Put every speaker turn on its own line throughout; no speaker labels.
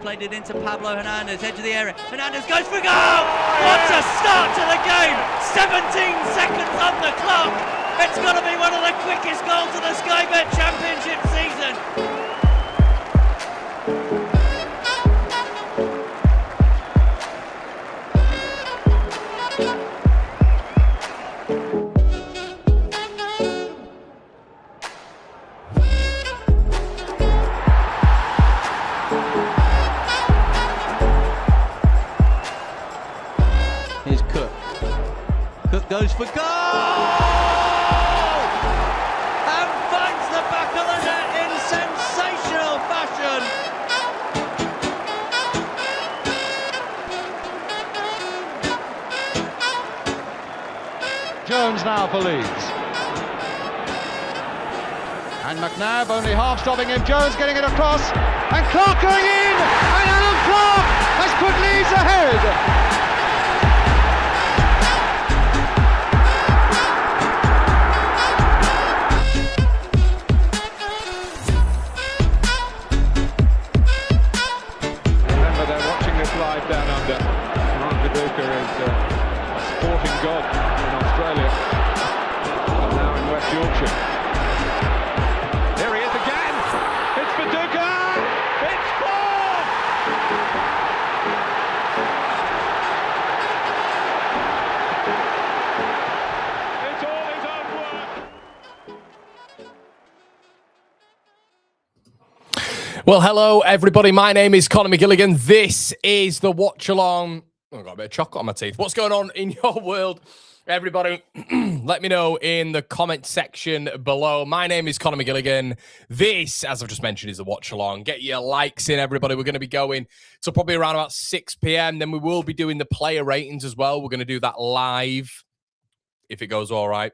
Played it into Pablo Hernandez, edge of the area. Hernandez goes for goal! What a start to the game! 17 seconds on the clock! It's got to be one of the quickest goals of the Sky Bet Championship season! Here's Cook. Cook goes for goal! And finds the back of the net in sensational fashion.
Jones now for Leeds. And McNabb only half stopping him. Jones getting it across. And Clark going in! And Alan Clark has put Leeds ahead! Live down under. Mark Viduka is a sporting god in Australia, and now in West Yorkshire. Here he is again. It's Viduka. It's four. It's all his own work.
Well, hello, everybody. My name is Conor McGilligan. This is the Watchalong. Oh, I've got a bit of chocolate on my teeth. What's going on in your world, everybody? Let me know in the comment section below. My name is Conor McGilligan. This, as I've just mentioned, is the Watchalong. Get your likes in, everybody. We're going to be going to probably around about 6 p.m. Then we will be doing the player ratings as well. We're going to do that live, if it goes all right,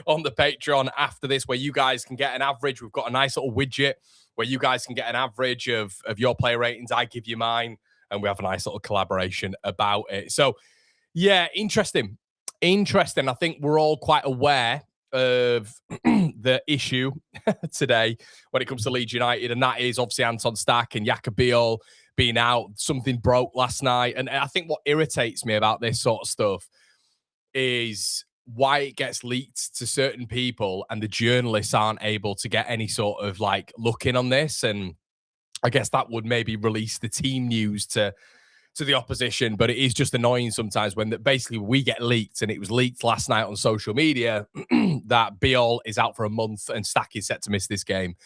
on the Patreon after this, where you guys can get an average. We've got a nice little widget where you guys can get an average of your player ratings. I give you mine, and we have a nice little collaboration about it. So, yeah, interesting. I think we're all quite aware of the issue today when it comes to Leeds United, and that is obviously Anton Stack and Jakob being out. Something broke last night, and I think what irritates me about this sort of stuff is why it gets leaked to certain people and the journalists aren't able to get any sort of like look in on this. And I guess that would maybe release the team news to the opposition, but it is just annoying sometimes when basically we get leaked, and it was leaked last night on social media that Biol is out for a month and Stack is set to miss this game.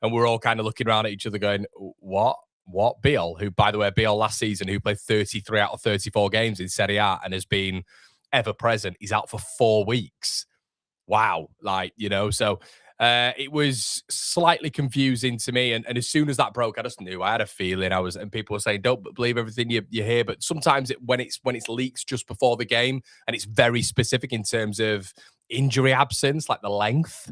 And we're all kind of looking around at each other going, what Biol, who, by the way, Biol last season, who played 33 out of 34 games in Serie A and has been ever present, he's out for 4 weeks. Wow. So it was slightly confusing to me. And as soon as that broke, I just knew. I had a feeling and people were saying, don't believe everything you hear. But sometimes when it's leaks just before the game, and it's very specific in terms of injury absence, like the length.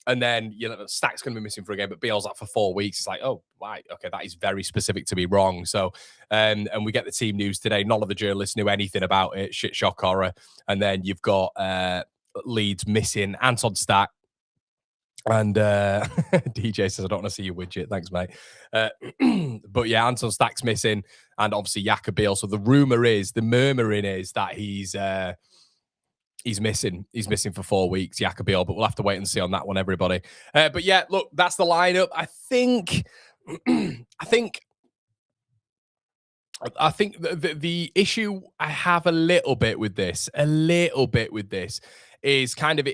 And then, Stack's going to be missing for a game, but Biel's out for 4 weeks. It's like, oh, right. Okay, that is very specific to be wrong. So, and we get the team news today. None of the journalists knew anything about it. Shit, shock, horror. And then you've got Leeds missing Anton Stack. And DJ says, I don't want to see your widget. Thanks, mate. But yeah, Anton Stack's missing. And obviously Jakob. So the murmuring is that he's missing. He's missing for 4 weeks, Jakob, but we'll have to wait and see on that one, everybody. But yeah, look, that's the lineup. I think the issue I have a little bit with this is kind of,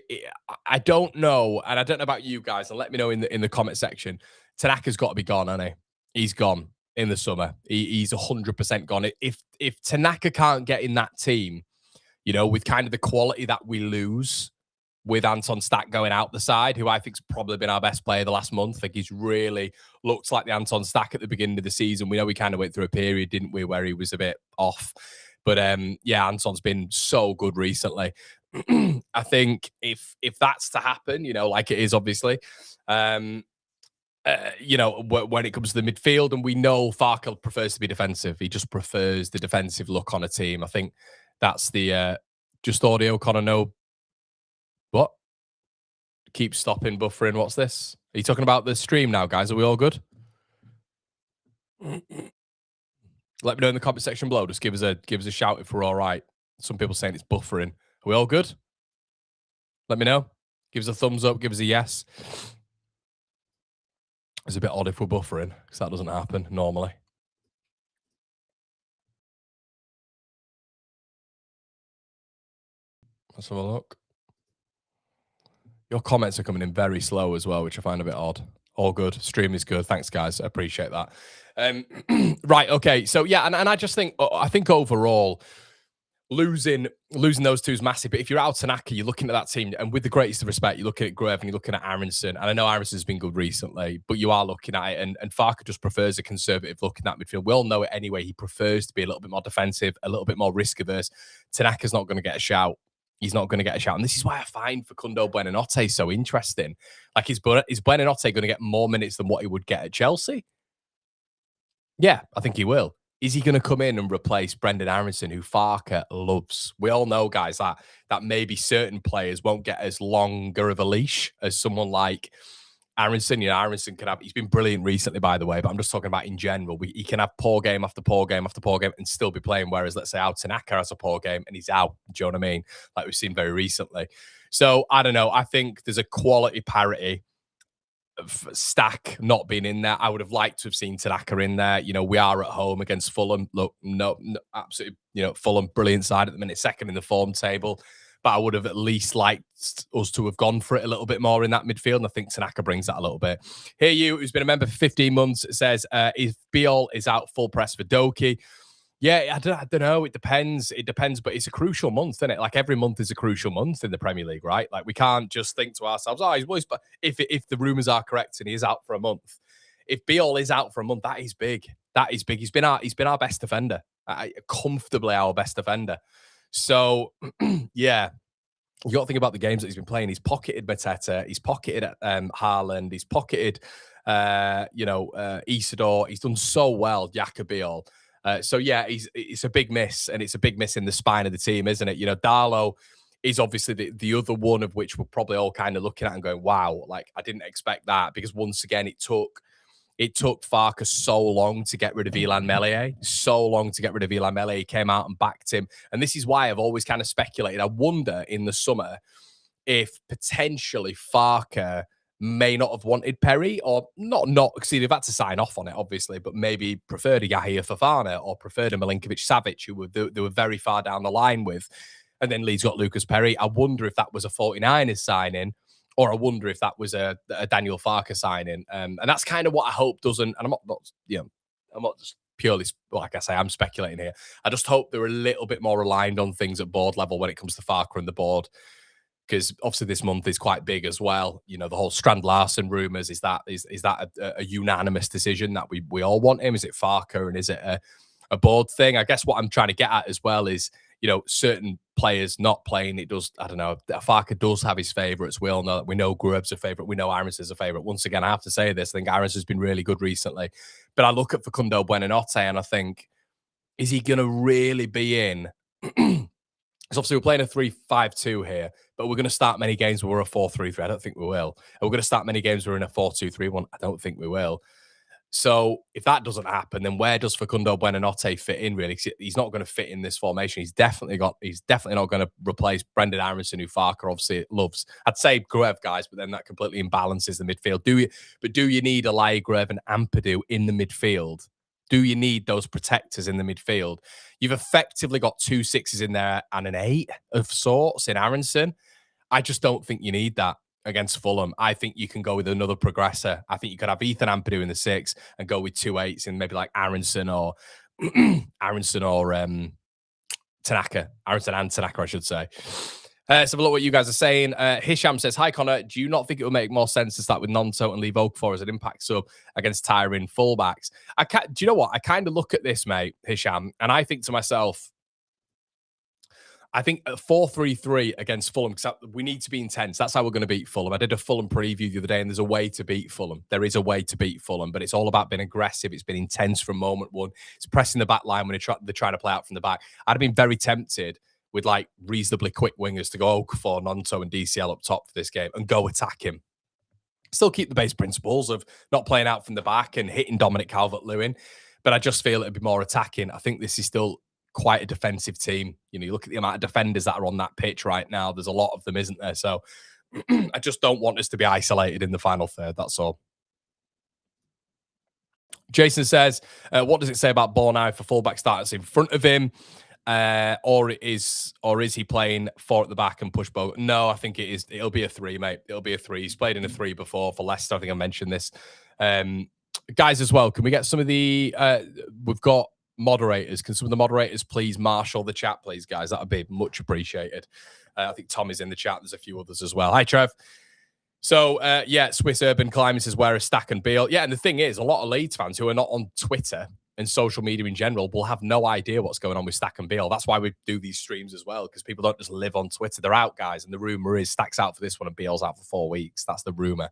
I don't know, and I don't know about you guys, and let me know in the comment section. Tanaka's got to be gone, hasn't he? He's gone in the summer. He's 100% gone. If Tanaka can't get in that team, with kind of the quality that we lose with Anton Stack going out the side, who I think's probably been our best player the last month. I think he's really looked like the Anton Stack at the beginning of the season. We know we kind of went through a period, didn't we, where he was a bit off. But yeah, Anton's been so good recently. I think if that's to happen, like it is obviously, when it comes to the midfield, and we know Farkel prefers to be defensive. He just prefers the defensive look on a team. I think that's the just audio. Connor, no. What? Keep stopping, buffering. What's this? Are you talking about the stream now, guys? Are we all good? Let me know in the comment section below. Just give us a shout if we're all right. Some people saying it's buffering. Are we all good? Let me know. Give us a thumbs up. Give us a yes. It's a bit odd if we're buffering because that doesn't happen normally. Let's have a look. Your comments are coming in very slow as well, which I find a bit odd. All good. Stream is good. Thanks, guys. I appreciate that. Right. Okay. So yeah, and I just think overall, losing those two is massive. But if you're out Tanaka, you're looking at that team, and with the greatest of respect, you're looking at Gruev and you're looking at Aronson. And I know Aronson's been good recently, but you are looking at it, and Farke just prefers a conservative look in that midfield. We all know it anyway. He prefers to be a little bit more defensive, a little bit more risk averse. Tanaka's not going to get a shout. He's not going to get a shout. And this is why I find Facundo Buonanotte so interesting. Like, is Buonanotte going to get more minutes than what he would get at Chelsea? Yeah, I think he will. Is he going to come in and replace Brendan Aronson, who Farke loves? We all know, guys, that maybe certain players won't get as longer of a leash as someone like Aronson. You know, Aronson can have, he's been brilliant recently, by the way, but I'm just talking about in general. He can have poor game after poor game after poor game and still be playing, whereas, let's say, Tanaka has a poor game and he's out. Do you know what I mean? Like we've seen very recently. So, I don't know. I think there's a quality parity. Stack not being in there. I would have liked to have seen Tanaka in there. You know, we are at home against Fulham. Look, no, absolutely, you know, Fulham, brilliant side at the minute, second in the form table. But I would have at least liked us to have gone for it a little bit more in that midfield. And I think Tanaka brings that a little bit. Here, you, who's been a member for 15 months, says, if Biol is out full press for Doki. Yeah, I don't know. It depends. It depends, but it's a crucial month, isn't it? Like every month is a crucial month in the Premier League, right? Like we can't just think to ourselves, oh, but if the rumours are correct and he is out for a month, if Biol is out for a month, that is big. That is big. He's been our best defender, comfortably our best defender. So yeah, you got to think about the games that he's been playing. He's pocketed Mateta. He's pocketed Haaland. He's pocketed, Isidore. He's done so well, Biol. So yeah, it's a big miss, and it's a big miss in the spine of the team, isn't it? You know, Darlow is obviously the other one of which we're probably all kind of looking at and going, wow, like I didn't expect that, because once again, it took Farke so long to get rid of Ilan Meslier, He came out and backed him. And this is why I've always kind of speculated. I wonder in the summer if potentially Farke may not have wanted Perry, or not because they've had to sign off on it, obviously, but maybe preferred a Yahya Fofana or preferred a Milinkovic-Savic, who they were very far down the line with. And then Leeds got Lucas Perry. I wonder if that was a 49ers signing, or I wonder if that was a Daniel Farke signing. And that's kind of what I hope doesn't, and I'm not just purely, like I say, I'm speculating here. I just hope they're a little bit more aligned on things at board level when it comes to Farke and the board. Because obviously this month is quite big as well. You know, the whole Strand Larsen rumours, is that a unanimous decision that we all want him? Is it Farke, and is it a board thing? I guess what I'm trying to get at as well is, you know, certain players not playing, it does, I don't know, Farke does have his favourites. We all know that. We know Grueb's a favourite. We know Aronson's a favourite. Once again, I have to say this, I think Aronson's been really good recently. But I look at Facundo Buonanotte and I think, is he going to really be in? Because obviously we're playing a 3-5-2 here, but we're going to start many games where we're a 4-3-3. I don't think we will. And we're going to start many games where we're in a 4-2-3-1. I don't think we will. So if that doesn't happen, then where does Facundo Buonanotte fit in, really? He's not going to fit in this formation. He's definitely not going to replace Brendan Aronson, who Farke obviously loves. I'd say Gruev, guys, but then that completely imbalances the midfield. Do you need Elia Gruev and Ampadu in the midfield? Do you need those protectors in the midfield? You've effectively got 2 6s in there and an 8 of sorts in Aronson. I just don't think you need that against Fulham. I think you can go with another progressor. I think you could have Ethan Ampadu in the 6 and go with 2 8s in maybe like Aronson or Tanaka. Aronson and Tanaka, I should say. Let's have a look what you guys are saying. Hisham says, hi, Connor. Do you not think it would make more sense to start with Nonto and leave Okafor as an impact sub against tiring fullbacks? Do you know what? I kind of look at this, mate, Hisham, and I think to myself, I think a 4-3-3 against Fulham, because we need to be intense. That's how we're going to beat Fulham. I did a Fulham preview the other day, and there's a way to beat Fulham. There is a way to beat Fulham, but it's all about being aggressive. It's been intense from moment one. It's pressing the back line when they're trying to play out from the back. I'd have been very tempted with like reasonably quick wingers to go Okafor, Nonto and DCL up top for this game and go attack him. Still keep the base principles of not playing out from the back and hitting Dominic Calvert-Lewin. but I just feel it'd be more attacking. I think this is still quite a defensive team. You know, you look at the amount of defenders that are on that pitch right now. There's a lot of them, isn't there? So I just don't want us to be isolated in the final third. That's all. Jason says, what does it say about Bornau for fullback starters in front of him? Or is he playing 4 at the back and push Bogle? No, I think it is. It'll be a 3, mate. It'll be a 3. He's played in a 3 before for Leicester. I think I mentioned this. Guys, as well, can we get some of the... we've got moderators. Can some of the moderators please marshal the chat, please, guys? That would be much appreciated. I think Tom is in the chat. There's a few others as well. Hi, Trev. So, yeah, Swiss Urban Climbing says, where is Stack and Beale? Yeah, and the thing is, a lot of Leeds fans who are not on Twitter and social media in general will have no idea what's going on with Stack and Beale. That's why we do these streams as well, because people don't just live on Twitter. They're out, guys, and the rumour is Stack's out for this one and Beale's out for 4 weeks. That's the rumour.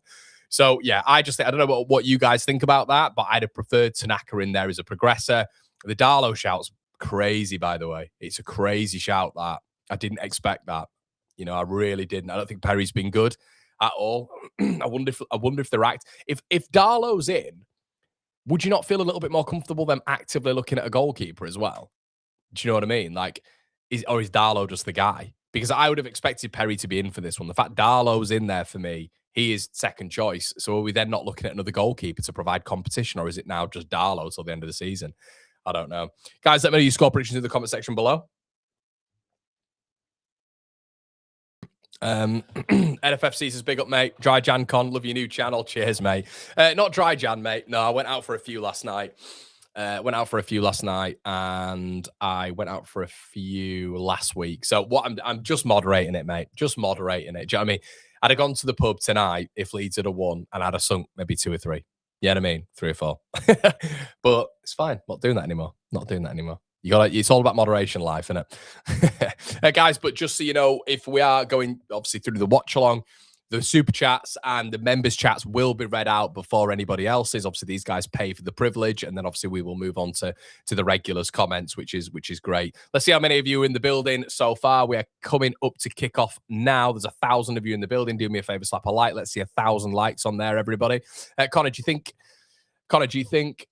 So, yeah, I don't know what you guys think about that, but I'd have preferred Tanaka in there as a progressor. The Darlow shout's crazy, by the way. It's a crazy shout, that. I didn't expect that. You know, I really didn't. I don't think Perry's been good at all. I wonder if they're if Darlow's in, would you not feel a little bit more comfortable them actively looking at a goalkeeper as well? Do you know what I mean? Like, is Darlow just the guy? Because I would have expected Perry to be in for this one. The fact Darlow's in there for me, he is second choice. So are we then not looking at another goalkeeper to provide competition, or is it now just Darlow till the end of the season? I don't know. Guys, let me know your score predictions in the comment section below. NFFC says, big up, mate. Dry Jan Con, love your new channel. Cheers, mate. Not Dry Jan, mate. No, I went out for a few last night. And I went out for a few last week. So I'm just moderating it, mate. Just moderating it. Do you know what I mean? I'd have gone to the pub tonight if Leeds had won, and I'd have sunk maybe 2 or 3. You know what I mean? 3 or 4. But it's fine. Not doing that anymore. It's all about moderation life, isn't it? Guys, but just so you know, if we are going obviously through the watch along, the super chats and the members chats will be read out before anybody else's. Obviously, these guys pay for the privilege, and then obviously we will move on to the regulars' comments, which is great. Let's see how many of you are in the building so far. We are coming up to kickoff now. There's 1,000 of you in the building. Do me a favor, slap a like. Let's see 1,000 likes on there, everybody. Connor, do you think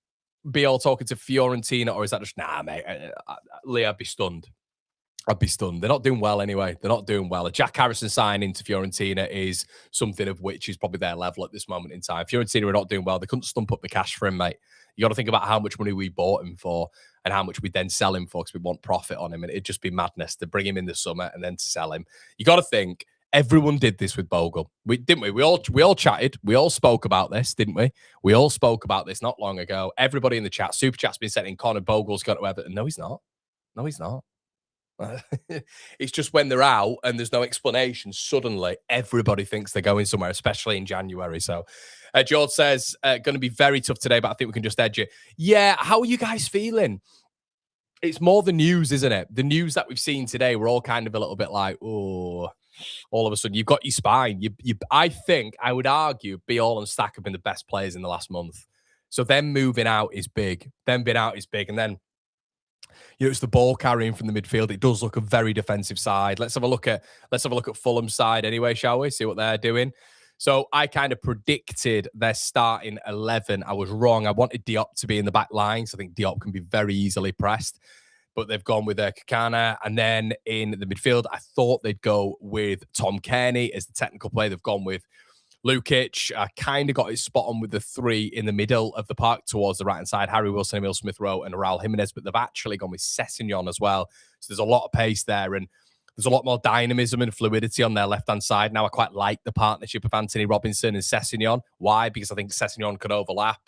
Beale talking to Fiorentina, or is that just, nah, mate? Lee, I'd be stunned. They're not doing well anyway. They're not doing well. A Jack Harrison signing to Fiorentina is something of which is probably their level at this moment in time. Fiorentina are not doing well. They couldn't stump up the cash for him, mate. You got to think about how much money we bought him for and how much we then sell him for, because we want profit on him. And it'd just be madness to bring him in the summer and then to sell him. You got to think, everyone did this with Bogle. Didn't we? We all chatted. We all spoke about this, didn't we? We all spoke about this not long ago. Everybody in the chat, super chat's been sent in. Connor Bogle's got to Everton. No, he's not. It's just when they're out and there's no explanation, suddenly everybody thinks they're going somewhere, especially in January. So George says, going to be very tough today, but I think we can just edge it. Yeah, how are you guys feeling? It's more the news, isn't it? The news that we've seen today, we're all kind of a little bit like, oh, all of a sudden you've got your spine. I think, I would argue, Beale and Stack have been the best players in the last month. So them moving out is big. Them being out is big. And then, you know, it's the ball carrying from the midfield. It does look a very defensive side. Let's have a look at Fulham's side anyway, shall we? See what they're doing. So I kind of predicted their starting 11. I was wrong. I wanted Diop to be in the back line. So I think Diop can be very easily pressed. But they've gone with Kakana. And then in the midfield, I thought they'd go with Tom Kearney as the technical player. They've gone with Lukic. Kind of got his spot on with the 3 in the middle of the park towards the right-hand side. Harry Wilson, Emil Smith-Rowe, and Raul Jimenez. But they've actually gone with Sessegnon as well. So there's a lot of pace there. And there's a lot more dynamism and fluidity on their left-hand side. Now, I quite like the partnership of Anthony Robinson and Sessegnon. Why? Because I think Sessegnon can overlap,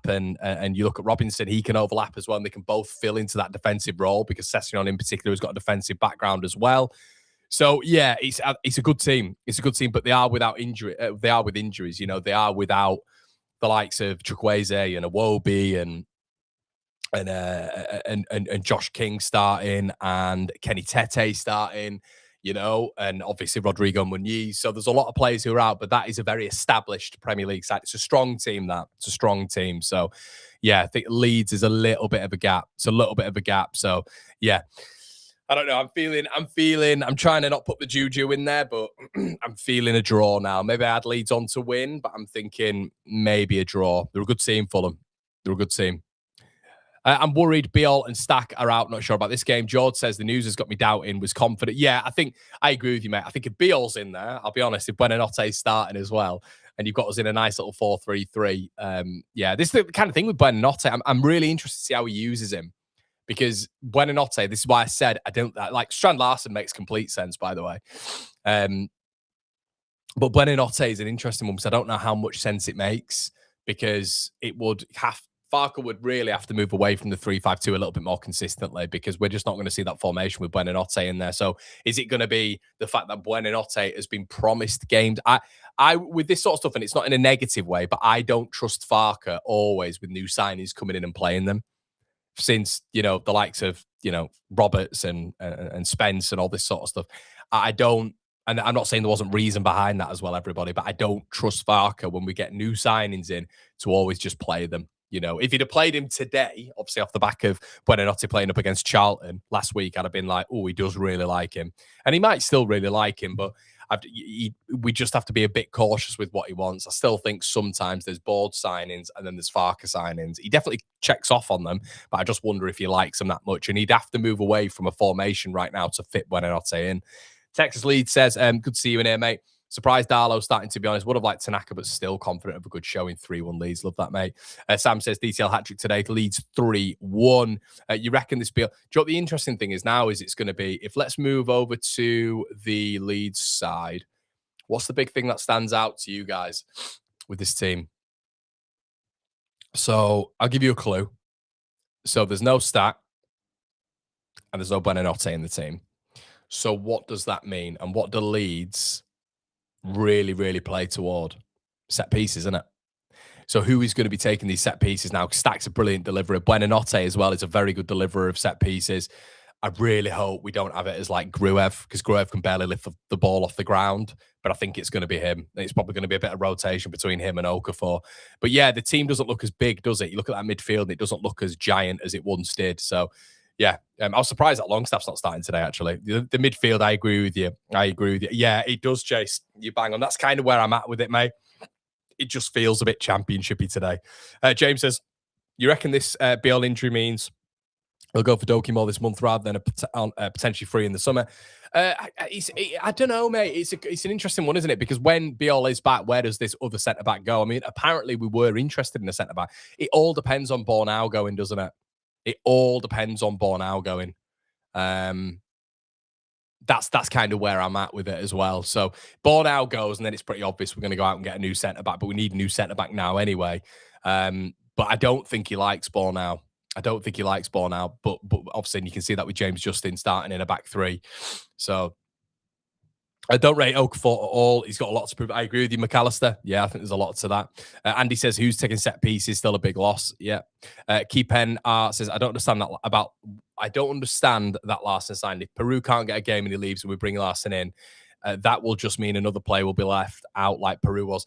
and you look at Robinson, he can overlap as well, and they can both fill into that defensive role, because Sessegnon in particular has got a defensive background as well. So yeah, it's a good team. It's a good team, but they are without injury. They are with injuries. You know, they are without the likes of Chukwueze and Iwobi and Josh King starting, and Kenny Tete starting. You know, and obviously Rodrigo Muniz. So there's a lot of players who are out, but that is a very established Premier League side. It's a strong team, It's a strong team. So, yeah, I think Leeds is a little bit of a gap. So, yeah, I don't know. I'm trying to not put the juju in there, but I'm feeling a draw now. Maybe I had Leeds on to win, but I'm thinking maybe a draw. They're a good team, Fulham. They're a good team. I'm worried Beal and Stack are out. Not sure about this game. George says the news has got me doubting. Was confident. Yeah, I think I agree with you, mate. I think if Beal's in there, I'll be honest, if Buonanotte's starting as well, and you've got us in a nice little 4-3-3, yeah, this is the kind of thing with Buonanotte. I'm really interested to see how he uses him. Because Buonanotte, this is why I said I don't like Strand Larsen makes complete sense, by the way. But Buonanotte is an interesting one because I don't know how much sense it makes, because it would have Farke would really have to move away from the 3-5-2 a little bit more consistently, because we're just not going to see that formation with Buonanotte in there. So is it going to be the fact that Buonanotte has been promised games? I with this sort of stuff, and it's not in a negative way, but I don't trust Farke always with new signings coming in and playing them. Since, the likes of, Roberts and Spence and all this sort of stuff. I don't, and I'm not saying there wasn't reason behind that as well, everybody, but I don't trust Farke when we get new signings in to always just play them. If he'd have played him today, obviously off the back of Buonanotte playing up against Charlton last week, I'd have been like, oh, he does really like him. And he might still really like him, but we just have to be a bit cautious with what he wants. I still think sometimes there's board signings and then there's Farke signings. He definitely checks off on them, but I just wonder if he likes them that much. And he'd have to move away from a formation right now to fit Buonanotte in. Texas Leeds says, good to see you in here, mate. Surprised Darlow starting, to be honest. Would have liked Tanaka, but still confident of a good showing. 3-1 Leeds. Love that, mate. Sam says, DTL hat-trick today. Leeds 3-1. You reckon this... Do you know what the interesting thing is now is it's going to be, if let's move over to the Leeds side, what's the big thing that stands out to you guys with this team? So I'll give you a clue. So there's no Stat and there's no Buonanotte in the team. So what does that mean? And what do Leeds really, really play toward? Set pieces, isn't it? So who is going to be taking these set pieces now? Stack's a brilliant deliverer. Buonanotte as well is a very good deliverer of set pieces. I really hope we don't have it as like Gruev, because Gruev can barely lift the ball off the ground. But I think it's going to be him. It's probably going to be a bit of rotation between him and Okafor. But yeah, the team doesn't look as big, does it? You look at that midfield and it doesn't look as giant as it once did. So yeah, I was surprised that Longstaff's not starting today, actually. The midfield, I agree with you. Yeah, it does, Chase. You bang on. That's kind of where I'm at with it, mate. It just feels a bit championshipy today. James says, you reckon this Beal injury means he'll go for Doki more this month rather than potentially free in the summer? I don't know, mate. It's an interesting one, isn't it? Because when Beal is back, where does this other centre-back go? I mean, apparently we were interested in a centre-back. It all depends on Bornau going, doesn't it? It all depends on Bornau going. That's kind of where I'm at with it as well. So Bornau goes, and then it's pretty obvious we're going to go out and get a new centre-back, but we need a new centre-back now anyway. But I don't think he likes Bornau. But obviously you can see that with James Justin starting in a back three. So I don't rate Okafor at all. He's got a lot to prove. I agree with you, McAllister. Yeah, I think there's a lot to that. Andy says, who's taking set pieces? Still a big loss. Yeah. Keepen says, I don't understand that Larsen signed. If Peru can't get a game and he leaves and we bring Larsen in, that will just mean another player will be left out like Peru was.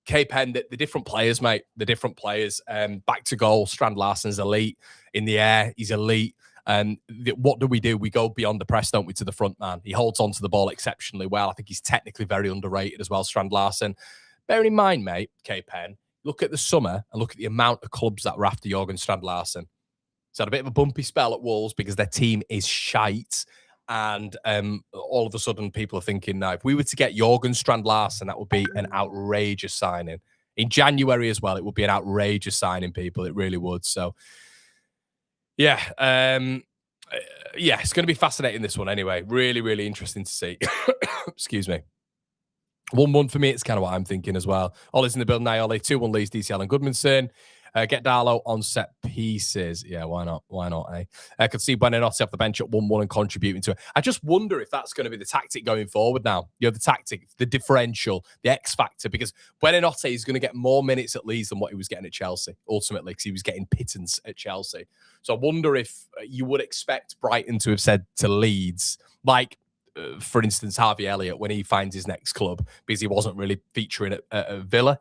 K-Pen, the different players, mate. The different players. Back to goal, Strand Larsen's elite. In the air, he's elite. And what do? We go beyond the press, don't we, to the front man. He holds on to the ball exceptionally well. I think he's technically very underrated as well, Strand Larsen. Bearing in mind, mate, K-Pen, look at the summer and look at the amount of clubs that were after Jørgen Strand Larsen. He's had a bit of a bumpy spell at Wolves because their team is shite. And all of a sudden, people are thinking, now, if we were to get Jørgen Strand Larsen, that would be an outrageous signing. In January as well, it would be an outrageous signing, people. It really would. So, yeah, it's going to be fascinating, this one anyway. Really, really interesting to see. Excuse me. 1-1 for me, it's kind of what I'm thinking as well. Ollie's in the building now, Ollie. 2-1 Leeds, DCL and Goodmanson. Get Darlow on set pieces. Yeah, why not? Why not, eh? I could see Buonanotte off the bench at 1-1 and contributing to it. I just wonder if that's going to be the tactic going forward now. The tactic, the differential, the X factor, because Buonanotte is going to get more minutes at Leeds than what he was getting at Chelsea, ultimately, because he was getting pittance at Chelsea. So I wonder if you would expect Brighton to have said to Leeds, like, for instance, Harvey Elliott, when he finds his next club, because he wasn't really featuring at Villa.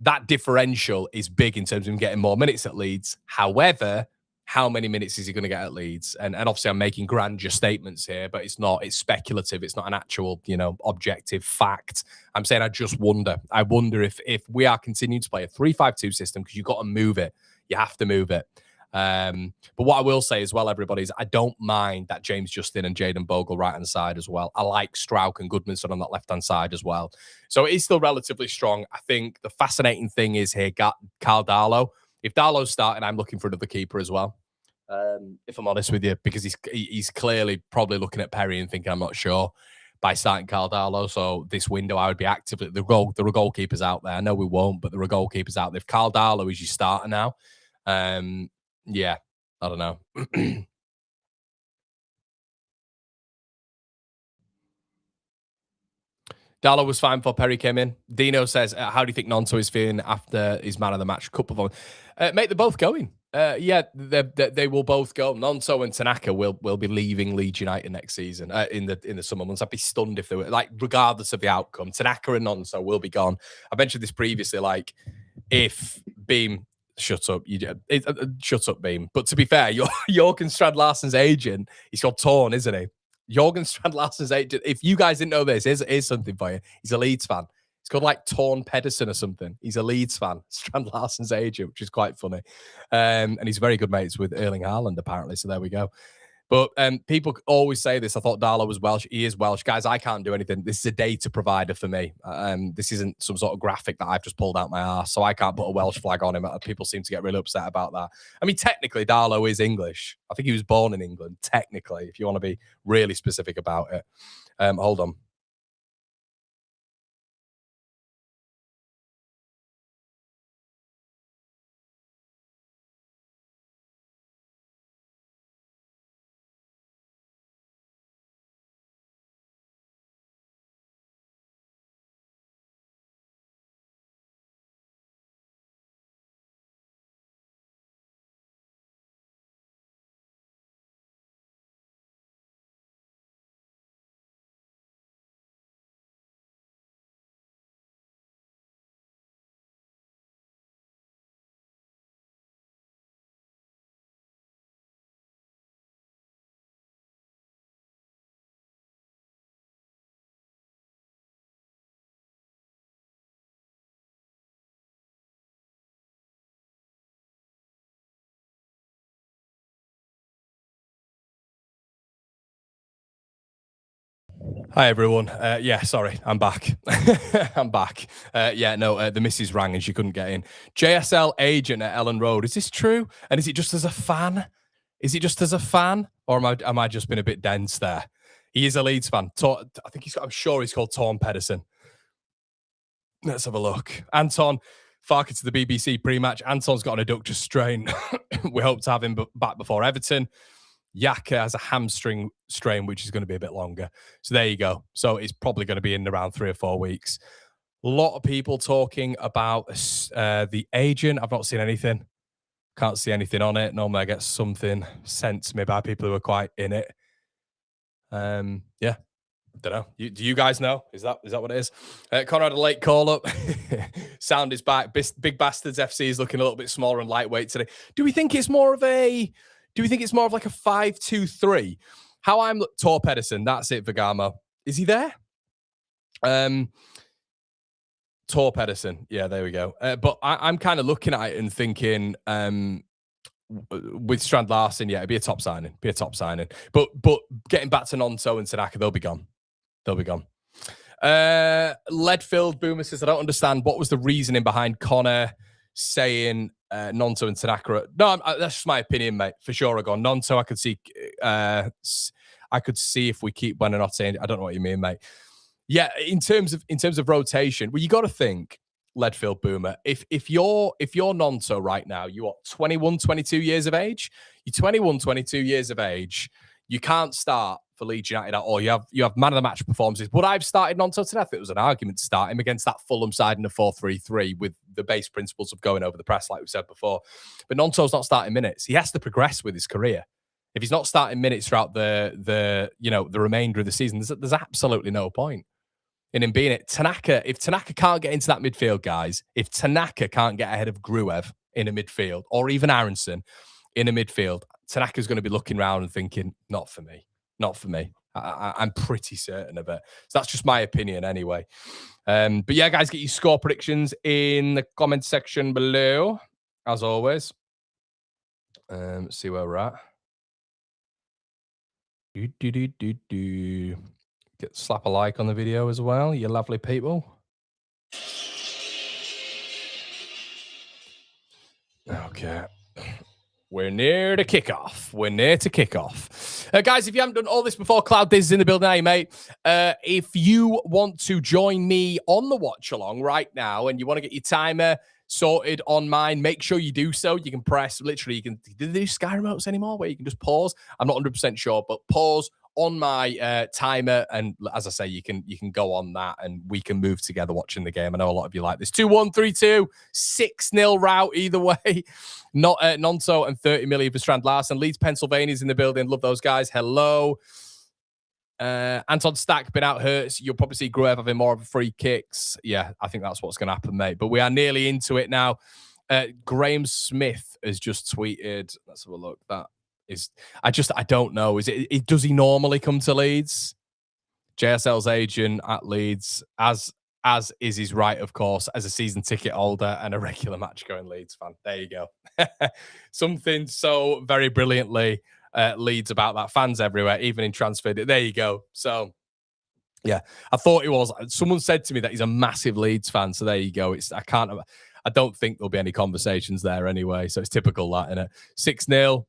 That differential is big in terms of him getting more minutes at Leeds. However, how many minutes is he going to get at Leeds? And obviously I'm making grandeur statements here, but it's not. It's speculative. It's not an actual, objective fact. I'm saying I just wonder. I wonder if we are continuing to play a 3-5-2 system, because you've got to move it. You have to move it. But what I will say as well, everybody, is I don't mind that James Justin and Jayden Bogle right-hand side as well. I like Strauch and Goodmanson on that left-hand side as well. So it is still relatively strong. I think the fascinating thing is here, Carl Darlow. If Darlow's starting, I'm looking for another keeper as well. If I'm honest with you, because he's clearly probably looking at Perry and thinking, I'm not sure, by starting Carl Darlow. So this window, I would be actively, there are goalkeepers out there. I know we won't, but there are goalkeepers out there. If Carl Darlow is your starter now, yeah, I don't know. Darlow was fine before Perry came in. Dino says, how do you think Nonto is feeling after his man of the match cup performance? Mate, they're both going. Yeah, they will both go. Nonto and Tanaka will be leaving Leeds United next season in the summer months. I'd be stunned if they were, like, regardless of the outcome. Tanaka and Nonto will be gone. I mentioned this previously, like, if Beam, shut up, shut up, Beam. But to be fair, Jorgen Strand-Larsen's agent, he's got torn, isn't he? Jorgen Strand-Larsen's agent. If you guys didn't know this, here's something for you. He's a Leeds fan. It's called like Torn Pedersen or something. He's a Leeds fan, Strand-Larsen's agent, which is quite funny. And he's very good mates with Erling Haaland, apparently. So there we go. But people always say this. I thought Darlow was Welsh. He is Welsh. Guys, I can't do anything. This is a data provider for me. This isn't some sort of graphic that I've just pulled out my arse, so I can't put a Welsh flag on him. People seem to get really upset about that. I mean, technically, Darlow is English. I think he was born in England, technically, if you want to be really specific about it. Hold on. Hi, everyone. Yeah, sorry, I'm back. I'm back. The missus rang and she couldn't get in. JSL agent at Ellen Road. Is this true? And is it just as a fan? Is it just as a fan? Or am I just been a bit dense there? He is a Leeds fan. I think I'm sure he's called Torn Pedersen. Let's have a look. Anton, Farker to the BBC pre-match. Anton's got an adductor strain. We hope to have him back before Everton. Yaka has a hamstring strain, which is going to be a bit longer. So there you go. So it's probably going to be in around 3 or 4 weeks. A lot of people talking about the agent. I've not seen anything. Can't see anything on it. Normally I get something sent to me by people who are quite in it. Yeah. Don't know. Do you guys know? Is that what it is? Conrad, a late call up. Sound is back. Big Bastards FC is looking a little bit smaller and lightweight today. Do we think it's more of like a 5-2-3? How I'm Tor Pedersen. That's it, Vigamo. Is he there? Tor Pedersen. Yeah, there we go. But I'm kind of looking at it and thinking, with Strand-Larsen, yeah, it'd be a top signing. But getting back to Nonto and Tanaka, they'll be gone. Leadfield Boomer says, I don't understand what was the reasoning behind Connor saying Nonto and Tanaka. No, that's just my opinion, mate. For sure, I go Nonto. I could see if we keep Buonanotte. I don't know what you mean, mate. Yeah, in terms of rotation, well, you got to think, Leadfield Boomer. If you're Nonto right now, you are 21, 22 years of age. You're 21, 22 years of age. You can't start for Leeds United at all. You have man of the match performances. Would I have started Nonto today? I think it was an argument to start him against that Fulham side in a 4-3-3 with the base principles of going over the press, like we said before. But Nonto's not starting minutes. He has to progress with his career. If he's not starting minutes throughout the remainder of the season, there's absolutely no point in him being it. If Tanaka can't get into that midfield, guys, if Tanaka can't get ahead of Gruev in a midfield, or even Aronson in a midfield, Tanaka's going to be looking around and thinking, not for me. I'm pretty certain of it. So that's just my opinion anyway. But yeah, guys, get your score predictions in the comment section below, as always. See where we're at. Slap a like on the video as well, you lovely people. Okay. We're near to kickoff. We're near to kickoff. Guys, if you haven't done all this before, Cloud Diz is in the building, hey, mate. If you want to join me on the watch along right now and you want to get your timer sorted on mine, make sure you do so. You can press, literally, do they do Sky remotes anymore where you can just pause? I'm not 100% sure, but pause on my timer, and as I say, you can go on that and we can move together watching the game. I know a lot of you like this. 2-1, 3-2, 6-0 route either way. Not Nonto and 30 million for Strand Larson. Leeds, Pennsylvania's in the building. Love those guys. Hello. Anton Stack been out hurt. You'll probably see Gruev having more of a free kicks. Yeah, I think that's what's going to happen, mate. But we are nearly into it now. Graham Smith has just tweeted. Let's have a look. That is, I don't know. Does he normally come to Leeds? JSL's agent at Leeds, as is his right, of course, as a season ticket holder and a regular match-going Leeds fan. There you go. Something so very brilliantly Leeds about that. Fans everywhere, even in transfer. There you go. So, yeah, I thought he was. Someone said to me that he's a massive Leeds fan. So there you go. I don't think there'll be any conversations there anyway. So it's typical that, isn't it? 6-0.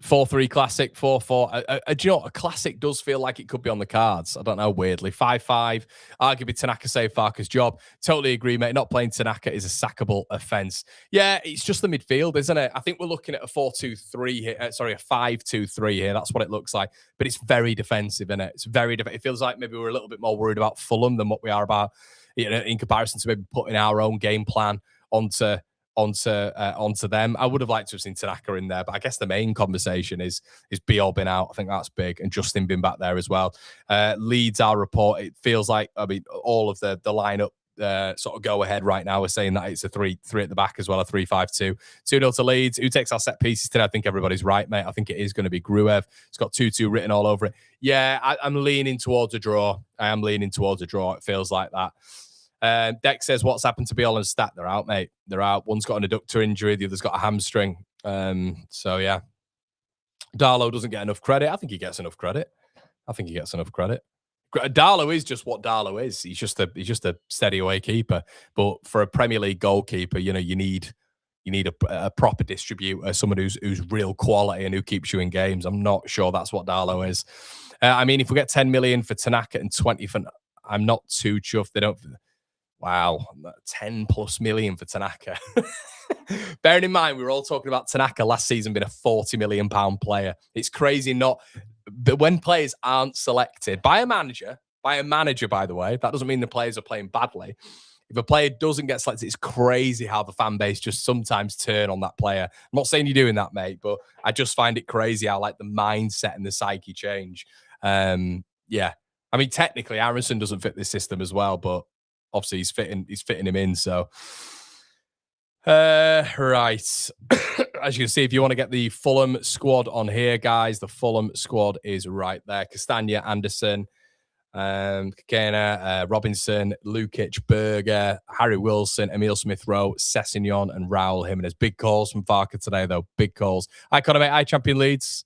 4-3 classic, 4-4. Do you know what? A classic does feel like it could be on the cards. I don't know, weirdly. 5-5. Arguably, Tanaka saved Farke's job. Totally agree, mate. Not playing Tanaka is a sackable offence. Yeah, it's just the midfield, isn't it? I think we're looking at a 4-2-3 here. A 5-2-3 here. That's what it looks like. But it's very defensive, isn't it? It's very defensive. It feels like maybe we're a little bit more worried about Fulham than what we are about, in comparison to maybe putting our own game plan onto them. I would have liked to have seen Tanaka in there, but I guess the main conversation is Biol been out. I think that's big, and Justin been back there as well. Leeds, our report, it feels like, I mean, all of the lineup sort of go ahead right now. We're saying that it's a 3 at the back as well, a 3-5-2. 2-0 to Leeds. Who takes our set pieces today? I think everybody's right, mate. I think it is going to be Gruev. It's got 2-2 written all over it. Yeah, I'm leaning towards a draw. It feels like that. Deck says, what's happened to Biol and Stat? They're out, mate. They're out. One's got an adductor injury. The other's got a hamstring. So, yeah. Darlow doesn't get enough credit. I think he gets enough credit. Darlow is just what Darlow is. He's just a steady away keeper. But for a Premier League goalkeeper, you need a proper distributor, someone who's real quality and who keeps you in games. I'm not sure that's what Darlow is. I mean, if we get 10 million for Tanaka and 20 for... I'm not too chuffed. They don't... Wow, 10+ million for Tanaka. Bearing in mind, we were all talking about Tanaka last season being a £40 million player. It's crazy but when players aren't selected by a manager, by the way, that doesn't mean the players are playing badly. If a player doesn't get selected, it's crazy how the fan base just sometimes turn on that player. I'm not saying you're doing that, mate, but I just find it crazy how like the mindset and the psyche change. Yeah. I mean, technically, Aronson doesn't fit this system as well, but obviously he's fitting him in. So, right. As you can see, if you want to get the Fulham squad on here, guys, the Fulham squad is right there. Castagna, Anderson, Kakena, Robinson, Lukic, Berger, Harry Wilson, Emil Smith-Rowe, Sessegnon, and Raul Jimenez. Big calls from Farke today, though. Big calls. Hi, Conor, mate. Hi, Champion Leeds.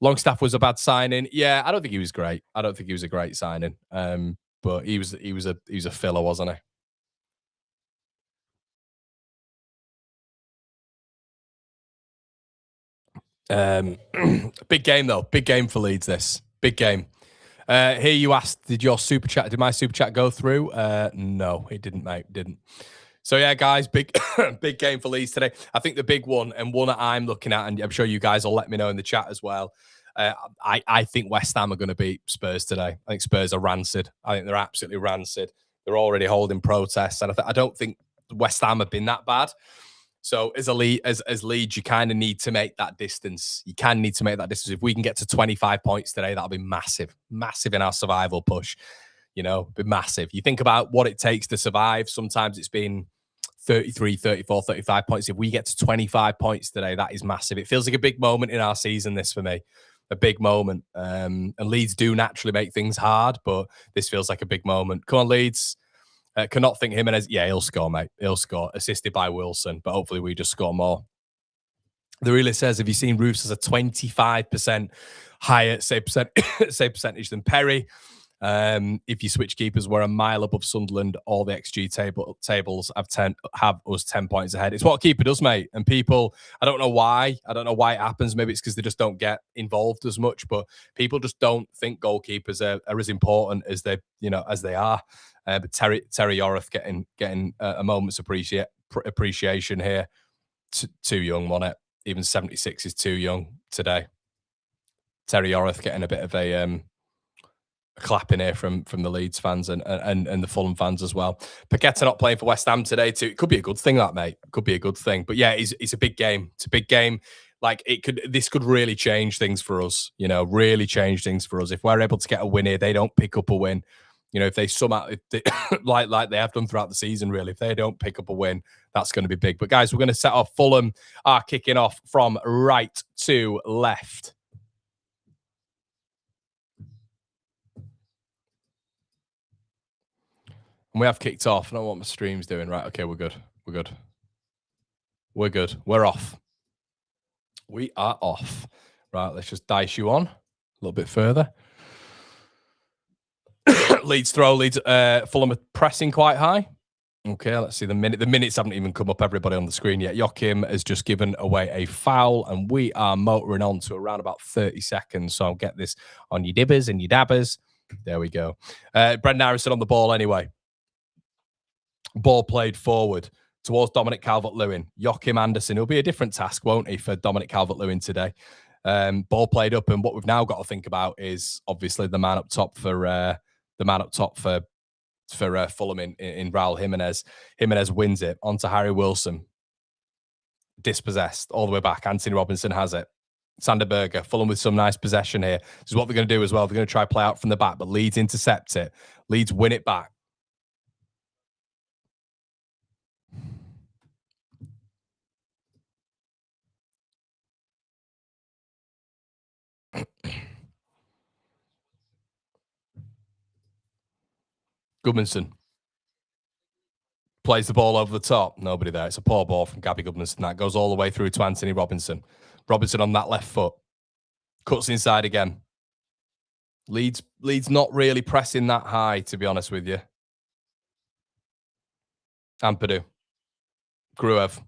Longstaff was a bad signing. Yeah, I don't think he was great. I don't think he was a great signing. But he was a filler, wasn't he? Big game though. Big game for Leeds. This big game. Here you asked, did my super chat go through? No, it didn't, mate. Didn't. So yeah, guys, big big game for Leeds today. I think the big one, and one that I'm looking at, and I'm sure you guys will let me know in the chat as well. I think West Ham are going to beat Spurs today. I think Spurs are rancid. I think they're absolutely rancid. They're already holding protests, and I don't think West Ham have been that bad. So as Leeds, you kind of need to make that distance. You can need to make that distance. If we can get to 25 points today, that'll be massive, massive in our survival push. Be massive. You think about what it takes to survive. Sometimes it's been 33, 34, 35 points. If we get to 25 points today, that is massive. It feels like a big moment in our season, this for me. A big moment. And Leeds do naturally make things hard, but this feels like a big moment. Come on, Leeds. Cannot think Jimenez. Yeah, he'll score, mate. He'll score. Assisted by Wilson, but hopefully we just score more. The really says, have you seen Roofs as a 25% higher save percentage than Perry? If you switch keepers, we're a mile above Sunderland. All the XG tables have us 10 points ahead. It's what a keeper does, mate. And people, I don't know why. I don't know why it happens. Maybe it's because they just don't get involved as much. But people just don't think goalkeepers are as important as they are. But Terry Yoreth getting a moment's appreciation here. Too young, wasn't it? Even 76 is too young today. Terry Yoreth getting a bit of a clap in here from the Leeds fans and the Fulham fans as well. Paqueta not playing for West Ham today too. It could be a good thing, that, mate. Could be a good thing. But yeah, it's a big game. It's a big game. Like this could really change things for us. Really change things for us if we're able to get a win here. They don't pick up a win. If they somehow, like they have done throughout the season, really, if they don't pick up a win, that's going to be big. But guys, we're going to set off. Fulham are kicking off from right to left. And we have kicked off. I don't know what my stream's doing. Right, okay, we're good. We're off. We are off. Right, let's just dice you on a little bit further. Leeds throw. Fulham are pressing quite high. Okay, let's see the minute. The minutes haven't even come up, everybody, on the screen yet. Joachim has just given away a foul, and we are motoring on to around about 30 seconds. So I'll get this on your dibbers and your dabbers. There we go. Brendan Harrison on the ball anyway. Ball played forward towards Dominic Calvert-Lewin. Joachim Anderson. It'll be a different task, won't he, for Dominic Calvert-Lewin today? Ball played up, and what we've now got to think about is obviously the man up top for Fulham in Raul Jimenez. Jimenez wins it onto Harry Wilson. Dispossessed all the way back. Anthony Robinson has it. Sander Berger. Fulham with some nice possession here. This is what they're going to do as well. They're going to try play out from the back, but Leeds intercept it. Leeds win it back. Goodmanson plays the ball over the top. Nobody there. It's a poor ball from Gabby Goodmanson. That goes all the way through to Anthony Robinson. Robinson on that left foot. Cuts inside again. Leeds not really pressing that high, to be honest with you. Ampadu. Gruev.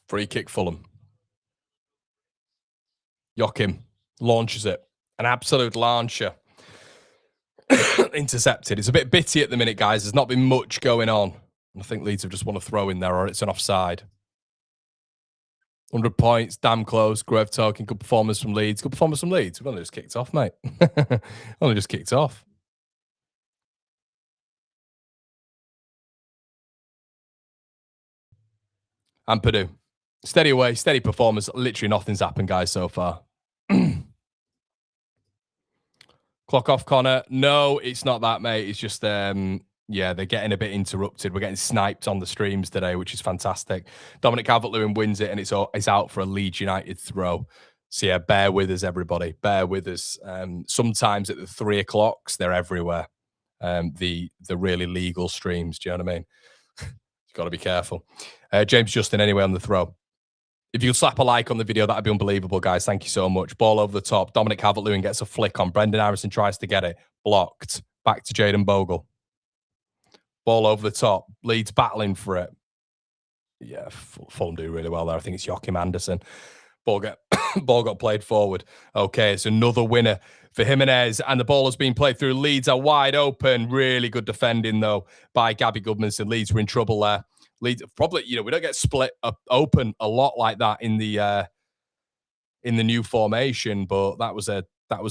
Free kick Fulham. Joachim launches it. An absolute launcher. Intercepted. It's a bit bitty at the minute, guys. There's not been much going on. I think Leeds have just won a throw in there, or it's an offside. 100 points, damn close. Grove talking, good performance from Leeds. Good performance from Leeds. We've only just kicked off, mate. Only just kicked off. Ampadu. Steady away, steady performance. Literally nothing's happened, guys, so far. Clock off, Connor. No, it's not that, mate. It's just, yeah, they're getting a bit interrupted. We're getting sniped on the streams today, which is fantastic. Dominic Calvert-Lewin wins it, and it's out for a Leeds United throw. So, yeah, bear with us, everybody. Bear with us. Sometimes at the 3 o'clocks, they're everywhere. The really legal streams, do you know what I mean? You've got to be careful. James Justin, anyway, on the throw. If you could slap a like on the video, that'd be unbelievable, guys. Thank you so much. Ball over the top. Dominic Calvert-Lewin gets a flick on. Brendan Harrison tries to get it. Blocked. Back to Jayden Bogle. Ball over the top. Leeds battling for it. Yeah, Fulham do really well there. I think it's Joachim Anderson. Ball got played forward. Okay, it's another winner for Jimenez, and the ball has been played through. Leeds are wide open. Really good defending, though, by Gabby Goodmanson. Leeds were in trouble there. Leeds probably, we don't get split up open a lot like that in the new formation, but that was a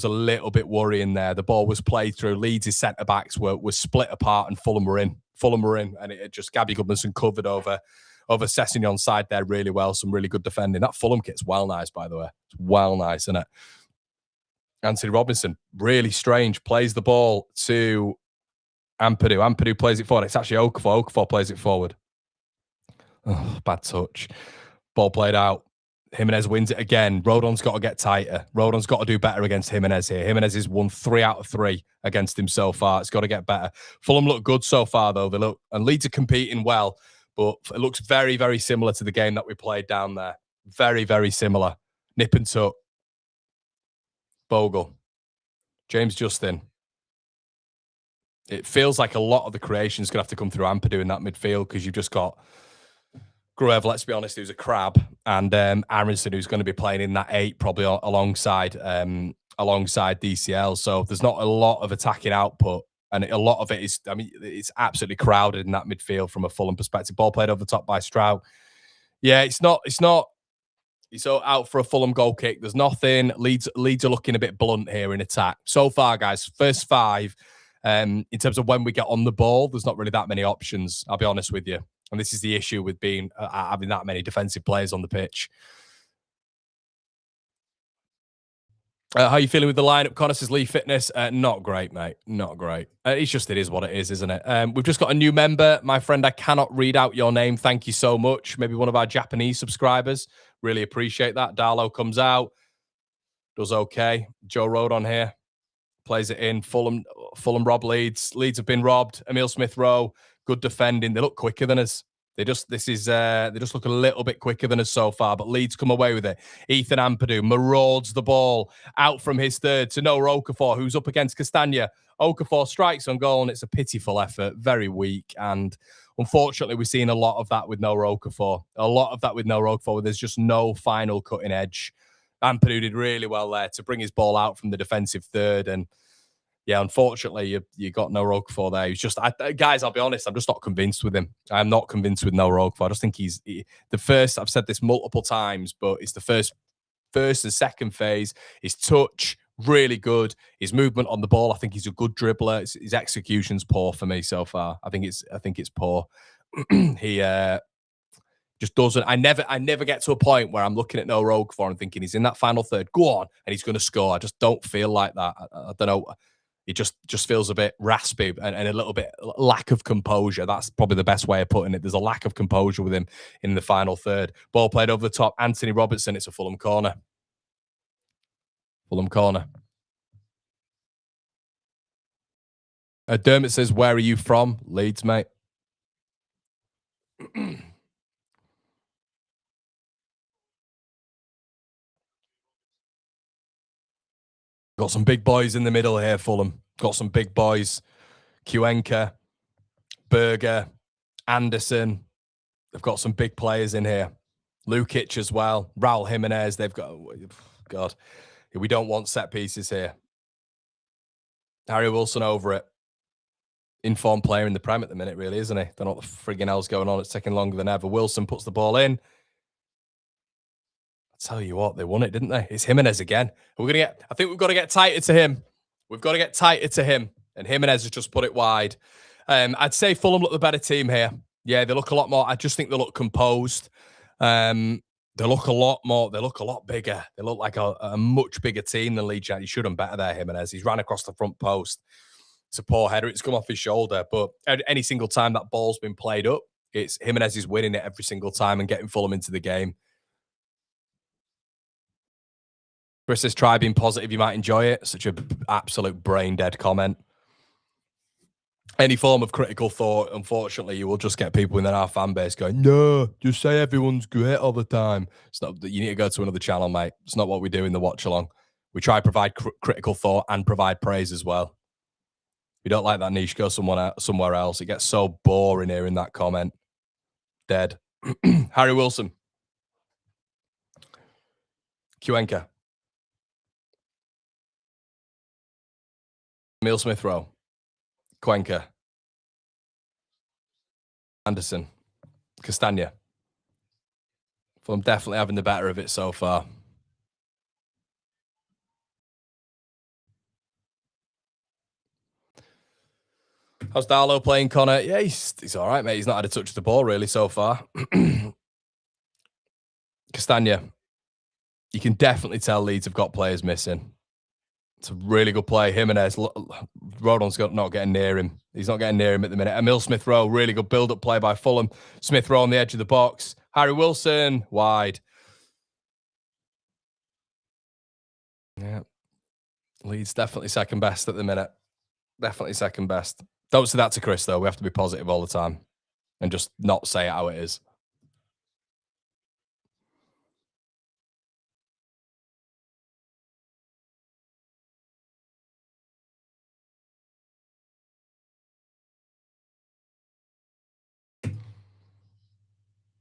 little bit worrying there. The ball was played through. Leeds' centre backs were split apart, and Fulham were in, and it just Gabby Goodmanson covered over Sessegnon's side there really well. Some really good defending. That Fulham kit's well nice, by the way. It's well nice, isn't it? Anthony Robinson, really strange, plays the ball to Ampadu. Ampadu plays it forward. It's actually Okafor. Okafor plays it forward. Oh, bad touch. Ball played out. Jimenez wins it again. Rodon's got to get tighter. Rodon's got to do better against Jimenez here. Jimenez has won 3 out of 3 against him so far. It's got to get better. Fulham look good so far, though. And Leeds are competing well, but it looks very, very similar to the game that we played down there. Very, very similar. Nip and tuck. Bogle. James Justin. It feels like a lot of the creation is going to have to come through Ampadu in that midfield, because you've just got Gruev, let's be honest, who's a crab, and Aronson, who's going to be playing in that 8, probably alongside DCL. So there's not a lot of attacking output, and a lot of it is, it's absolutely crowded in that midfield from a Fulham perspective. Ball played over the top by Stroud. Yeah, it's out for a Fulham goal kick. There's nothing. Leeds are looking a bit blunt here in attack. So far, guys, first 5, in terms of when we get on the ball, there's not really that many options, I'll be honest with you. And this is the issue with having that many defensive players on the pitch. How are you feeling with the lineup? Connor says Lee Fitness. Not great, mate. Not great. It is what it is, isn't it? We've just got a new member. My friend, I cannot read out your name. Thank you so much. Maybe one of our Japanese subscribers. Really appreciate that. Darlow comes out. Does okay. Joe Rodon here. Plays it in. Fulham rob Leeds. Leeds have been robbed. Emile Smith-Rowe. Good defending. They look quicker than us. They just look a little bit quicker than us so far, but Leeds come away with it. Ethan Ampadu marauds the ball out from his third to Noah Okafor, who's up against Castagna. Okafor strikes on goal, and it's a pitiful effort, very weak. And unfortunately, we've seen a lot of that with Noah Okafor. Where there's just no final cutting edge. Ampadu did really well there to bring his ball out from the defensive third, and yeah, unfortunately, you got no Okafor there. He's just, guys, I'll be honest, I'm just not convinced with him. I'm not convinced with no Okafor. I just think the first, I've said this multiple times, but it's the first and second phase. His touch, really good. His movement on the ball, I think he's a good dribbler. His execution's poor for me so far. I think it's poor. He just doesn't. I never get to a point where I'm looking at no Okafor and thinking he's in that final third. Go on, and he's going to score. I just don't feel like that. I don't know. It just feels a bit raspy and a little bit lack of composure. That's probably the best way of putting it. There's a lack of composure with him in the final third. Ball played over the top. Anthony Robertson. It's a Fulham corner. Dermot says, where are you from? Leeds, mate. Got some big boys in the middle here, Fulham. Got some big boys. Cuenca, Berger, Anderson. They've got some big players in here. Lukic as well. Raul Jimenez. They've got... God. We don't want set pieces here. Harry Wilson over it. Informed player in the Prem at the minute, really, isn't he? Don't know what the frigging hell's going on. It's taking longer than ever. Wilson puts the ball in. Tell you what, they won it, didn't they? It's Jimenez again. I think we've got to get tighter to him. And Jimenez has just put it wide. I'd say Fulham look the better team here. Yeah, they look a lot more. I just think they look composed. They look a lot bigger. They look like a much bigger team than Leeds United. He should have better there, Jimenez. He's ran across the front post. It's a poor header. It's come off his shoulder. But any single time that ball's been played up, it's Jimenez is winning it every single time and getting Fulham into the game. Chris says, try being positive. You might enjoy it. Such an absolute brain-dead comment. Any form of critical thought, unfortunately, you will just get people within our fan base going, no, just say everyone's great all the time. It's not, you need to go to another channel, mate. It's not what we do in the watch-along. We try to provide critical thought and provide praise as well. If you don't like that niche, go somewhere else. It gets so boring hearing that comment. Dead. Harry Wilson. Cuenca. Emil Smith-Rowe. Cuenca. Anderson. Castagna. Fulham definitely having the better of it so far. How's Darlow playing, Connor? Yeah, he's all right, mate. He's not had a touch of the ball really so far. Castagna. You can definitely tell Leeds have got players missing. It's a really good play. Jimenez. Rodon's not getting near him. He's not getting near him at the minute. Emil Smith-Rowe. Really good build-up play by Fulham. Smith-Rowe on the edge of the box. Harry Wilson. Wide. Yeah. Leeds definitely second best at the minute. Definitely second best. Don't say that to Chris, though. We have to be positive all the time and just not say it how it is.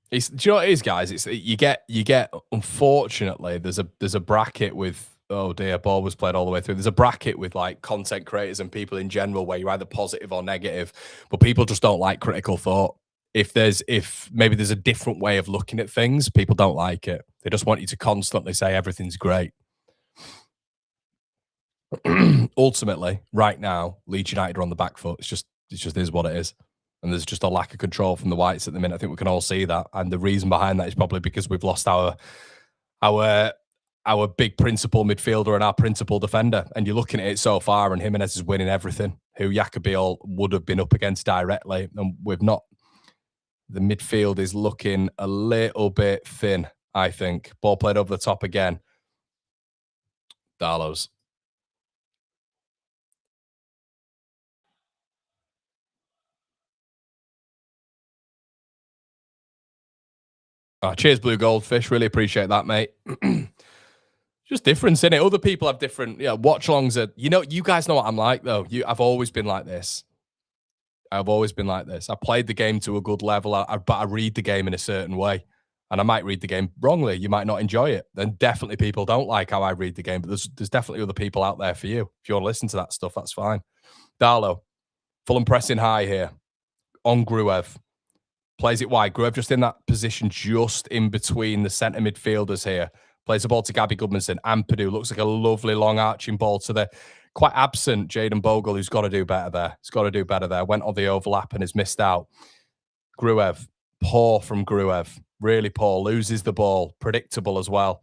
Do you know what it is, guys? You get. Unfortunately, there's a bracket with. Oh dear, ball was played all the way through. There's a bracket with like content creators and people in general where you're either positive or negative, but people just don't like critical thought. If maybe there's a different way of looking at things, people don't like it. They just want you to constantly say everything's great. Ultimately, right now, Leeds United are on the back foot. It just is what it is. And there's just a lack of control from the Whites at the minute. I think we can all see that. And the reason behind that is probably because we've lost our big principal midfielder and our principal defender. And you're looking at it so far, and Jimenez is winning everything, who Jacobiol would have been up against directly. And we've not. The midfield is looking a little bit thin, I think. Ball played over the top again. Darlow's. Cheers, Blue Goldfish. Really appreciate that, mate. Just difference in it. Other people have different, watch-alongs are, you guys know what I'm like, though. I've always been like this. I played the game to a good level, but I read the game in a certain way. And I might read the game wrongly. You might not enjoy it. Then definitely people don't like how I read the game, but there's definitely other people out there for you. If you want to listen to that stuff, that's fine. Darlow, Fulham pressing high here. On Gruev. Plays it wide. Gruev just in that position, just in between the centre midfielders here. Plays the ball to Gabby Goodmanson. Ampadu looks like a lovely long arching ball to the quite absent Jayden Bogle, who's got to do better there. Went on the overlap and has missed out. Gruev. Poor from Gruev. Really poor. Loses the ball. Predictable as well.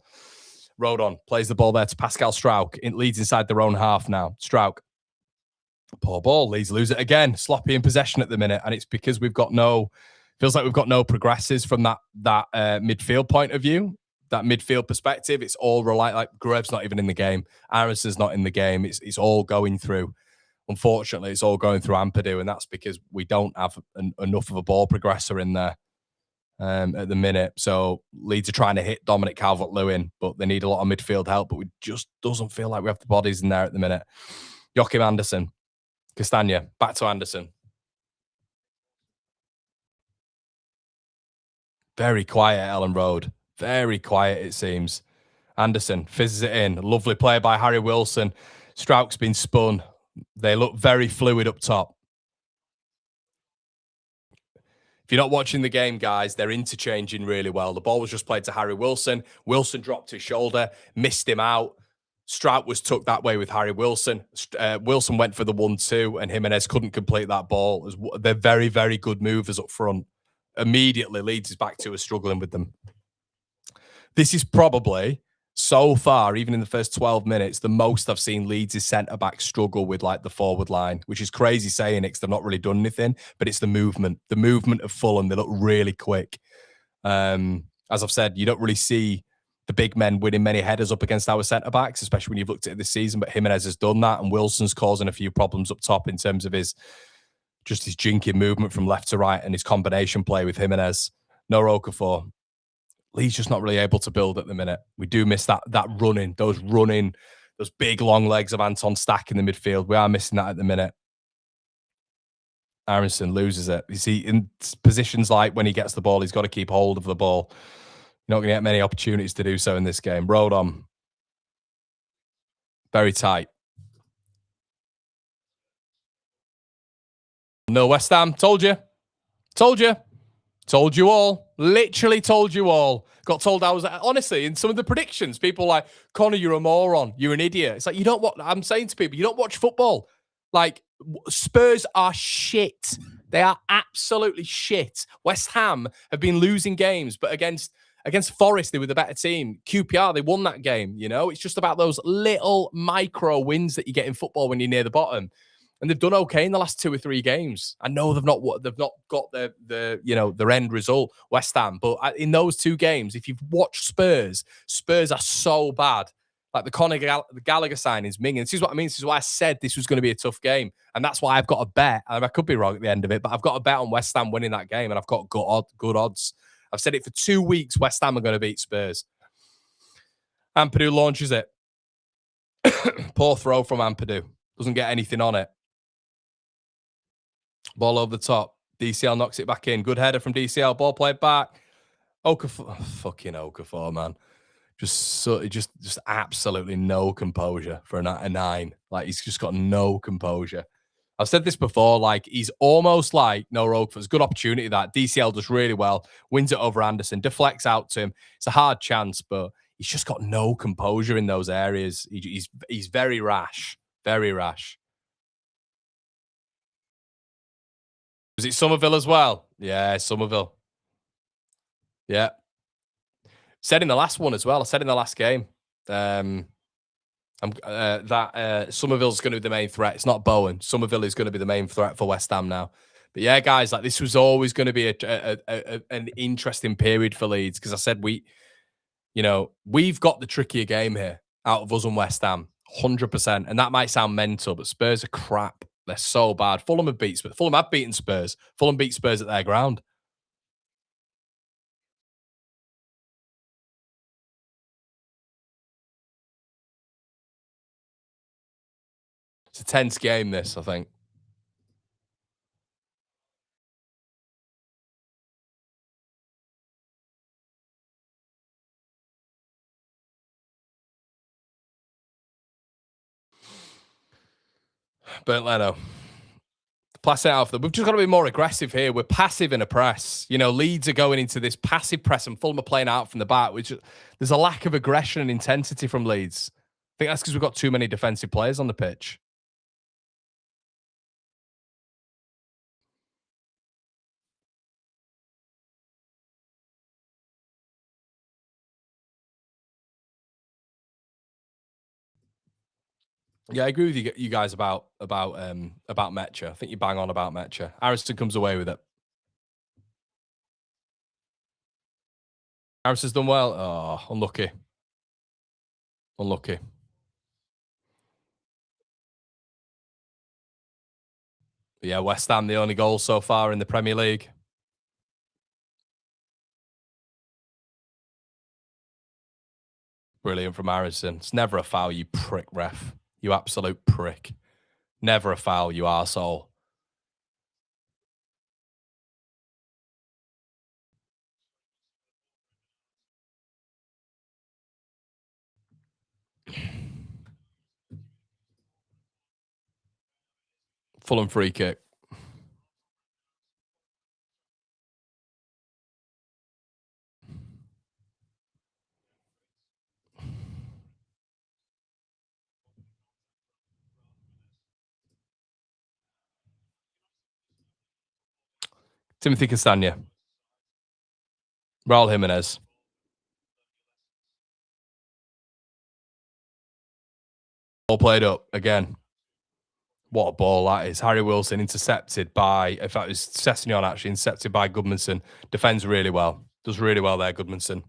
Rodon plays the ball there to Pascal Struijk. It leads inside their own half now. Struijk. Poor ball. Leeds lose it again. Sloppy in possession at the minute. And it's because feels like we've got no progresses from that midfield point of view, that midfield perspective. It's all like Gruev's not even in the game. Aronson's not in the game. It's all going through. Unfortunately, it's all going through Ampadu, and that's because we don't have enough of a ball progressor in there at the minute. So Leeds are trying to hit Dominic Calvert-Lewin, but they need a lot of midfield help, but we just doesn't feel like we have the bodies in there at the minute. Joachim Anderson. Castagna. Back to Anderson. Very quiet, Ellen Road. Very quiet, it seems. Anderson fizzes it in. Lovely play by Harry Wilson. Struijk's been spun. They look very fluid up top. If you're not watching the game, guys, they're interchanging really well. The ball was just played to Harry Wilson. Wilson dropped his shoulder, missed him out. Struijk was took that way with Harry Wilson. Wilson went for the 1-2, and Jimenez couldn't complete that ball. They're very, very good movers up front. Immediately, Leeds is back to us struggling with them. This is probably, so far, even in the first 12 minutes, the most I've seen Leeds' centre-back struggle with like the forward line, which is crazy saying it because they've not really done anything, but it's the movement. The movement of Fulham, they look really quick. As I've said, you don't really see the big men winning many headers up against our centre-backs, especially when you've looked at it this season, but Jimenez has done that, and Wilson's causing a few problems up top in terms of his jinky movement from left to right and his combination play with Jimenez. No Okafor. Leeds just not really able to build at the minute. We do miss that running, those big long legs of Anton Stack in the midfield. We are missing that at the minute. Aronson loses it. You see, in positions like when he gets the ball, he's got to keep hold of the ball. You're not going to get many opportunities to do so in this game. Rolled on. Very tight. No, West Ham. Told you. Told you. Told you all. Literally told you all. Got told I was, honestly, in some of the predictions, people like, Connor, you're a moron. You're an idiot. It's like, you don't watch, I'm saying to people, you don't watch football. Like, Spurs are shit. They are absolutely shit. West Ham have been losing games, but against Forest, they were the better team. QPR, they won that game, you know? It's just about those little micro wins that you get in football when you're near the bottom. And they've done okay in the last 2 or 3 games. I know they've not got their end result, West Ham, but in those 2 games, if you've watched Spurs are so bad. Like the Gallagher signings, minging. This is what I mean. This is why I said this was going to be a tough game, and that's why I've got a bet. I could be wrong at the end of it, but I've got a bet on West Ham winning that game, and I've got good odds. I've said it for 2 weeks. West Ham are going to beat Spurs. Ampadu launches it. Poor throw from Ampadu. Doesn't get anything on it. Ball over the top. DCL knocks it back in. Good header from DCL. Ball played back. Okafor. Fucking Okafor, man. Just absolutely no composure for a 9. Like, he's just got no composure. I've said this before. Like, he's almost like no Okafor. It's a good opportunity that DCL does really well. Wins it over Anderson. Deflects out to him. It's a hard chance, but he's just got no composure in those areas. He's very rash. Very rash. Was it Somerville as well? Yeah, Somerville. Yeah. Said in the last one as well. I said in the last game that Somerville's going to be the main threat. It's not Bowen. Somerville is going to be the main threat for West Ham now. But yeah, guys, like, this was always going to be an interesting period for Leeds, because I said we've got the trickier game here out of us and West Ham, 100%. And that might sound mental, but Spurs are crap. They're so bad. Fulham have beaten Spurs. Fulham beat Spurs at their ground. It's a tense game, this, I think. But Leno. Pass it out for them. We've just got to be more aggressive here. We're passive in a press. You know, Leeds are going into this passive press, and Fulham are playing out from the back, which there's a lack of aggression and intensity from Leeds. I think that's because we've got too many defensive players on the pitch. Yeah, I agree with you guys about Metcha. I think you bang on about Metcha. Harrison comes away with it. Harrison's done well. Oh, unlucky. Unlucky. But yeah, West Ham, the only goal so far in the Premier League. Brilliant from Harrison. It's never a foul, you prick, ref. You absolute prick. Never a foul, you arsehole. Fulham free kick. Timothy Castagna. Raul Jimenez. Ball played up again. What a ball that is. Harry Wilson intercepted by, in fact, it was Sessegnon actually, intercepted by Goodmanson. Defends really well. Does really well there, Goodmanson.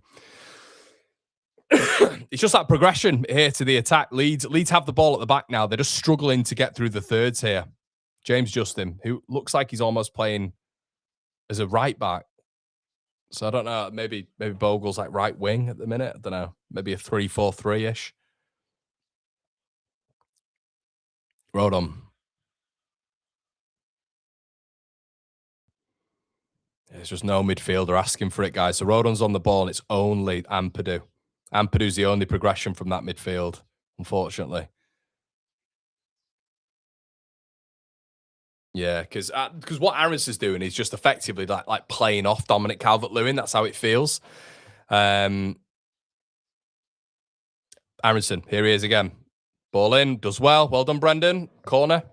It's just that progression here to the attack. Leeds have the ball at the back now. They're just struggling to get through the thirds here. James Justin, who looks like he's almost playing as a right back. So I don't know. Maybe Bogle's like right wing at the minute. I don't know. Maybe a 3-4-3-ish. Rodon. There's just no midfielder asking for it, guys. So Rodon's on the ball, and it's only Ampadu. Ampadu's the only progression from that midfield, unfortunately. Yeah, because what Aronson's doing is just effectively like playing off Dominic Calvert-Lewin. That's how it feels. Aronson, here he is again. Ball in, does well. Well done, Brendan. Corner.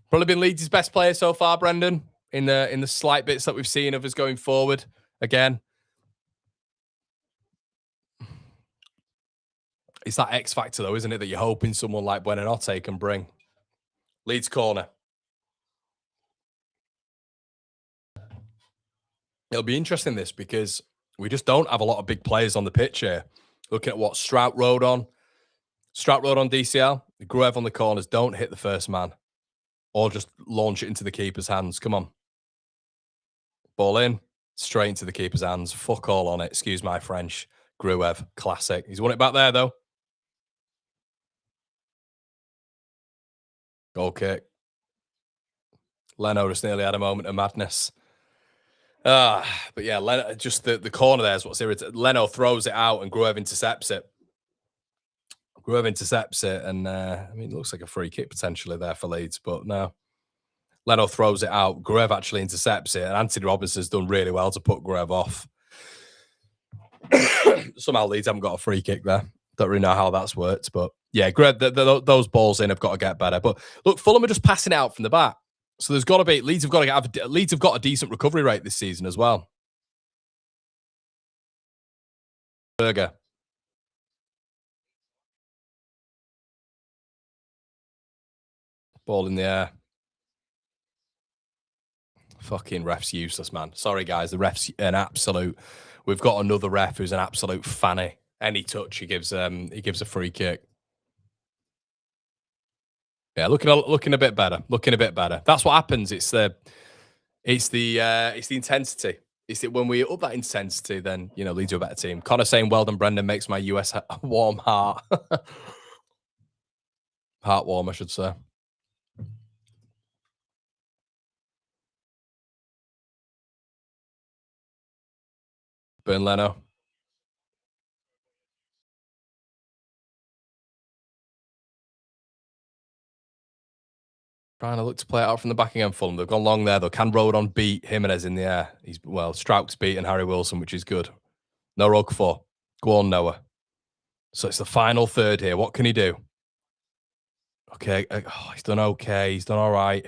Probably been Leeds' best player so far, Brendan, in the slight bits that we've seen of us going forward. Again, it's that X factor, though, isn't it, that you're hoping someone like Buonanotte can bring. Leeds corner. It'll be interesting, this, because we just don't have a lot of big players on the pitch here. Looking at what Strout rode on. Strout rode on DCL. Gruev on the corners. Don't hit the first man. Or just launch it into the keeper's hands. Come on. Ball in. Straight into the keeper's hands. Fuck all on it. Excuse my French. Gruev. Classic. He's won it back there, though. Goal kick. Leno just nearly had a moment of madness. But yeah, Leno, just the corner there is what's irritating. Leno throws it out and Gruev intercepts it. And I mean, it looks like a free kick potentially there for Leeds, but no. Leno throws it out. Gruev actually intercepts it, and Anthony Robinson's done really well to put Gruev off. Somehow Leeds haven't got a free kick there. Don't really know how that's worked, but yeah, Gruev, those balls in have got to get better. But look, Fulham are just passing it out from the back. So there's got to be, Leeds have got a decent recovery rate this season as well. Berger. Ball in the air. Fucking ref's useless, man. Sorry, guys. The ref's an absolute. We've got another ref who's an absolute fanny. Any touch he gives a free kick. Yeah, looking a bit better. Looking a bit better. That's what happens. It's the intensity. It's that when we up that intensity, then lead to a better team. Connor saying, "Well done, Brendan." Makes my US warm heart. Heart warm, I should say. Burn Leno. Trying to look to play it out from the back again, Fulham. They've gone long there, though. Can Rodon beat Jimenez in the air? Strout's beaten Harry Wilson, which is good. No Okafor. Go on, Noah. So it's the final third here. What can he do? Okay. He's done okay. He's done all right.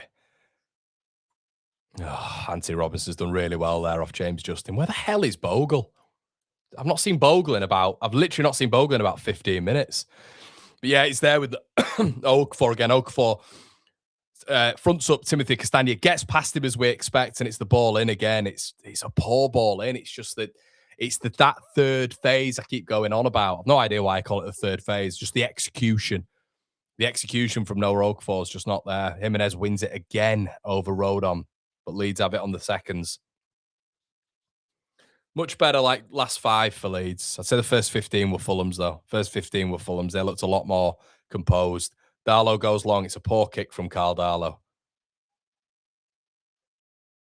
Anthony Robinson's done really well there off James Justin. Where the hell is Bogle? I've literally not seen Bogle in about 15 minutes. But yeah, it's there with the Okafor again. Okafor fronts up Timothy Castagna, gets past him as we expect, and it's the ball in again. It's a poor ball in. It's just that that third phase I keep going on about. I've no idea why I call it the third phase. Just the execution. The execution from Noah Okafor is just not there. Jimenez wins it again over Rodon, but Leeds have it on the seconds. Much better like last 5 for Leeds. I'd say the first 15 were Fulham's, though. First 15 were Fulham's. They looked a lot more composed. Darlow goes long. It's a poor kick from Carl Darlow.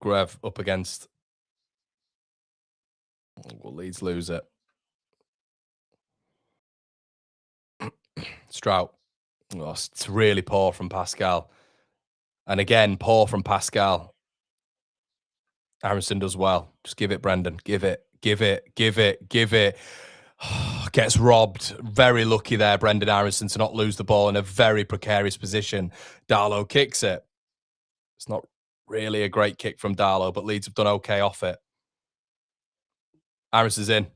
Gruev up against. Well, Leeds lose it. Strout. Oh, it's really poor from Pascal. And again, poor from Pascal. Aronson does well. Just give it, Brendan. Give it. Gets robbed. Very lucky there, Brendan Aronson, to not lose the ball in a very precarious position. Darlow kicks it. It's not really a great kick from Darlow, but Leeds have done okay off it. Aronson's in.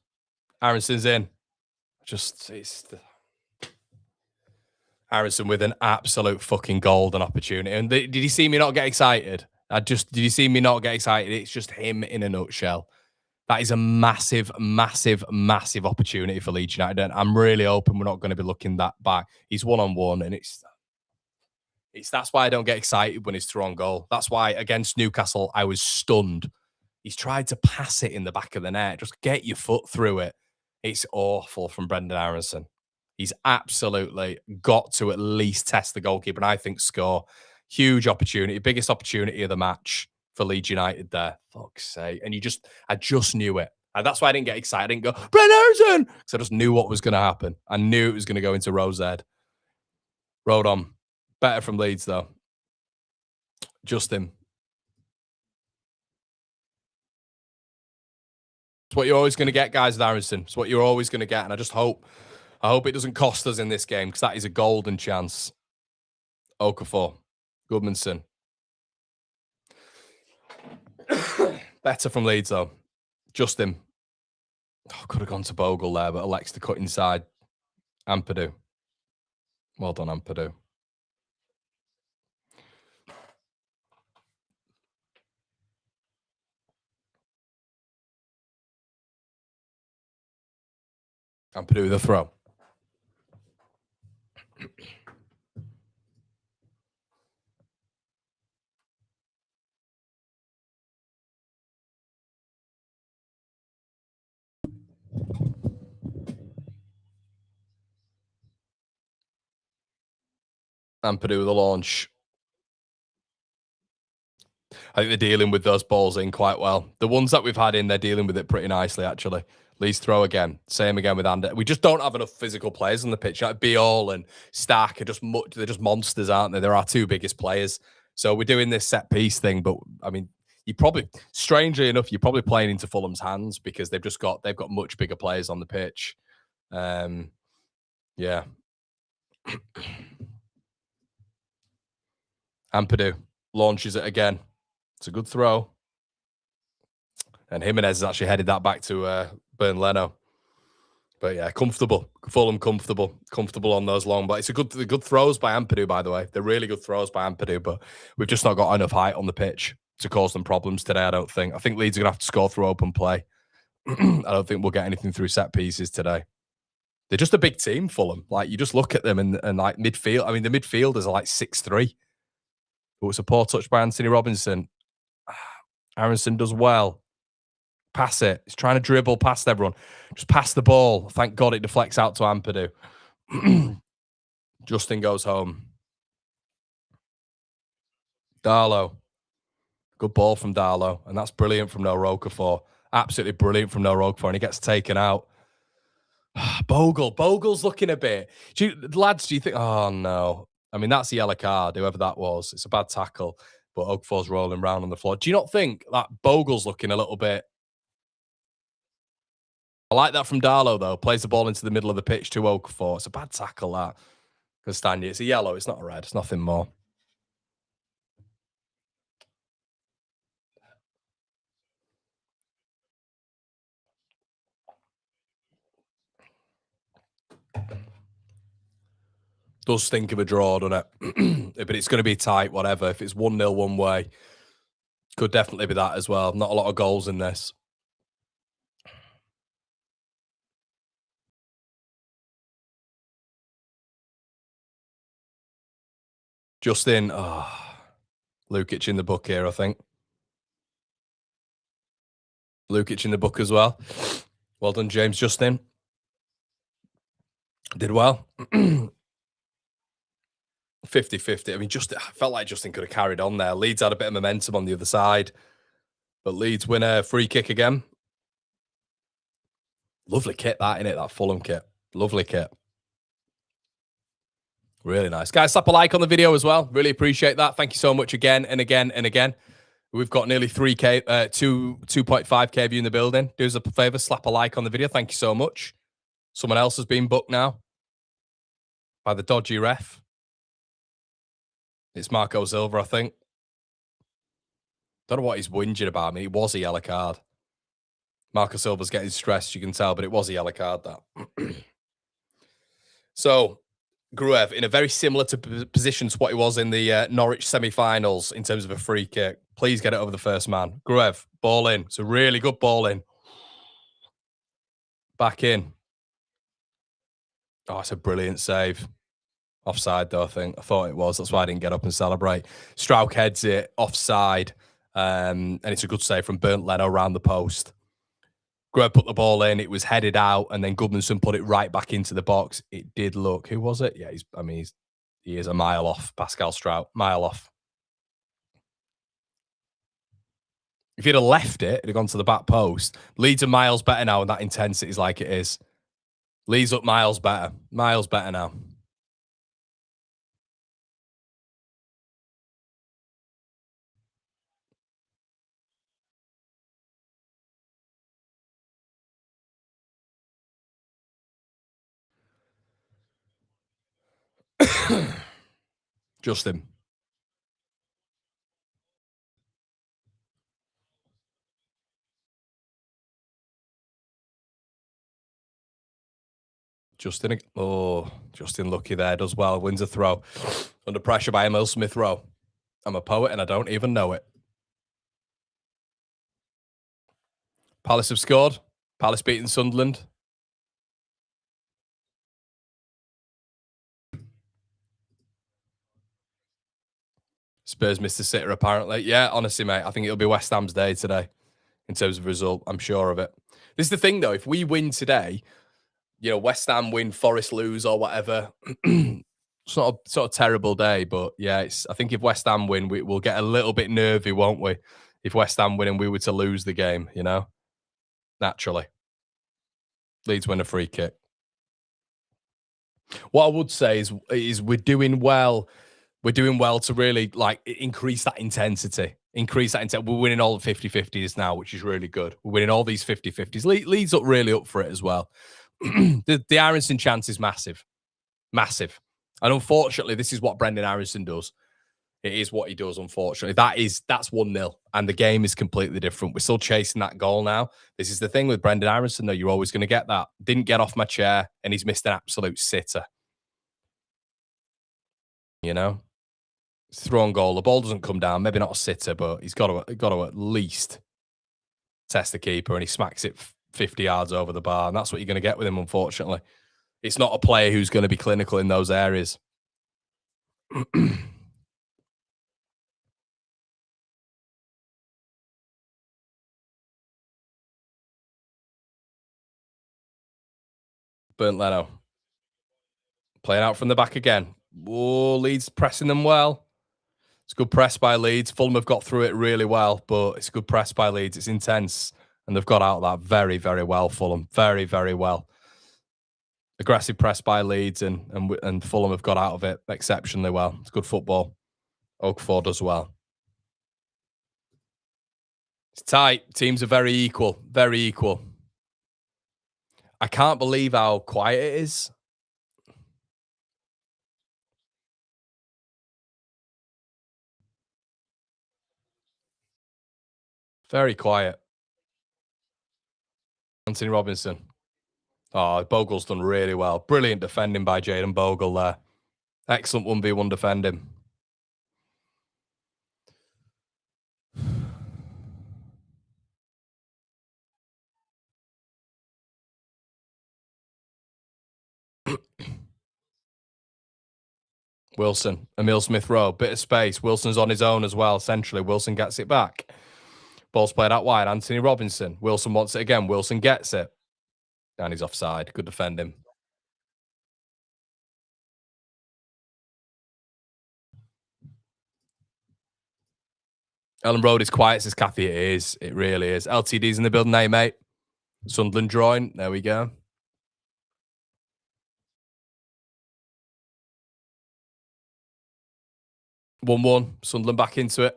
Aronson with an absolute fucking golden opportunity. And did you see me not get excited? Did you see me not get excited? It's just him in a nutshell. That is a massive, massive, massive opportunity for Leeds United. And I'm really hoping we're not going to be looking that back. He's one-on-one, and that's why I don't get excited when he's through on goal. That's why against Newcastle, I was stunned. He's tried to pass it in the back of the net. Just get your foot through it. It's awful from Brendan Aronson. He's absolutely got to at least test the goalkeeper and I think score. Huge opportunity, biggest opportunity of the match. for Leeds United there. Fuck's sake. And I just knew it. And that's why I didn't get excited. I didn't go, Brent Harrison! Because I just knew what was going to happen. I knew it was going to go into Rose Ed. Rode on. Better from Leeds, though. Justin. It's what you're always going to get, guys, with Harrison. It's what you're always going to get. And I hope it doesn't cost us in this game, because that is a golden chance. Okafor. Goodmanson. Better from Leeds, though. Justin. Oh, could have gone to Bogle there, but elects to cut inside. Ampadu. Well done, Ampadu. Ampadu with a throw. Ampadu with a launch. I think they're dealing with those balls in quite well. The ones that we've had in, they're dealing with it pretty nicely, actually. Leeds throw again. Same again with Ander. We just don't have enough physical players on the pitch. Like Beal and Stack are they're just monsters, aren't they? They're our two biggest players. So we're doing this set piece thing, but I mean, strangely enough, you're probably playing into Fulham's hands, because they've got much bigger players on the pitch. Yeah. Ampadu launches it again. It's a good throw. And Jimenez has actually headed that back to Bern Leno. But yeah, comfortable. Fulham comfortable on those long. But it's good throws by Ampadu, by the way. They're really good throws by Ampadu, but we've just not got enough height on the pitch to cause them problems today, I don't think. I think Leeds are going to have to score through open play. I don't think we'll get anything through set pieces today. They're just a big team, Fulham. Like, you just look at them and like midfield. I mean, the midfielders are like 6'3". Oh, it's a poor touch by Anthony Robinson. Aronson does well. Pass it. He's trying to dribble past everyone. Just pass the ball. Thank God it deflects out to Ampadu. Justin goes home. Darlow. Good ball from Darlow. And that's brilliant from No Okafor. Absolutely brilliant from No Okafor. And he gets taken out. Bogle's looking a bit. Lads, do you think... Oh, no. I mean, that's a yellow card, whoever that was. It's a bad tackle. But Okafor's rolling around on the floor. Do you not think that Bogle's looking a little bit... I like that from Darlow, though. Plays the ball into the middle of the pitch to Okafor. It's a bad tackle, that. Castagna. It's a yellow. It's not a red. It's nothing more. Does think of a draw, doesn't it? But it's going to be tight, whatever. If it's 1-0 one way, could definitely be that as well. Not a lot of goals in this. Justin, Lukic in the book here, I think. Lukic in the book as well. Well done, James Justin. Did well. 50-50. I mean, I felt like Justin could have carried on there. Leeds had a bit of momentum on the other side. But Leeds win a free kick again. Lovely kit, that, innit? That Fulham kit. Lovely kit. Really nice. Guys, slap a like on the video as well. Really appreciate that. Thank you so much again and again and again. We've got nearly 2.5K of you in the building. Do us a favor, slap a like on the video. Thank you so much. Someone else has been booked now by the dodgy ref. It's Marco Silva, I think. Don't know what he's whinging about. I mean, it was a yellow card. Marco Silva's getting stressed, you can tell, but it was a yellow card, that. So, Gruev, in a very similar position to what he was in the Norwich semi-finals in terms of a free kick. Please get it over the first man. Gruev, ball in. It's a really good ball in. Back in. Oh, it's a brilliant save. Offside, though, I think. I thought it was. That's why I didn't get up and celebrate. Strauch heads it offside. And it's a good save from Bernd Leno around the post. Gruev put the ball in. It was headed out, and then Goodmanson put it right back into the box. It did look... Who was it? Yeah, he is a mile off. Pascal Strauch. Mile off. If he'd have left it, it'd have gone to the back post. Leeds are miles better now, and that intensity is like it is. Leeds look miles better. Miles better now. Justin. Justin lucky there, does well, wins a throw. Under pressure by Emil Smith-Rowe. I'm a poet and I don't even know it. Palace have scored. Palace beating Sunderland. Spurs missed a sitter, apparently. Yeah, honestly, mate, I think it'll be West Ham's day today in terms of result. I'm sure of it. This is the thing, though. If we win today, you know, West Ham win, Forest lose, or whatever. It's not a sort of terrible day, but yeah, I think if West Ham win, we'll get a little bit nervy, won't we? If West Ham win and we were to lose the game, you know, naturally. Leeds win a free kick. What I would say is we're doing well. We're doing well to really like increase that intensity. We're winning all the 50-50s now, which is really good. We're winning all these 50-50s. Leeds up really up for it as well. The Aronson chance is massive. Massive. And unfortunately, this is what Brendan Aronson does. It is what he does, unfortunately. That's 1-0. And the game is completely different. We're still chasing that goal now. This is the thing with Brendan Aronson, though. You're always going to get that. Didn't get off my chair, and he's missed an absolute sitter. You know? It's thrown goal. The ball doesn't come down. Maybe not a sitter, but he's got to at least test the keeper, and he smacks it 50 yards over the bar. And that's what you're going to get with him, unfortunately. It's not a player who's going to be clinical in those areas. Burnt Leno. Playing out from the back again. Whoa, Leeds pressing them well. It's good press by Leeds. Fulham have got through it really well, but it's good press by Leeds. It's intense, and they've got out of that very, very well, Fulham. Very, very well. Aggressive press by Leeds, and Fulham have got out of it exceptionally well. It's good football. Okafor does well. It's tight. Teams are very equal. Very equal. I can't believe how quiet it is. Very quiet. Anthony Robinson. Oh, Bogle's done really well. Brilliant defending by Jayden Bogle there. Excellent 1v1 defending. Wilson, Emil Smith-Rowe, bit of space. Wilson's on his own as well, centrally. Wilson gets it back. Ball's played out wide. Anthony Robinson. Wilson wants it again. Wilson gets it. And he's offside. Good defending. Ellen Road is quiet, says Kathy. It is. It really is. LTD's in the building now, mate. Sunderland drawing. There we go. One. Sunderland back into it.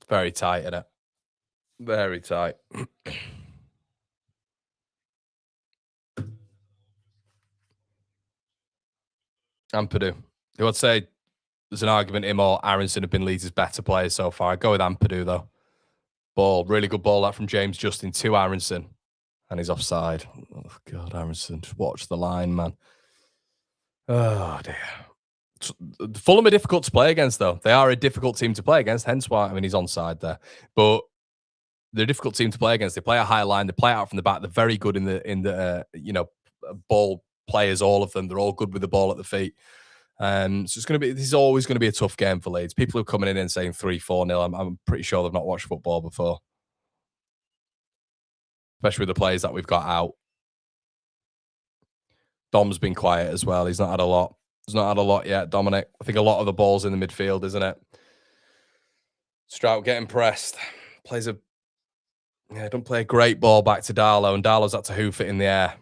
Very tight, isn't it? Very tight. Ampadu. I would say there's an argument him or Aronson have been Leeds' better players so far. I'd go with Ampadu, though. Ball. Really good ball that from James Justin to Aronson. And he's offside. Oh, God, Aronson. Just watch the line, man. Oh, dear. Fulham are difficult to play against, though. They are a difficult team to play against, hence why, I mean, he's onside there. But they're a difficult team to play against. They play a high line. They play out from the back. They're very good in the ball players, all of them. They're all good with the ball at the feet. So this is always going to be a tough game for Leeds. People are coming in and saying 3-4-0. I'm pretty sure they've not watched football before. Especially with the players that we've got out. Dom's been quiet as well. He's not had a lot. He's not had a lot yet, Dominic. I think a lot of the ball's in the midfield, isn't it? Strout getting pressed. Don't play a great ball back to Darlow, and Darlow's had to hoof it in the air.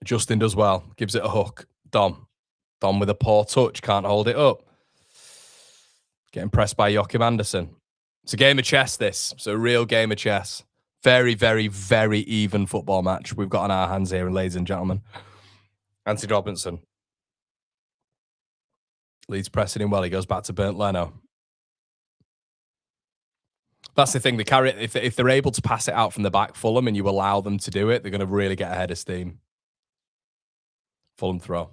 Justin does well. Gives it a hook. Dom with a poor touch. Can't hold it up. Getting pressed by Joachim Andersen. It's a game of chess, this. It's a real game of chess. Very, very, very even football match we've got on our hands here, ladies and gentlemen. Anthony Robinson. Leeds pressing him well. He goes back to Bernd Leno. That's the thing. They carry it. If they're able to pass it out from the back, Fulham, and you allow them to do it, they're going to really get ahead of steam. Fulham throw.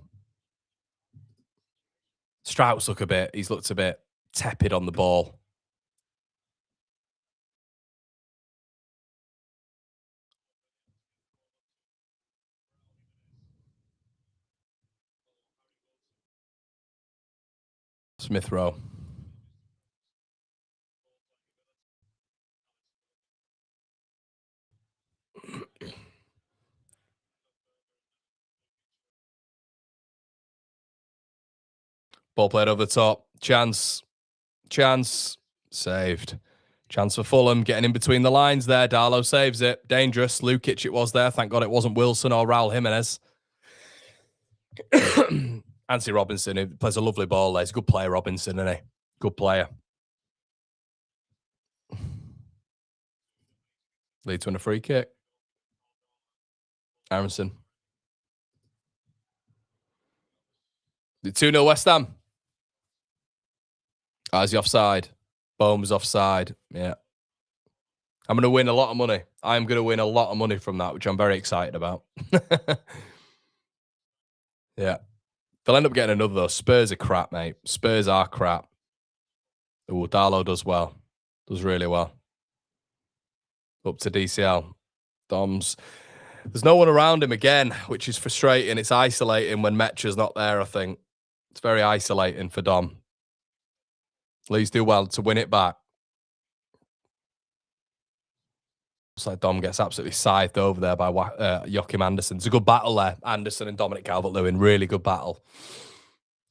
Strout's he's looked a bit tepid on the ball. Smith Rowe. Ball played over the top. Chance. Saved. Chance for Fulham. Getting in between the lines there. Darlow saves it. Dangerous. Lukic it was there. Thank God it wasn't Wilson or Raul Jimenez. Anthony Robinson, who plays a lovely ball there. He's a good player, Robinson, isn't he? Good player. Leeds win a free kick. Aronson. The 2-0 West Ham. Is he offside? Boehm's offside. Yeah. I'm going to win a lot of money. I'm going to win a lot of money from that, which I'm very excited about. Yeah. They'll end up getting another, though. Spurs are crap, mate. Spurs are crap. Oh, Darlow does well. Does really well. Up to DCL. Dom's. There's no one around him again, which is frustrating. It's isolating when Metra's not there, I think. It's very isolating for Dom. Leeds do well to win it back. Looks like Dom gets absolutely scythed over there by Joachim Andersen. It's a good battle there. Andersen and Dominic Calvert-Lewin. Really good battle.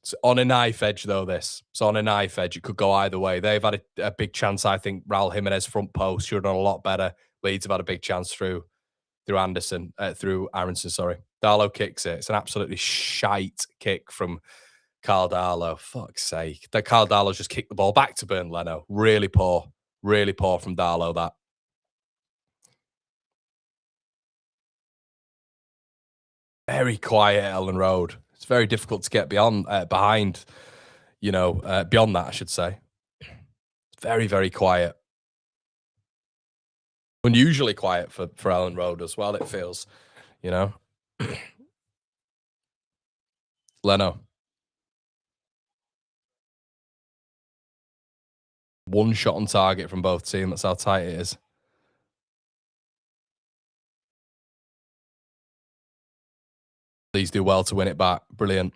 It's on a knife edge, though, this. It's on a knife edge. It could go either way. They've had a big chance, I think. Raul Jimenez front post should have done a lot better. Leeds have had a big chance through Aronson, sorry. Darlow kicks it. It's an absolutely shite kick from Carl Darlow. Fuck's sake. That Carl Darlow just kicked the ball back to Bernd Leno. Really poor. Really poor from Darlow, that. Very quiet, Ellen Road. It's very difficult to get behind, beyond that, I should say. It's very, very quiet. Unusually quiet for Ellen Road as well, it feels, Leno. One shot on target from both teams. That's how tight it is. Please do well to win it back. Brilliant.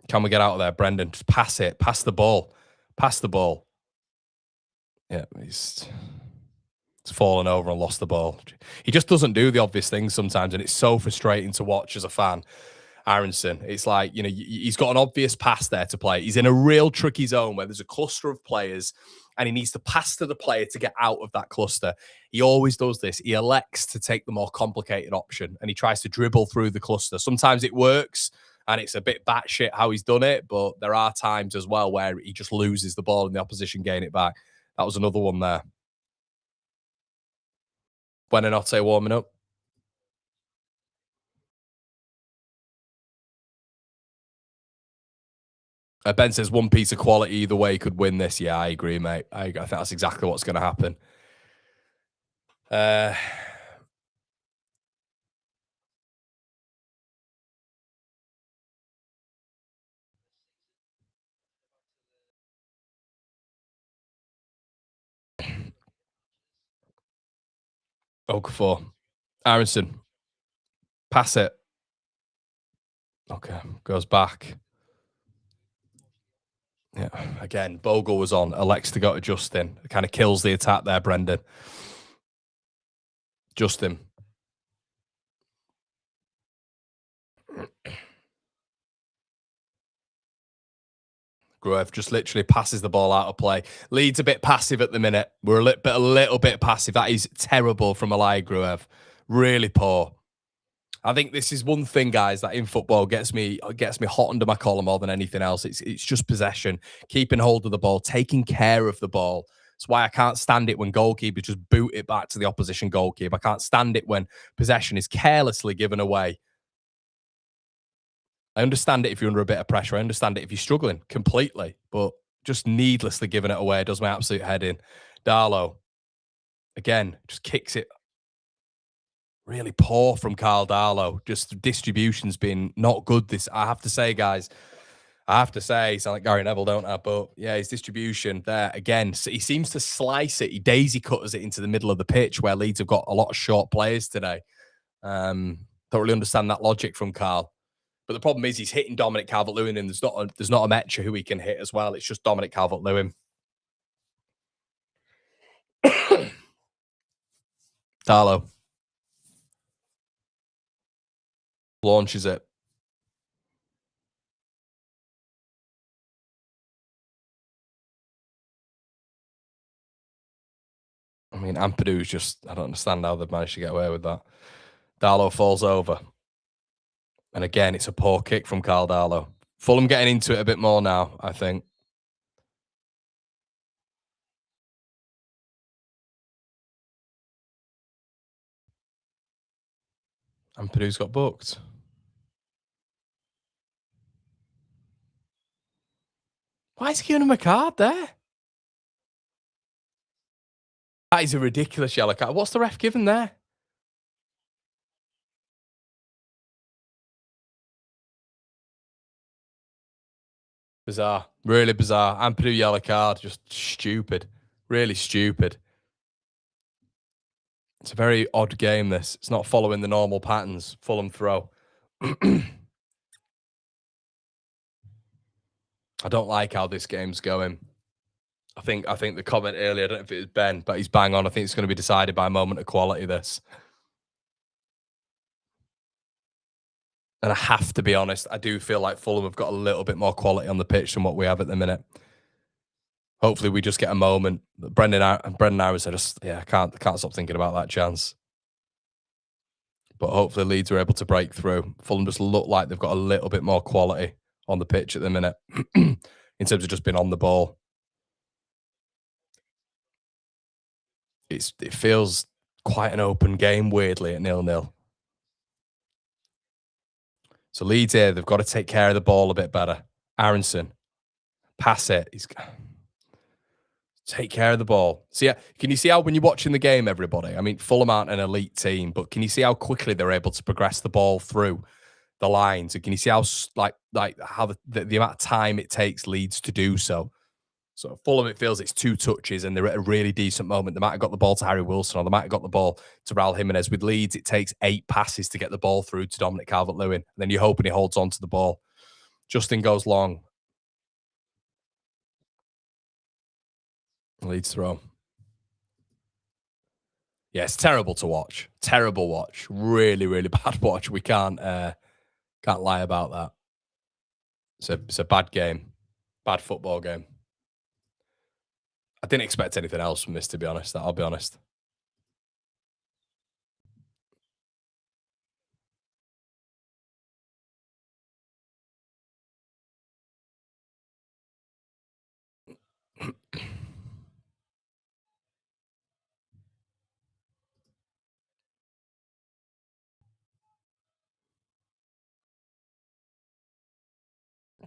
Can we get out of there, Brendan? Just pass it. Pass the ball. Pass the ball. Yeah, he's fallen over and lost the ball. He just doesn't do the obvious things sometimes, and it's so frustrating to watch as a fan. Aronson, it's like, he's got an obvious pass there to play. He's in a real tricky zone where there's a cluster of players and he needs to pass to the player to get out of that cluster. He always does this. He elects to take the more complicated option and he tries to dribble through the cluster. Sometimes it works and it's a bit batshit how he's done it, but there are times as well where he just loses the ball and the opposition gain it back. That was another one there. Buonanotte warming up. Ben says one piece of quality either way could win this. Yeah, I agree, mate. I think that's exactly what's going to happen. Okafor. Aronson. Pass it. Okay, goes back. Yeah, again, Bogle was on. Elects to go to Justin. It kind of kills the attack there, Brendan. Justin. Gruev just literally passes the ball out of play. Leeds a bit passive at the minute. We're a little bit passive. That is terrible from Eli Gruev. Really poor. I think this is one thing, guys, that in football gets me hot under my collar more than anything else. It's just possession, keeping hold of the ball, taking care of the ball. That's why I can't stand it when goalkeepers just boot it back to the opposition goalkeeper. I can't stand it when possession is carelessly given away. I understand it if you're under a bit of pressure. I understand it if you're struggling completely, but just needlessly giving it away does my absolute head in. Darlow, again, just kicks it. Really poor from Carl Darlow. Just distribution's been not good. This, I have to say, guys. I have to say, sound like Gary Neville, don't I? But yeah, his distribution there again. So he seems to slice it. He daisy cutters it into the middle of the pitch, where Leeds have got a lot of short players today. Don't really understand that logic from Carl. But the problem is he's hitting Dominic Calvert-Lewin, and there's not a Metcha who he can hit as well. It's just Dominic Calvert-Lewin. Darlow launches it. I mean, Ampadu's just, I don't understand how they've managed to get away with that. Darlow falls over. And again, it's a poor kick from Carl Darlow. Fulham getting into it a bit more now, I think. Ampadu's got booked. Why is he giving him a card there? That is a ridiculous yellow card. What's the ref given there? Bizarre. Really bizarre. Ampadu yellow card. Just stupid. Really stupid. It's a very odd game, this. It's not following the normal patterns. Fulham throw. I don't like how this game's going. I think the comment earlier, I don't know if it was Ben, but he's bang on. I think it's going to be decided by a moment of quality, this. And I have to be honest, I do feel like Fulham have got a little bit more quality on the pitch than what we have at the minute. Hopefully we just get a moment. Brendan Iris, I can't stop thinking about that chance. But hopefully Leeds are able to break through. Fulham just look like they've got a little bit more quality on the pitch at the minute in terms of just being on the ball. It feels quite an open game, weirdly, at 0-0. So Leeds here, they've got to take care of the ball a bit better. Aronson, pass it. Take care of the ball. So yeah, can you see how when you're watching the game, everybody? I mean, Fulham aren't an elite team, but can you see how quickly they're able to progress the ball through the lines? And can you see how how the amount of time it takes Leeds to do so? So Fulham, it feels it's 2 touches and they're at a really decent moment. They might have got the ball to Harry Wilson or they might have got the ball to Raul Jimenez. With Leeds, it takes 8 passes to get the ball through to Dominic Calvert-Lewin. And then you're hoping he holds on to the ball. Justin goes long. Leeds throw. Yeah, it's terrible to watch. Terrible watch. Really, really bad watch. We can't lie about that. It's a bad game. Bad football game. I didn't expect anything else from this, to be honest. I'll be honest.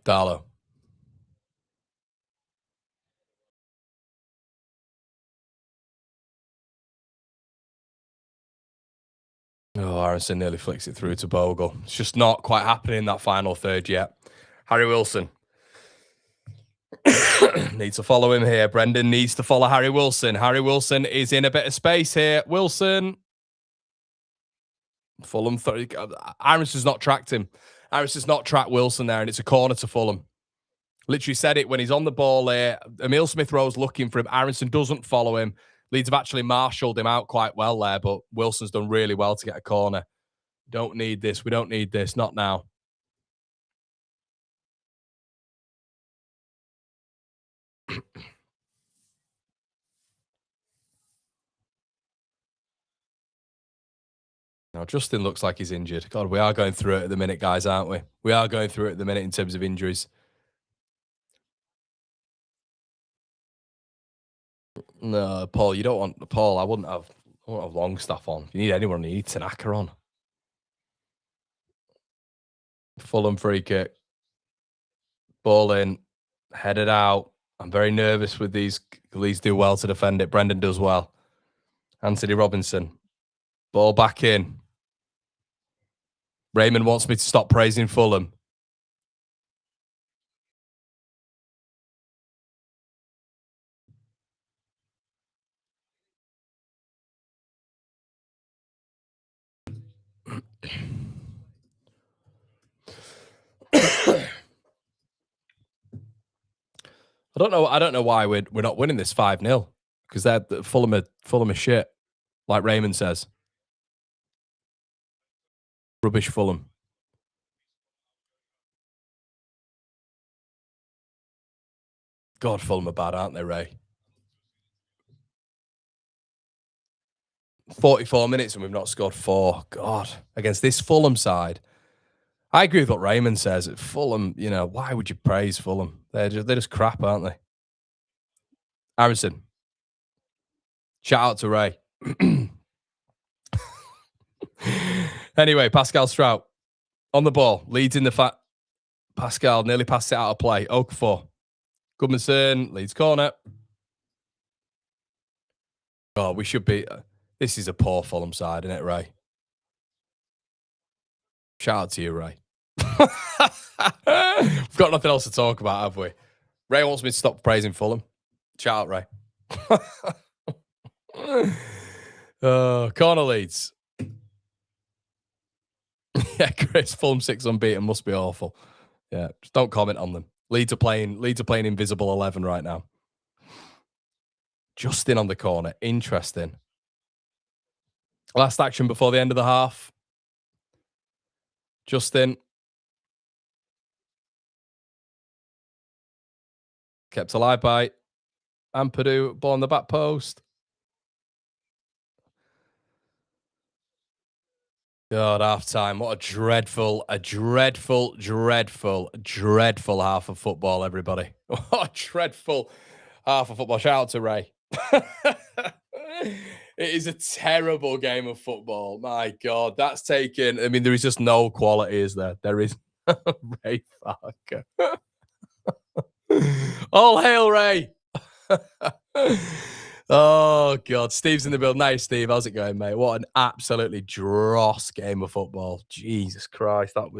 Darlow. Oh, Aronson nearly flicks it through to Bogle. It's just not quite happening in that final third yet. Harry Wilson. Needs to follow him here. Brendan needs to follow Harry Wilson. Harry Wilson is in a bit of space here. Wilson. Fulham. Aronson's not tracked him. Aronson's not tracked Wilson there, and it's a corner to Fulham. Literally said it when he's on the ball here. Emil Smith-Rowe's looking for him. Aronson doesn't follow him. Leeds have actually marshalled him out quite well there, but Wilson's done really well to get a corner. Don't need this. We don't need this. Not now. Now, Justin looks like he's injured. God, we are going through it at the minute, guys, aren't we? We are going through it at the minute in terms of injuries. No, Paul, you don't want... Paul, I wouldn't have Longstaff on. If you need anyone, you need Tanaka on. Fulham free kick. Ball in. Headed out. I'm very nervous with these. Leeds do well to defend it. Brendan does well. Anthony Robinson. Ball back in. Raymond wants me to stop praising Fulham. I don't know why we're not winning this 5-0 because they're Fulham are shit, like Raymond says. Rubbish Fulham. God, Fulham are bad, aren't they, Ray? 44 minutes and we've not scored 4. God, against this Fulham side. I agree with what Raymond says. Fulham, you know, why would you praise Fulham? They're just crap, aren't they? Aronson. Shout out to Ray. Anyway, Pascal Strout on the ball, leads in the Pascal nearly passed it out of play. Okafor. Goodmanson leads corner. Oh, we should be. This is a poor Fulham side, isn't it, Ray? Shout out to you, Ray. We've got nothing else to talk about, have we? Ray wants me to stop praising Fulham. Shout out, Ray. Corner leads. Yeah, Chris, Fulham 6 unbeaten must be awful. Yeah, just don't comment on them. Leeds are playing invisible 11 right now. Justin on the corner. Interesting. Last action before the end of the half. Justin. Kept alive by Ampadu. Ball on the back post. God, half time. What a dreadful half of football, everybody. What a dreadful half of football. Shout out to Ray. It is a terrible game of football. My God, that's taken. I mean, there is just no quality, is there? There is Ray Farker. All hail Ray. Oh, God. Steve's in the build. Nice, Steve. How's it going, mate? What an absolutely dross game of football. Jesus Christ. That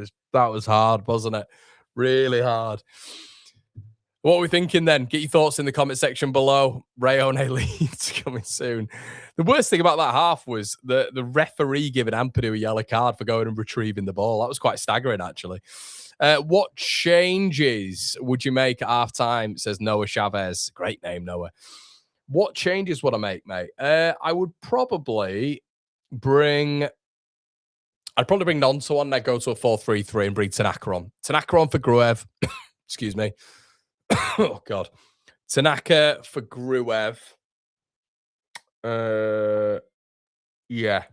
was hard, wasn't it? Really hard. What are we thinking then? Get your thoughts in the comment section below. Rayone Leeds coming soon. The worst thing about that half was the referee giving Ampadu a yellow card for going and retrieving the ball. That was quite staggering, actually. What changes would you make at half-time? Says Noah Chavez. Great name, Noah. What changes would I make, mate? I would probably bring... I'd probably bring Nonso on. I'd go to a 4-3-3 and bring Tanaka on. Tanaka on for Gruev. Excuse me. Oh, God. Tanaka for Gruev. Yeah.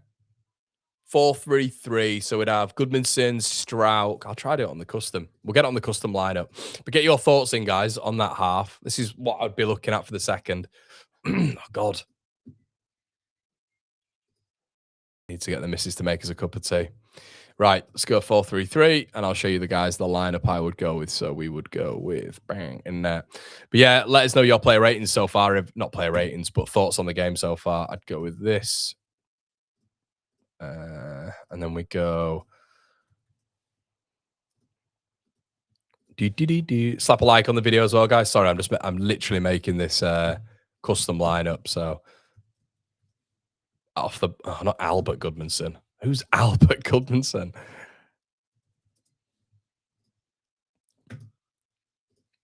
4-3-3. So we'd have Goodmanson, Strout. I'll try to do it on the custom. We'll get it on the custom lineup. But get your thoughts in, guys, on that half. This is what I'd be looking at for the second. Oh, God. Need to get the missus to make us a cup of tea. Right, let's go 4-3-3, and I'll show you the guys the lineup I would go with. So we would go with bang in there. But yeah, let us know your player ratings so far. If not player ratings, but thoughts on the game so far. I'd go with this. And then we go. Slap a like on the video as well, guys. Sorry, I'm literally making this custom lineup. So not Albert Goodmanson. Who's Albert Goodmanson?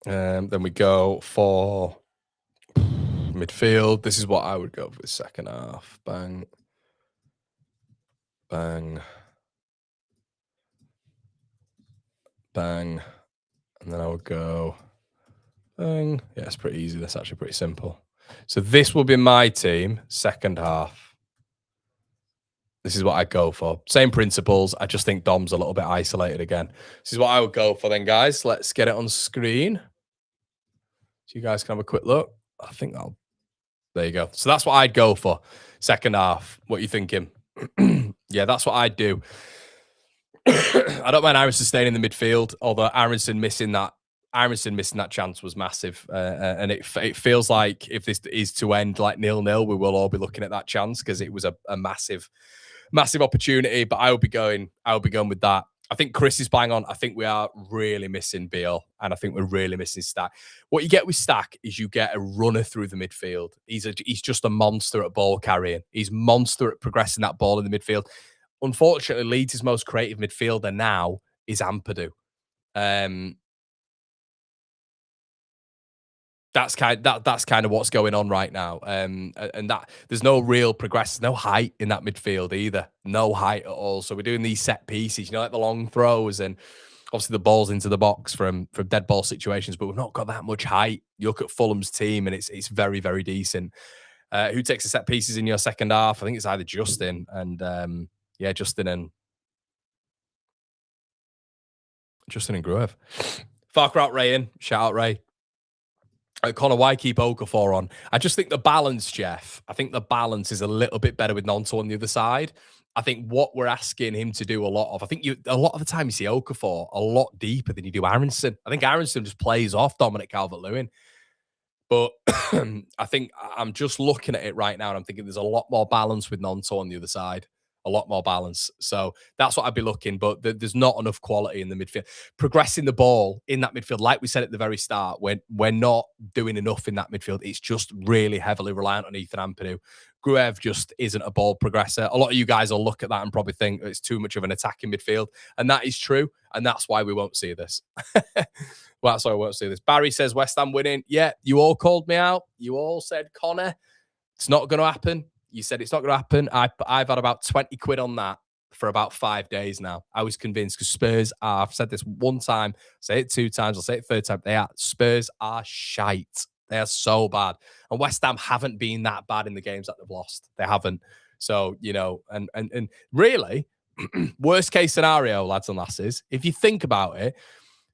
Then we go for midfield. This is what I would go for the second half. Bang. Bang. Bang. And then I would go bang. Yeah, it's pretty easy. That's actually pretty simple. So this will be my team, second half. This is what I'd go for. Same principles. I just think Dom's a little bit isolated again. This is what I would go for then, guys. Let's get it on screen so you guys can have a quick look. I think that'll... There you go. So that's what I'd go for. Second half. What are you thinking? Yeah, that's what I'd do. I don't mind Aronson staying in the midfield, although Aronson missing that chance was massive. And it feels like if this is to end like 0-0, we will all be looking at that chance because it was a massive opportunity. But I would be going with that. I think Chris is bang on. I think we are really missing Beale, and I think we're really missing Stack. What you get with Stack is you get a runner through the midfield. He's just a monster at ball carrying. He's monster at progressing that ball in the midfield. Unfortunately, Leeds' most creative midfielder now is Ampadu. That's kind of what's going on right now. And that there's no real progress, no height in that midfield either. No height at all. So we're doing these set pieces, like the long throws and obviously the balls into the box from dead ball situations, but we've not got that much height. You look at Fulham's team and it's very, very decent. Who takes the set pieces in your second half? I think it's either Justin and Justin and Gruev. Farker out Ray in. Shout out Ray. Connor, why keep Okafor on? I just think the balance, Jeff. I think the balance is a little bit better with Nonto on the other side. I think what we're asking him to do a lot of, a lot of the time you see Okafor a lot deeper than you do Aronson. I think Aronson just plays off Dominic Calvert-Lewin. But I think I'm just looking at it right now and I'm thinking there's a lot more balance with Nonto on the other side. A lot more balance. So that's what I'd be looking, but there's not enough quality in the midfield. Progressing the ball in that midfield, like we said at the very start, we're not doing enough in that midfield. It's just really heavily reliant on Ethan Ampadu. Gruev just isn't a ball progressor. A lot of you guys will look at that and probably think it's too much of an attacking midfield. And that is true. And that's why we won't see this. Well, that's why we won't see this. Barry says West Ham winning. Yeah, you all called me out. You all said, Connor, it's not going to happen. You said it's not going to happen. I've had about 20 quid on that for about 5 days now. I was convinced because Spurs are, I've said this one time, say it 2 times, I'll say it 3rd time. Spurs are shite. They are so bad. And West Ham haven't been that bad in the games that they've lost. They haven't. So, and really, worst case scenario, lads and lasses, if you think about it,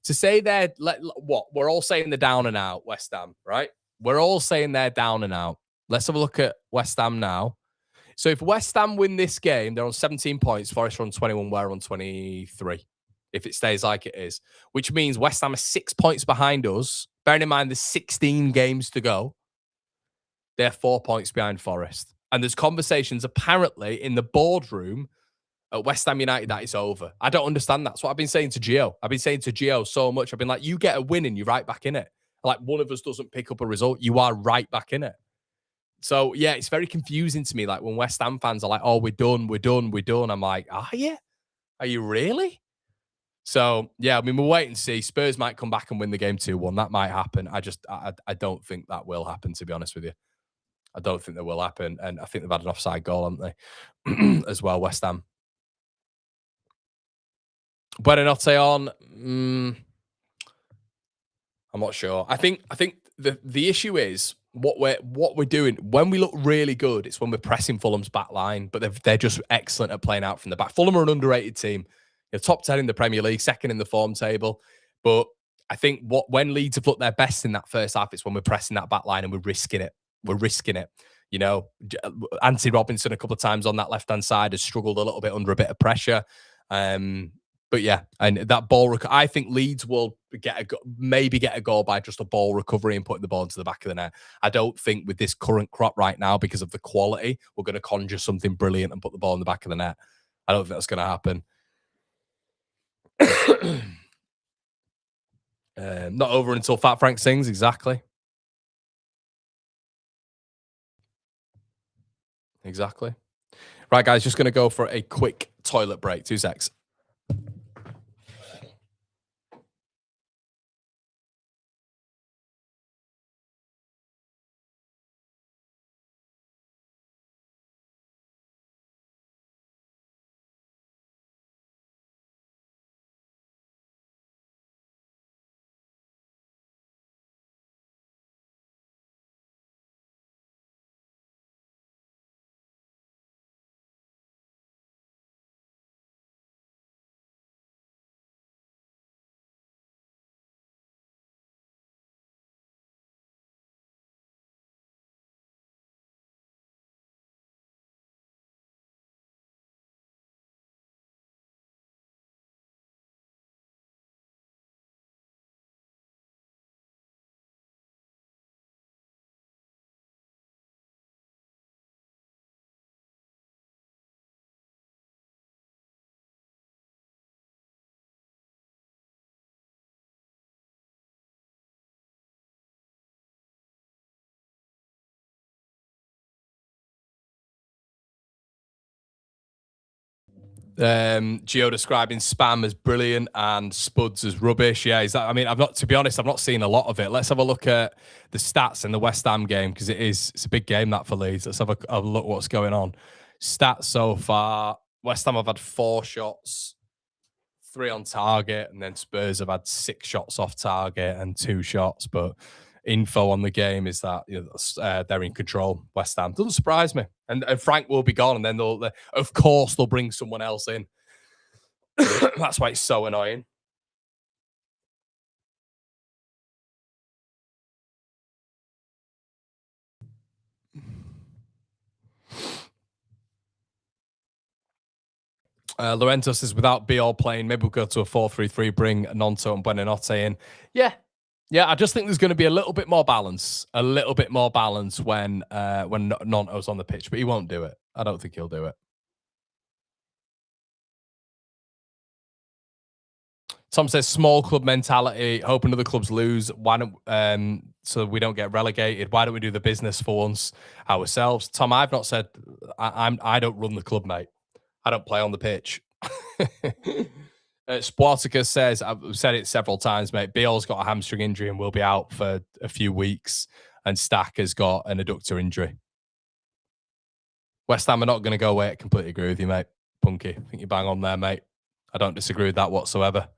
to say we're all saying they're down and out, West Ham, right? We're all saying they're down and out. Let's have a look at West Ham now. So if West Ham win this game, they're on 17 points. Forest are on 21. We're on 23. If it stays like it is, which means West Ham are 6 points behind us. Bearing in mind there's 16 games to go. They're 4 points behind Forest. And there's conversations apparently in the boardroom at West Ham United that it's over. I don't understand that. That's what I've been saying to Gio. I've been saying to Gio so much. I've been like, you get a win and you're right back in it. Like one of us doesn't pick up a result, you are right back in it. So, yeah, it's very confusing to me. Like when West Ham fans are like, oh, we're done. I'm like, are you? Are you really? So, yeah, I mean, we'll wait and see. Spurs might come back and win the game 2-1. That might happen. I don't think that will happen, to be honest with you. I don't think that will happen. And I think they've had an offside goal, haven't they? As well, West Ham. Buenanotte on. I'm not sure. I think the issue is what we're doing when we look really good. It's when we're pressing Fulham's back line, but they're just excellent at playing out from the back. Fulham are an underrated team. They're top 10 in the Premier League, second in the form table. But I think when Leeds have looked their best in that first half, it's when we're pressing that back line and we're risking it. We're risking it. Anthony Robinson a couple of times on that left-hand side has struggled a little bit under a bit of pressure. But yeah, and that ball, I think Leeds will maybe get a goal by just a ball recovery and putting the ball into the back of the net. I don't think with this current crop right now, because of the quality, we're going to conjure something brilliant and put the ball in the back of the net. I don't think that's going to happen. Not over until Fat Frank sings, exactly. Exactly. Right, guys, just going to go for a quick toilet break. 2 secs. Gio describing spam as brilliant and Spuds as rubbish. Yeah, is that? I mean, to be honest, I've not seen a lot of it. Let's have a look at the stats in the West Ham game because it's a big game that for Leeds. Let's have a look what's going on. Stats so far: West Ham have had 4 shots, 3 on target, and then Spurs have had 6 shots off target and 2 shots. But info on the game is that they're in control. West Ham doesn't surprise me, and Frank will be gone, and then of course they'll bring someone else in. That's why it's so annoying. Lorenzo says, without Biol playing, maybe we'll go to a 4-3-3, bring Nonto and Buenanotte in. Yeah, I just think there's going to be a little bit more balance when Nonto's on the pitch, but he won't do it. I don't think he'll do it. Tom says, small club mentality, hoping other clubs lose. Why don't so we don't get relegated? Why don't we do the business for once ourselves? Tom, I've not said I don't run the club, mate. I don't play on the pitch. Sporticus says, I've said it several times, mate. Biel's got a hamstring injury and will be out for a few weeks, and Stack has got an adductor injury. West Ham are not going to go away. I completely agree with you, mate. Punky, I think you bang on there, mate. I don't disagree with that whatsoever.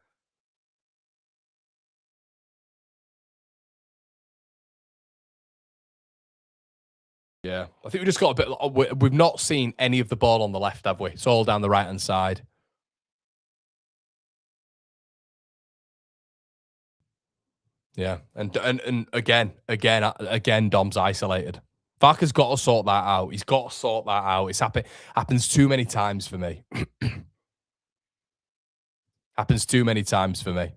Yeah, I think we just got a bit. We've not seen any of the ball on the left, have we? It's all down the right-hand side. Yeah, and again, Dom's isolated. Barker's got to sort that out. He's got to sort that out. It's happens too many times for me. Happens too many times for me.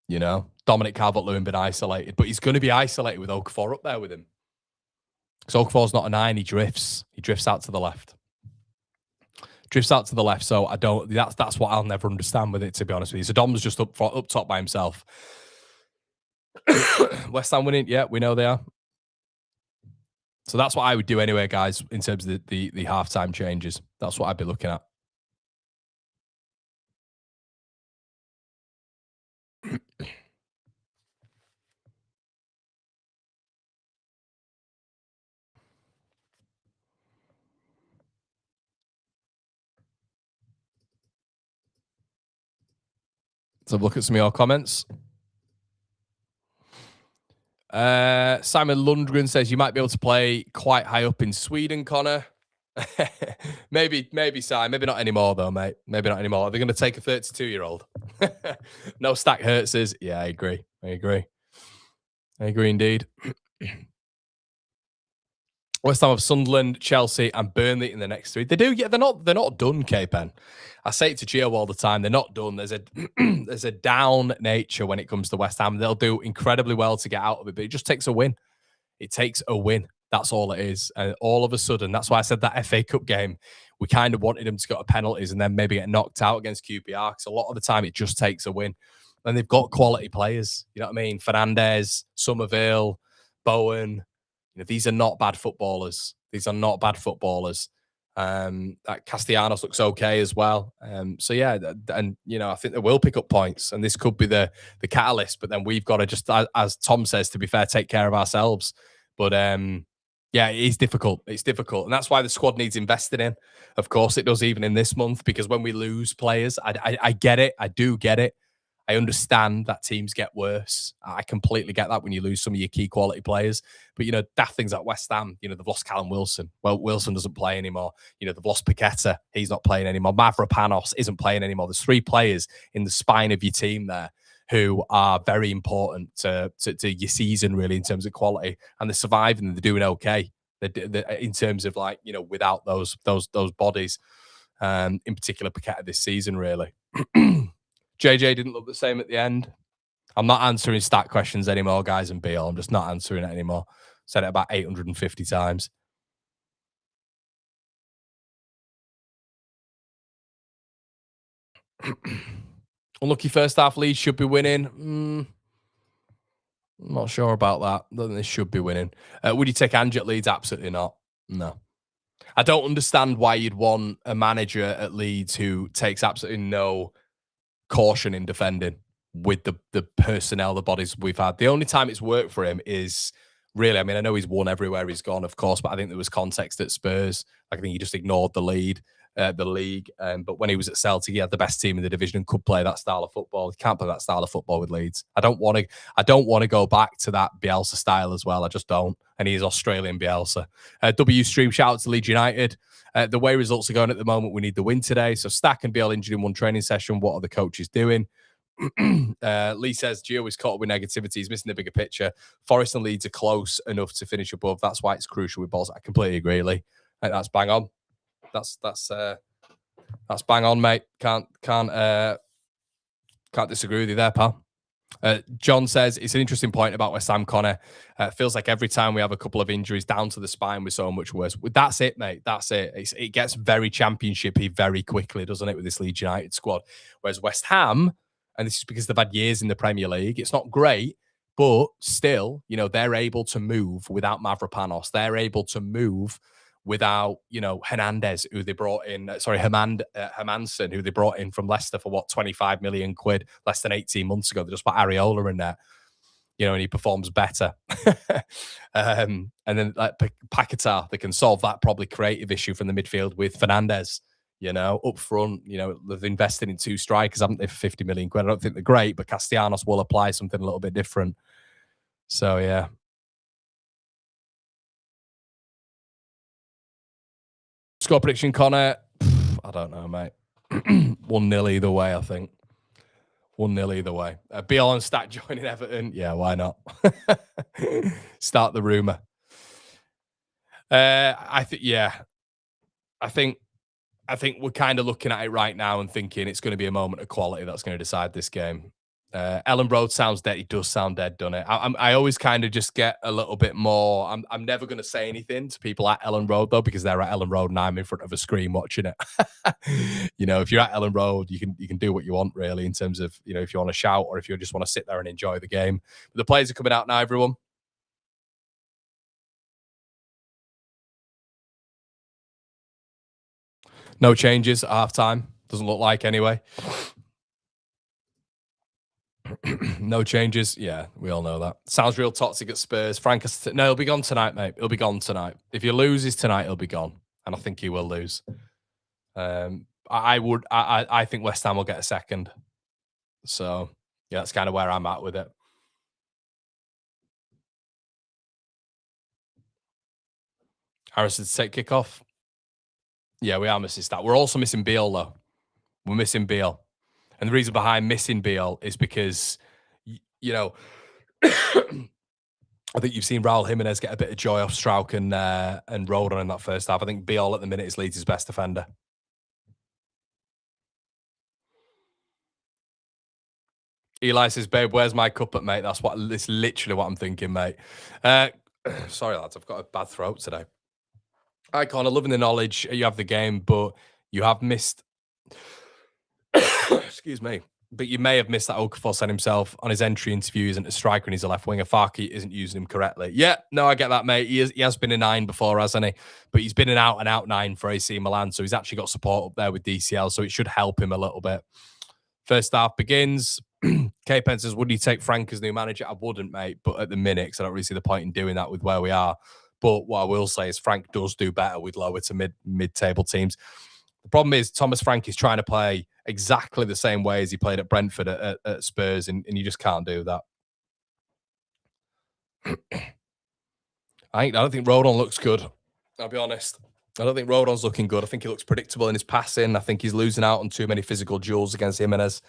You know, Dominic Calvert-Lewin been isolated, but he's going to be isolated with Okafor up there with him. Because Okafor's not a 9, he drifts. He drifts out to the left. So I don't. That's what I'll never understand with it, to be honest with you. So Dom's just up top by himself. West Ham winning, yeah, we know they are. So that's what I would do anyway, guys, in terms of the halftime changes. That's what I'd be looking at. Let's have a look at some of your comments. Simon Lundgren says you might be able to play quite high up in Sweden, Connor. maybe, Si. Maybe not anymore, though, mate. Maybe not anymore. They're going to take a 32-year-old. No Stack Hertzes. Yeah, I agree indeed. West Ham have Sunderland, Chelsea, and Burnley in the next 3. They do, yeah. They're not done, K-Pen. I say it to Gio all the time. They're not done. There's a down nature when it comes to West Ham. They'll do incredibly well to get out of it, but it just takes a win. It takes a win. That's all it is. And all of a sudden, that's why I said that FA Cup game, we kind of wanted them to go to penalties and then maybe get knocked out against QPR, because a lot of the time it just takes a win. And they've got quality players. You know what I mean? Fernandez, Somerville, Bowen. You know, these are not bad footballers. That Castellanos looks okay as well. So yeah, and you know, I think they will pick up points, and this could be the catalyst. But then we've got to just, as Tom says, to be fair, take care of ourselves. But yeah, it is difficult. It's difficult, and that's why the squad needs invested in. Of course, it does, even in this month, because when we lose players, I get it. I do get it. I understand that teams get worse. I completely get that when you lose some of your key quality players. But, you know, daft things like West Ham, you know, they've lost Callum Wilson. Well, Wilson doesn't play anymore. You know, they've lost Paqueta. He's not playing anymore. Mavropanos isn't playing anymore. There's 3 players in the spine of your team there who are very important to your season, really, in terms of quality. And they're surviving and they're doing okay. They're, in terms of, like, you know, without those bodies, in particular Paqueta this season, really. JJ didn't look the same at the end. I'm not answering stat questions anymore, guys, and BL. I'm just not answering it anymore. Said it about 850 times. Unlucky first half. Leeds should be winning. I'm not sure about that. I don't think they should be winning. Would you take Ange at Leeds? Absolutely not. No. I don't understand why you'd want a manager at Leeds who takes absolutely no caution in defending with the personnel, the bodies we've had. The only time it's worked for him is really, I mean, I know he's won everywhere he's gone, of course, but I think there was context at Spurs. I think he just ignored the league. But when he was at Celtic, he had the best team in the division and could play that style of football. He can't play that style of football with Leeds. I don't want to go back to that Bielsa style as well. I just don't. And he's Australian Bielsa. W Stream, shout out to Leeds United. The way results are going at the moment, we need the win today. So Stack and Biel injured in one training session. What are the coaches doing? Lee says Gio is caught up with negativity. He's missing the bigger picture. Forest and Leeds are close enough to finish above. That's why it's crucial with balls. I completely agree, Lee. That's bang on. That's bang on, mate. Can't disagree with you there, pal. John says it's an interesting point about West Ham, Connor. Feels like every time we have a couple of injuries down to the spine, we're so much worse. That's it, mate. That's it. It gets very championship-y very quickly, doesn't it, with this Leeds United squad? Whereas West Ham, and this is because they've had years in the Premier League, it's not great, but still, you know, they're able to move without Mavropanos. They're able to move without, you know, Hernandez, who they brought in, Hermansen, who they brought in from Leicester for what, 25 million quid less than 18 months ago. They just put Areola in there, you know, and he performs better. And then like Paquetá, they can solve that probably creative issue from the midfield with Fernandez, you know, up front. You know, they've invested in 2 strikers, haven't they, for 50 million quid. I don't think they're great, but Castellanos will apply something a little bit different. So, yeah. Score prediction, Connor. I don't know, mate. 1-0 either way, I think. 1-0 either way. Biel and Stack joining Everton. Yeah, why not? Start the rumour. I think we're kind of looking at it right now and thinking it's going to be a moment of quality that's going to decide this game. Ellen Road sounds dead. He does sound dead, doesn't it? I always kind of just get a little bit more. I'm never going to say anything to people at Ellen Road though, because they're at Ellen Road and I'm in front of a screen watching it. You know, if you're at Ellen Road, you can do what you want really in terms of, you know, if you want to shout or if you just want to sit there and enjoy the game. But the players are coming out now, everyone. No changes at halftime. Doesn't look like anyway. No changes. Yeah, we all know that. Sounds real toxic at Spurs. Frank, no, he'll be gone tonight, mate. He'll be gone tonight. If he loses tonight, he'll be gone. And I think he will lose. I think West Ham will get a second. So, yeah, that's kind of where I'm at with it. Harrison to take kickoff. Yeah, we are missing that. We're also missing Beale, though. We're missing Beale. And the reason behind missing Beale is because, you know, I think you've seen Raul Jimenez get a bit of joy off Strauch and Rodon in that first half. I think Beale at the minute is Leeds' best defender. Eli says, babe, where's my cuppa, mate? That's literally what I'm thinking, mate. Sorry, lads, I've got a bad throat today. Hi, Connor, loving the knowledge. You have the game, but you have missed... Excuse me. But you may have missed that Okafor said himself on his entry interview. Isn't a striker and he's a left winger. Farke isn't using him correctly. Yeah, no, I get that, mate. He has been a 9 before, hasn't he? But he's been an out-and-out 9 for AC Milan, so he's actually got support up there with DCL, so it should help him a little bit. First half begins. K-Pen says, would you take Frank as new manager? I wouldn't, mate, but at the minute, because I don't really see the point in doing that with where we are. But what I will say is Frank does do better with lower to mid-table teams. The problem is Thomas Frank is trying to play exactly the same way as he played at Brentford at Spurs, and you just can't do that. I don't think Rodon looks good. I'll be honest. I don't think Rodon's looking good. I think he looks predictable in his passing. I think he's losing out on too many physical duels against Jimenez.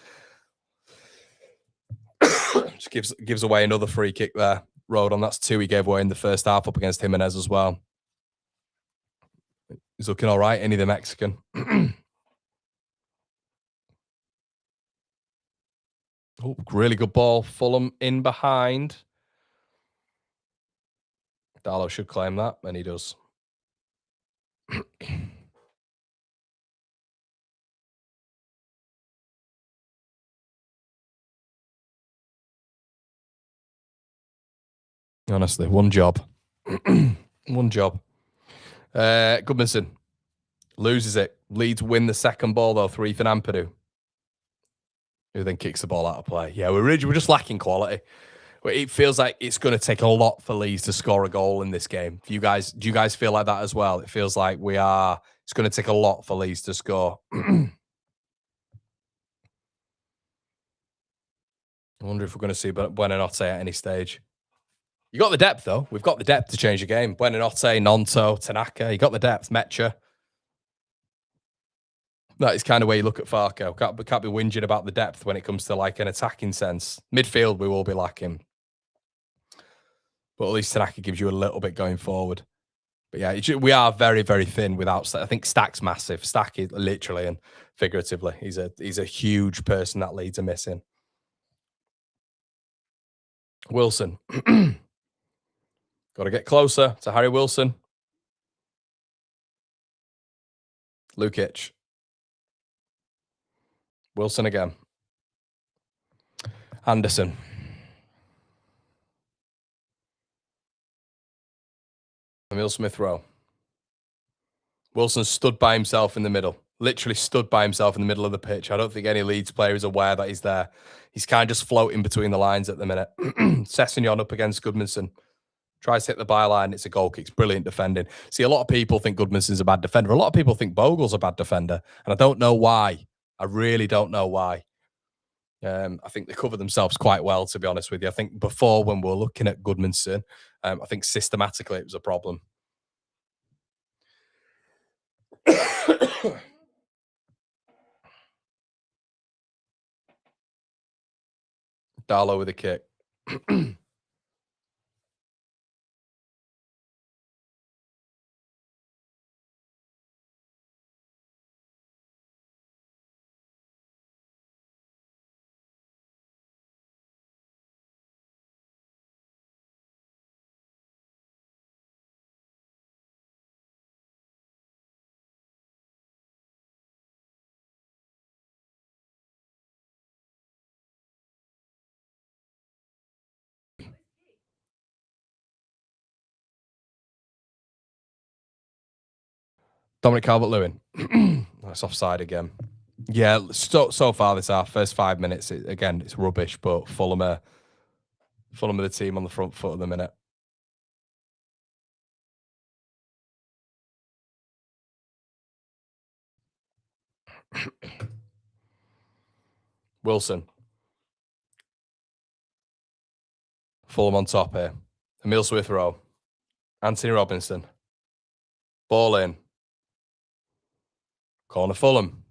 Just gives away another free kick there. Rodon, that's 2 he gave away in the first half up against Jimenez as well. He's looking all right, ain't he, the Mexican? Oh, really good ball. Fulham in behind. Darlow should claim that, and he does. Honestly, one job. One job. Goodmanson loses it. Leeds win the second ball, though, 3 for Ampadu, who then kicks the ball out of play. Yeah, we're just lacking quality. It feels like it's going to take a lot for Leeds to score a goal in this game. Do you guys feel like that as well? It feels like it's going to take a lot for Leeds to score. I wonder if we're going to see Buonanotte at any stage. You got the depth, though. We've got the depth to change the game. Buonanotte, Nonto, Tanaka. You got the depth. Mecha. That is kind of where you look at Farco. Can't be whinging about the depth when it comes to like an attacking sense. Midfield, we will be lacking. But at least Tanaka gives you a little bit going forward. But yeah, we are very, very thin without. I think Stack's massive. Stack is literally and figuratively. He's a huge person that Leeds are missing. Wilson. Got to get closer to Harry Wilson. Lukic. Wilson again. Anderson. Emile Smith-Rowe. Wilson stood by himself in the middle. Literally stood by himself in the middle of the pitch. I don't think any Leeds player is aware that he's there. He's kind of just floating between the lines at the minute. Sessegnon up against Goodmanson. Tries to hit the byline. It's a goal kick. It's brilliant defending. See, a lot of people think Goodmanson's a bad defender. A lot of people think Bogle's a bad defender. And I don't know why. I really don't know why. I think they cover themselves quite well, to be honest with you. I think before, when we were looking at Goodmanson, I think systematically it was a problem. Darlow with a kick. Dominic Calvert-Lewin. That's offside again. Yeah, so far this half, first 5 minutes, it's rubbish, but Fulham are the team on the front foot at the minute. Wilson. Fulham on top here. Emile Smith-Rowe. Anthony Robinson. Ball in. Corner Fulham.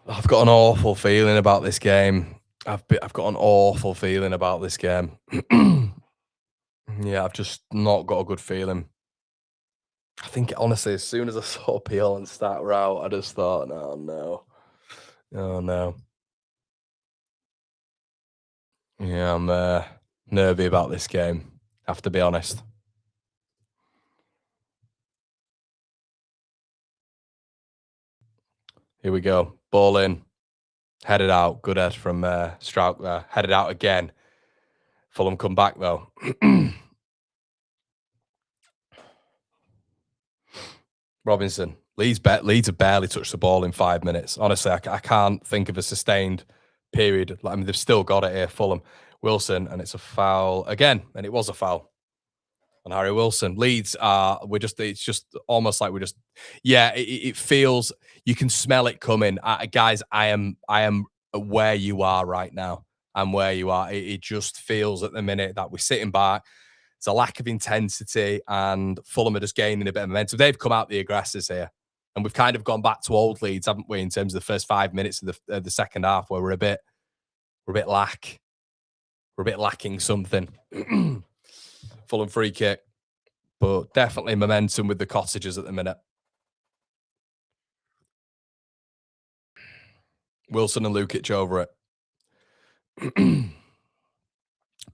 I've got an awful feeling about this game. I've got an awful feeling about this game. Yeah, I've just not got a good feeling. I think, honestly, as soon as I saw Peel and start route, I just thought, oh, no. Yeah, I'm nervy about this game. I have to be honest. Here we go. Ball in. Headed out. Good head from Strouk there. Headed out again. Fulham come back, though. Robinson. Leeds have barely touched the ball in 5 minutes. Honestly, I can't think of a sustained period. I mean, they've still got it here, Fulham. Wilson, and it's a foul again, and it was a foul on Harry Wilson. Leeds it's just almost like it feels, you can smell it coming. Guys, I am where you are right now. I'm where you are. It just feels at the minute that we're sitting back. It's a lack of intensity, and Fulham are just gaining a bit of momentum. They've come out the aggressors here, and we've kind of gone back to old Leeds, haven't we, in terms of the first 5 minutes of the second half, where we're a bit lacking something. Fulham free kick, but definitely momentum with the Cottagers at the minute. Wilson and Lukic over it.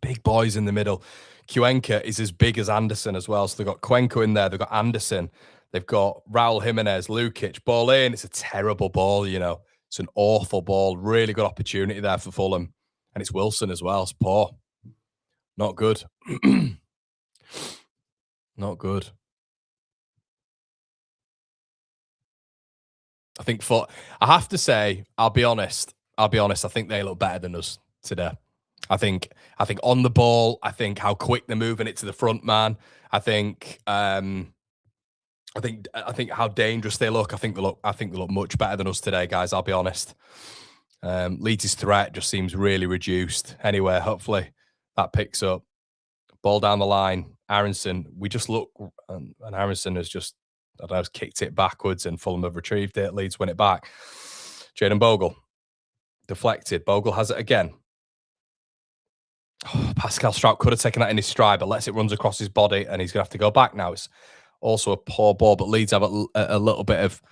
Big boys in the middle. Cuenca is as big as Anderson as well. So they've got Cuenca in there. They've got Anderson. They've got Raul Jimenez, Lukic. Ball in. It's a terrible ball, you know. It's an awful ball. Really good opportunity there for Fulham. And it's Wilson as well. It's poor. Not good. Not good. I have to say, I'll be honest. I think they look better than us today. I think on the ball, I think how quick they're moving it to the front man. I think how dangerous they look. I think they look much better than us today, guys. I'll be honest. Leeds' threat just seems really reduced. Anyway, hopefully that picks up. Ball down the line. Aronson, we just look, and Aronson has just, I don't know, kicked it backwards and Fulham have retrieved it. Leeds win it back. Jayden Bogle. Deflected. Bogle has it again. Oh, Pascal Strout could have taken that in his stride, but lets it runs across his body and he's going to have to go back now. It's also a poor ball, but Leeds have a little bit of...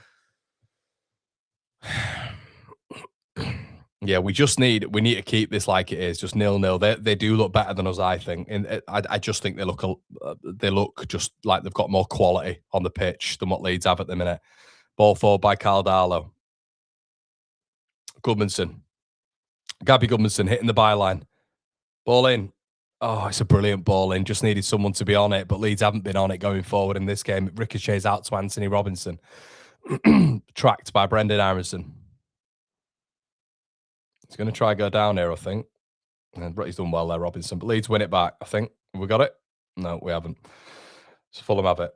Yeah, we need to keep this like it is, just 0-0. They do look better than us, I think. And I just think they look just like they've got more quality on the pitch than what Leeds have at the minute. Ball forward by Caldalo. Goodmanson. Gabby Goodmanson hitting the byline. Ball in. Oh, it's a brilliant ball in. Just needed someone to be on it, but Leeds haven't been on it going forward in this game. It ricochets out to Anthony Robinson. Tracked by Brendan Aronson. He's going to try go down here, I think. And he's done well there, Robinson. But Leeds win it back, I think. Have we got it? No, we haven't. So Fulham have it.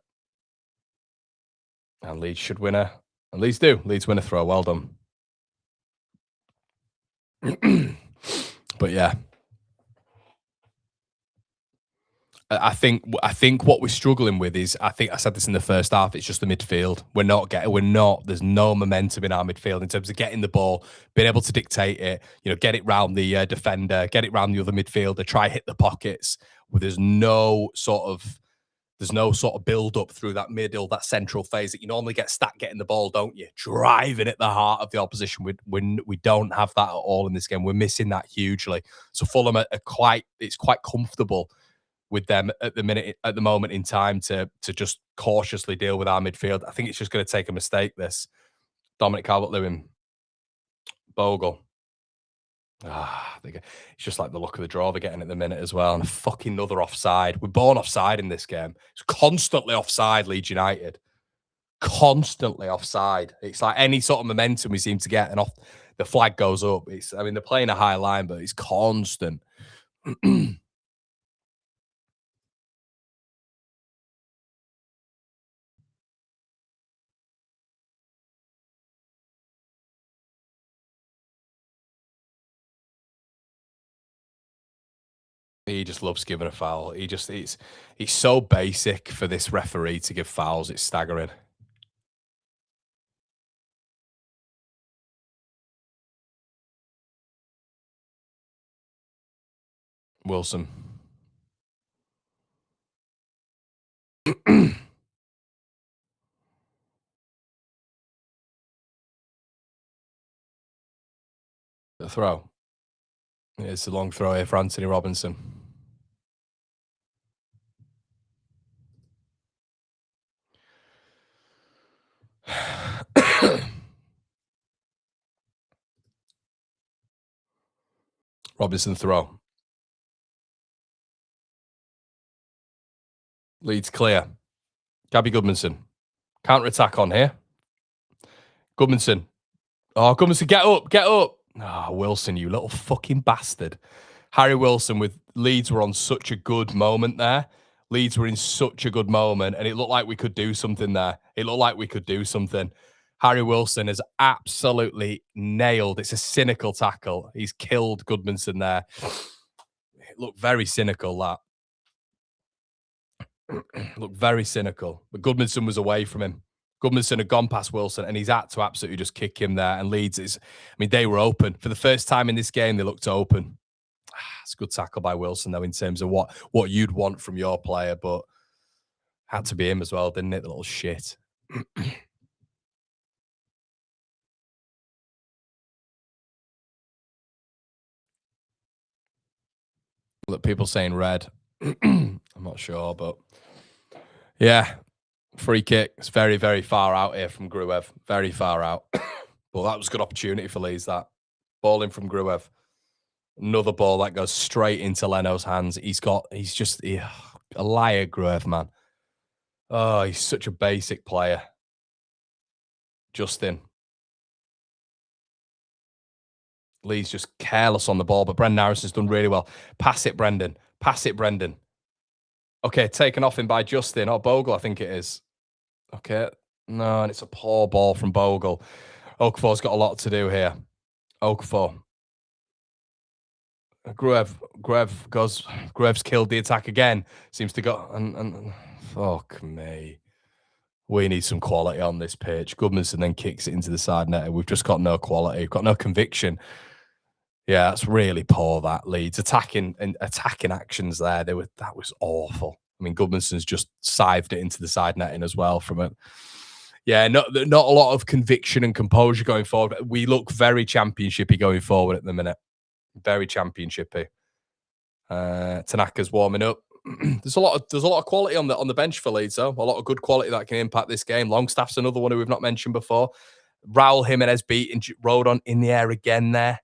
And Leeds should win a... And Leeds do. Leeds win a throw. Well done. But yeah. I think what we're struggling with is, I think I said this in the first half, it's just the midfield. There's no momentum in our midfield in terms of getting the ball, being able to dictate it, get it round the defender, get it round the other midfielder, try hit the pockets. There's no sort of build up through that middle, that central phase that you normally get getting the ball, don't you? Driving at the heart of the opposition. We don't have that at all in this game. We're missing that hugely. So Fulham it's quite comfortable with them at the moment in time to just cautiously deal with our midfield. I think it's just going to take a mistake, this. Dominic Calvert-Lewin. Bogle. It's just like the look of the draw they're getting at the minute as well. And fucking another offside. We're born offside in this game. It's constantly offside, Leeds United. Constantly offside. It's like any sort of momentum we seem to get and the flag goes up. They're playing a high line, but it's constant. He just loves giving a foul. He's so basic for this referee to give fouls. It's staggering. Wilson. The throw. It's a long throw here for Anthony Robinson. Robinson throw. Leeds clear. Gabby Goodmanson. Counter-attack on here. Goodmanson. Oh, Goodmanson, get up, get up. Ah, Wilson, you little fucking bastard. Harry Wilson with Leeds were on such a good moment there. Leeds were in such a good moment, and it looked like we could do something there. Harry Wilson has absolutely nailed. It's a cynical tackle. He's killed Goodmanson there. It looked very cynical, that. Looked very cynical. But Goodmanson was away from him. Goodmanson had gone past Wilson, and he's had to absolutely just kick him there. And Leeds they were open. For the first time in this game, they looked open. It's a good tackle by Wilson, though, in terms of what you'd want from your player, but had to be him as well, didn't it? The little shit. Look, people saying red. I'm not sure, but yeah. Free kick. It's very, very far out here from Gruev. Very far out. But that was a good opportunity for Leeds, that. Ball in from Gruev. Another ball that goes straight into Leno's hands. He's just a liar, Gruev, man. Oh, he's such a basic player. Justin. Lee's just careless on the ball, but Brendan Harrison's done really well. Pass it, Brendan. Pass it, Brendan. Okay, taken off him by Justin. Or Bogle, I think it is. Okay. No, and it's a poor ball from Bogle. Okafor's got a lot to do here. Okafor. Gruev's killed the attack again. Seems to go and fuck me. We need some quality on this pitch. Goodmanson then kicks it into the side net. We've just got no quality. We've got no conviction. Yeah, that's really poor, that Leeds. Attacking actions there. That was awful. I mean, Goodmanson's just scythed it into the side netting as well from it. Yeah, not a lot of conviction and composure going forward. We look very championshipy going forward at the minute. Very championshipy. Tanaka's warming up. There's a lot of quality on the bench for Leeds, though. A lot of good quality that can impact this game. Longstaff's another one who we've not mentioned before. Raul Jimenez beating Rodon in the air again there.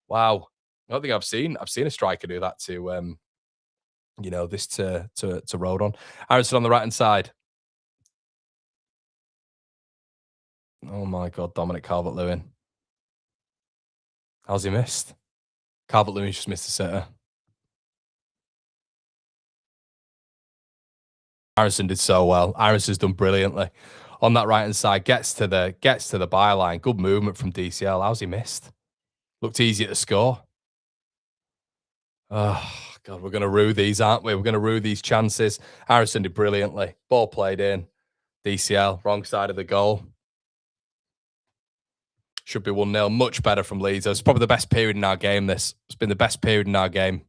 Wow. I don't think I've seen a striker do that to this to Rodon. Harrison on the right hand side. Oh my God, Dominic Calvert-Lewin. How's he missed? Calvert-Lewin just missed the sitter. Harrison did so well. Harrison's done brilliantly on that right hand side. Gets to the byline. Good movement from DCL. How's he missed? Looked easy to score. Oh God, we're gonna rue these, aren't we? We're gonna rue these chances. Harrison did brilliantly. Ball played in. DCL wrong side of the goal. Should be 1-0. Much better from Leeds. It's probably the best period in our game. It's been the best period in our game.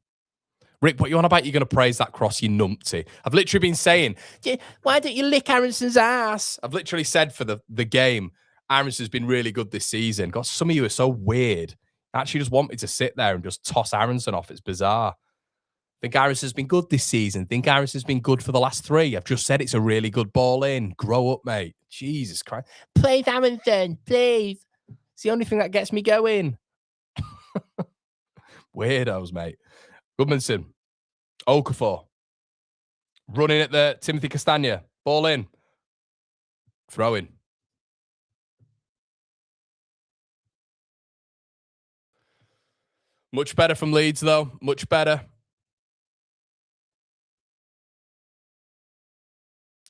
Rick, what you on about? You're going to praise that cross, you numpty. I've literally been saying, why don't you lick Aaronson's ass? I've literally said for the game, Aaronson's been really good this season. God, some of you are so weird. I actually just want me to sit there and just toss Aaronson off. It's bizarre. I think Aaronson's been good this season. I think Aaronson's been good for the last 3. I've just said it's a really good ball in. Grow up, mate. Jesus Christ. Please, Aaronson, please. It's the only thing that gets me going. Weirdos, mate. Goodmanson. Okafor. Running at the Timothy Castagna. Ball in. Throw in. Much better from Leeds, though. Much better.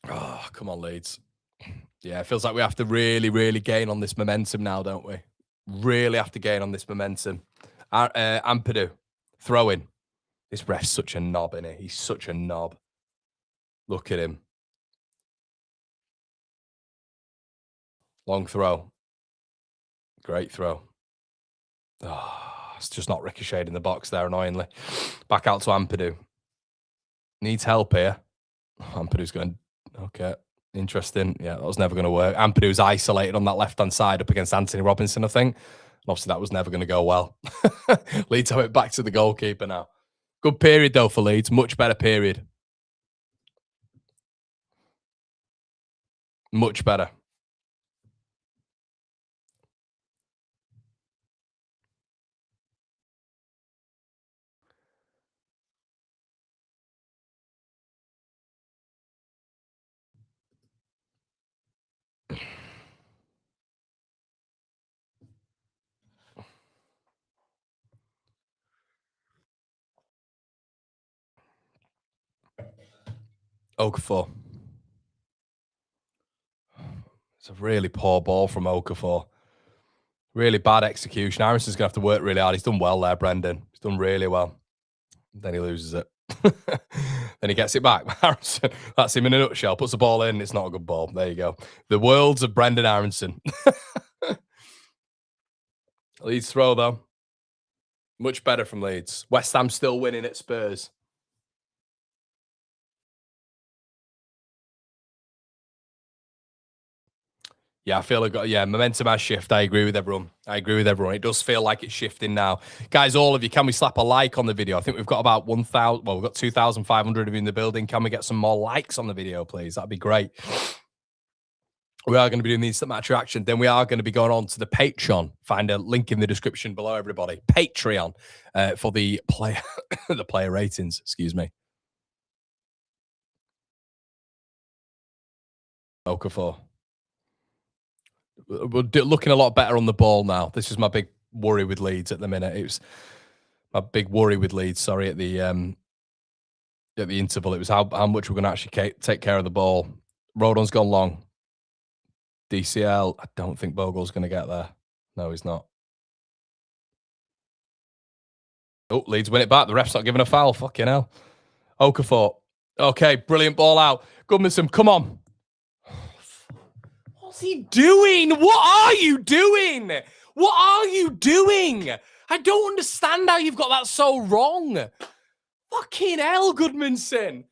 Oh, come on, Leeds. Yeah, it feels like we have to really, really gain on this momentum now, don't we? Really have to gain on this momentum. Ampadu, throw in. This ref's such a knob, isn't he? He's such a knob. Look at him. Long throw. Great throw. Oh, it's just not ricocheted in the box there, annoyingly. Back out to Ampadu. Needs help here. Ampadu's going, okay. Interesting. Yeah, that was never going to work. Ampadu's isolated on that left-hand side up against Anthony Robinson, I think. And obviously, that was never going to go well. Leeds have it back to the goalkeeper now. Good period, though, for Leeds. Much better period. Much better. Okafor. It's a really poor ball from Okafor. Really bad execution. Aaronson's going to have to work really hard. He's done well there, Brendan. He's done really well. Then he loses it. Then he gets it back. Aaronson, that's him in a nutshell. Puts the ball in. It's not a good ball. There you go. The worlds of Brendan Aaronson. Leeds throw, though. Much better from Leeds. West Ham still winning at Spurs. Yeah, I feel like, momentum has shifted. I agree with everyone. It does feel like it's shifting now. Guys, all of you, can we slap a like on the video? I think we've got about 1,000, well, we've got 2,500 of you in the building. Can we get some more likes on the video, please? That'd be great. we are going to be doing the instant match reaction. Then we are going to be going on to the Patreon. Find a link in the description below, everybody. Patreon for the player the player ratings. Excuse me. Okafor. We're looking a lot better on the ball now. This is my big worry with Leeds at the minute. It was my big worry with Leeds. Sorry, at the interval, it was how much we're going to actually take care of the ball. Rodon's gone long. DCL, I don't think Bogle's going to get there. No, he's not. Oh, Leeds win it back. The ref's not giving a foul. Fucking hell. Okafor. Okay, brilliant ball out. Goodmanson, come on. What's he doing? What are you doing? What are you doing? I don't understand how you've got that so wrong. Fucking hell, Goodmanson.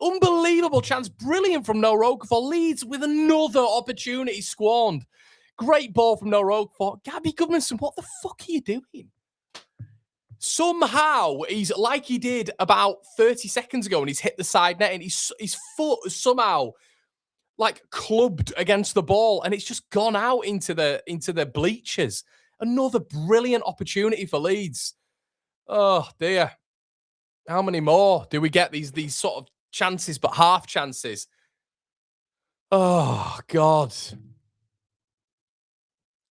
Unbelievable chance. Brilliant from No Okafor. Leeds with another opportunity squandered. Great ball from No Okafor. Gabby Goodmanson, what the fuck are you doing? Somehow, he's like he did about 30 seconds ago and he's hit the side net and his foot somehow like clubbed against the ball and it's just gone out into the bleachers. Another brilliant opportunity for Leeds. Oh, dear. How many more do we get these sort of chances, but half chances? Oh, God.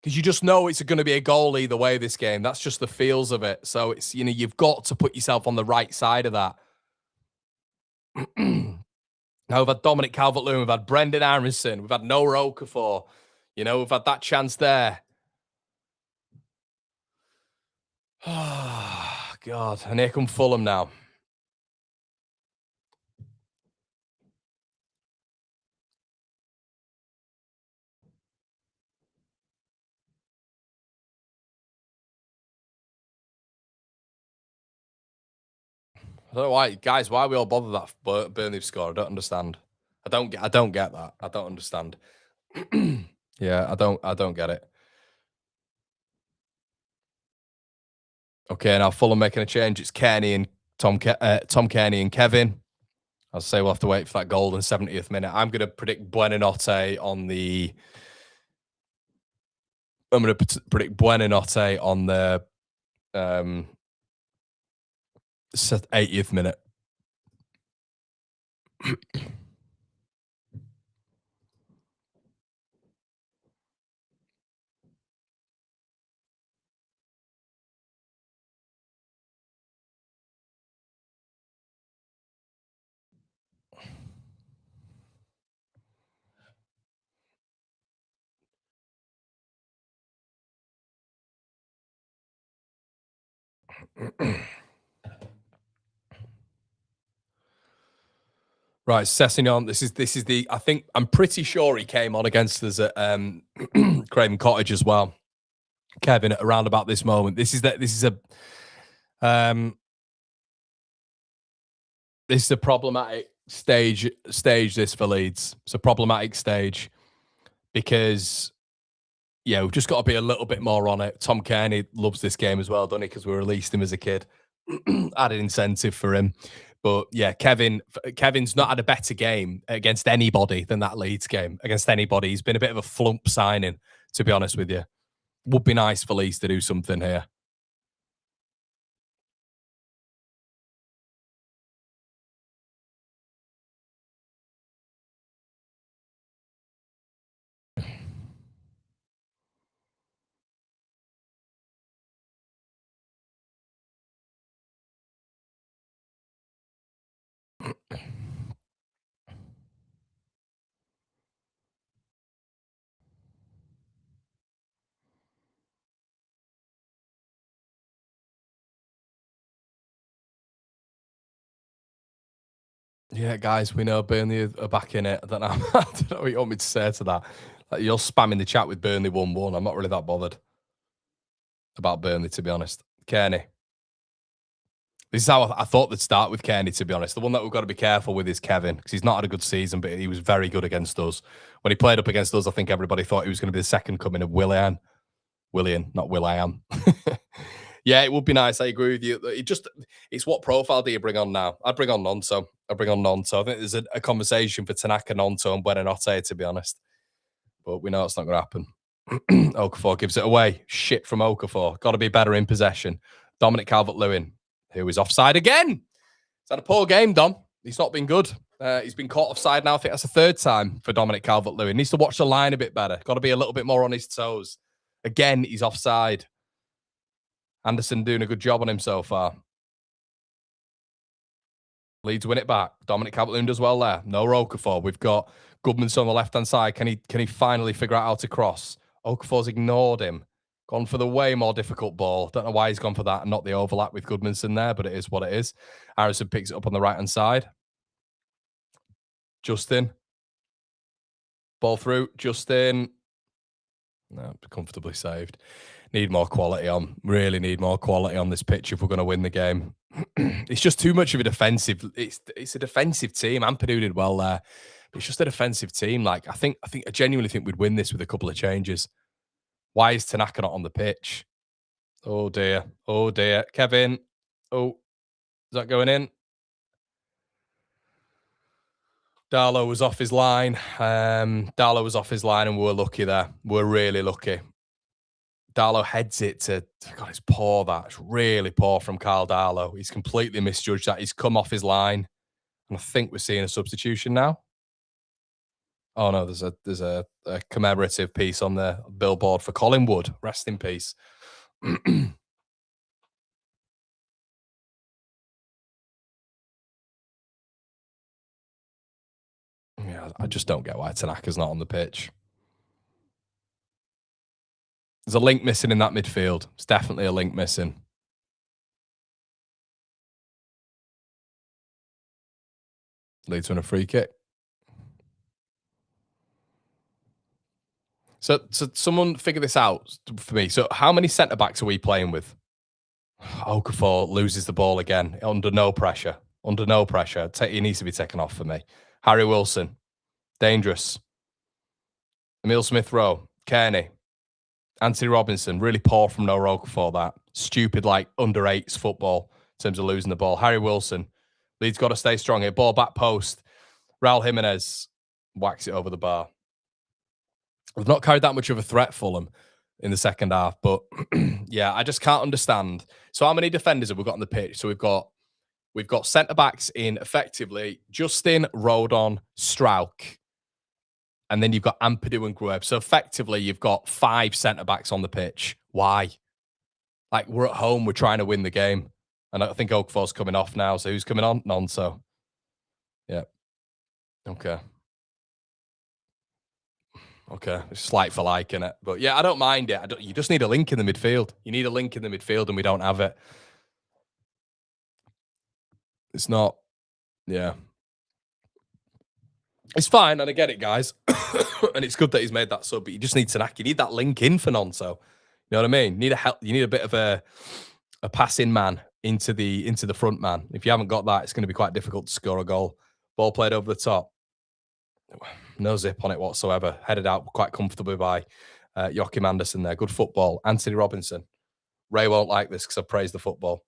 Because you just know it's going to be a goal either way this game. That's just the feels of it. So it's, you know, you've got to put yourself on the right side of that. Now we've had Dominic Calvert-Lewin, we've had Brendan Aronson, we've had Noah Okafor. You know, we've had that chance there. Oh, God. And here come Fulham now. I don't know why, guys, why we all bother that Burnley score? I don't understand. I don't get that. I don't understand. Yeah, I don't get it. Okay, now Fulham making a change. It's Kearney and Tom Kearney and Kevin. I'll say we'll have to wait for that goal in 70th minute. I'm going to predict Buonanotte on the 80th minute. Right, Sessegnon. This is the. I'm pretty sure he came on against us at Craven Cottage as well. Kevin, at around about this moment. This is a problematic stage. This for Leeds. It's a problematic stage because yeah, we've just got to be a little bit more on it. Tom Kearney loves this game as well, doesn't he? Because we released him as a kid. Added incentive for him. But yeah, Kevin's not had a better game against anybody than that Leeds game. Against anybody. He's been a bit of a flump signing, to be honest with you. Would be nice for Leeds to do something here. Yeah, guys, we know Burnley are back in it. I don't know, I don't know what you want me to say to that. Like, you're spamming the chat with Burnley 1-1. I'm not really that bothered about Burnley, to be honest. Kearney. This is how I thought they'd start with Kearney, to be honest. The one that we've got to be careful with is Kevin, because he's not had a good season, but he was very good against us. When he played up against us, I think everybody thought he was going to be the second coming of Willian, not Will.i.am. Yeah, it would be nice. I agree with you. It's what profile do you bring on now? I'd bring on Nonto. I think there's a conversation for Tanaka, Nonto, and Buonanotte, to be honest. but we know it's not going to happen. Okafor gives it away. Shit from Okafor. Got to be better in possession. Dominic Calvert-Lewin, who is offside again. He's had a poor game, Dom. He's not been good. He's been caught offside now. I think that's the third time for Dominic Calvert-Lewin. Needs to watch the line a bit better. Got to be a little bit more on his toes. Again, he's offside. Anderson doing a good job on him so far. Leeds win it back. Dominic Calvert-Lewin does well there. No Okafor. We've got Goodmanson on the left-hand side. Can he finally figure out how to cross? Okafor's ignored him. Gone for the way more difficult ball. Don't know why he's gone for that and not the overlap with Goodmanson there, but it is what it is. Harrison picks it up on the right-hand side. Justin. Ball through. Justin. No, comfortably saved. Need more quality on. Really need more quality on this pitch if we're going to win the game. It's just too much of a defensive. It's a defensive team. Ampadu did well there, but it's just a defensive team. Like I genuinely think we'd win this with a couple of changes. Why is Tanaka not on the pitch? Oh dear. Oh dear. Kevin. Oh, is that going in? Darlow was off his line. Darlow was off his line, and we were lucky there. We're really lucky. Darlow heads it to, God, it's poor that. It's really poor from Carl Darlow. He's completely misjudged that. He's come off his line. And I think we're seeing a substitution now. Oh, no, there's a commemorative piece on the billboard for Colin Wood. Rest in peace. Yeah, I just don't get why Tanaka's not on the pitch. There's a link missing in that midfield. It's definitely a link missing. Leeds win a free kick. So someone figure this out for me. So how many centre-backs are we playing with? Okafor loses the ball again. Under no pressure. Under no pressure. He needs to be taken off for me. Harry Wilson. Dangerous. Emile Smith-Rowe. Kearney. Anthony Robinson, really poor from no Okafor that. Stupid, like, under-8s football in terms of losing the ball. Harry Wilson. Leeds got to stay strong here. Ball back post. Raul Jimenez whacks it over the bar. We've not carried that much of a threat, Fulham, in the second half. But, yeah, I just can't understand. So how many defenders have we got on the pitch? So we've got centre-backs in, effectively, Justin, Rodon, Strauch. And then you've got Ampadu and Grueb. So effectively, you've got 5 centre-backs on the pitch. Why? Like, we're at home. We're trying to win the game. And I think Okafor's coming off now. So who's coming on? Nonso. Yeah. Okay. Okay. It's like for like, innit? But yeah, I don't mind it. You just need a link in the midfield. You need a link in the midfield, and we don't have it. It's not. Yeah. It's fine, and I get it, guys. And it's good that he's made that sub, but you just need Tanaka. You need that link in for Nonso. You know what I mean? You need a bit of a passing man into the front man. If you haven't got that, it's going to be quite difficult to score a goal. Ball played over the top. No zip on it whatsoever. Headed out quite comfortably by Joachim Andersen there. Good football. Anthony Robinson. Ray won't like this because I praised the football.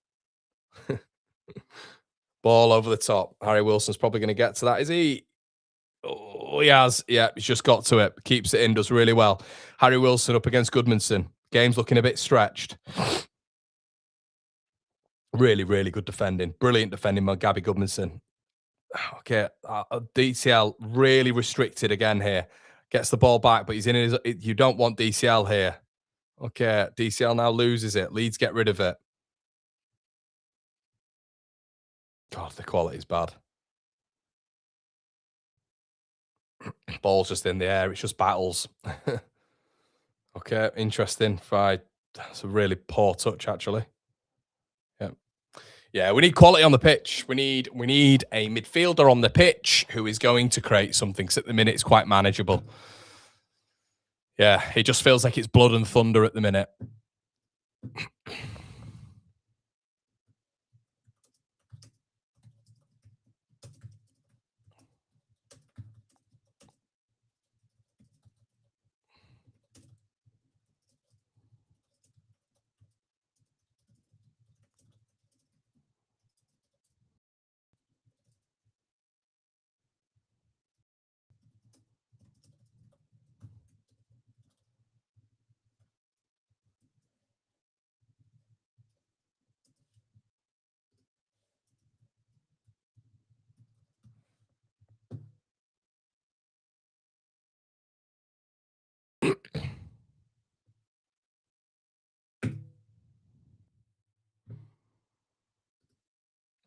Ball over the top. Harry Wilson's probably going to get to that. Is he? Oh, he has. Yeah, he's just got to it. Keeps it in, does really well. Harry Wilson up against Goodmanson. Game's looking a bit stretched. Really, really good defending. Brilliant defending by Gabby Goodmanson. Okay, DCL really restricted again here. Gets the ball back, but he's in his... You don't want DCL here. Okay, DCL now loses it. Leeds get rid of it. God, the quality's bad. Ball's just in the air. It's just battles. Okay, interesting. That's a really poor touch, actually. Yeah. Yeah, we need quality on the pitch. We need a midfielder on the pitch who is going to create something. Because at the minute, it's quite manageable. Yeah, it just feels like it's blood and thunder at the minute.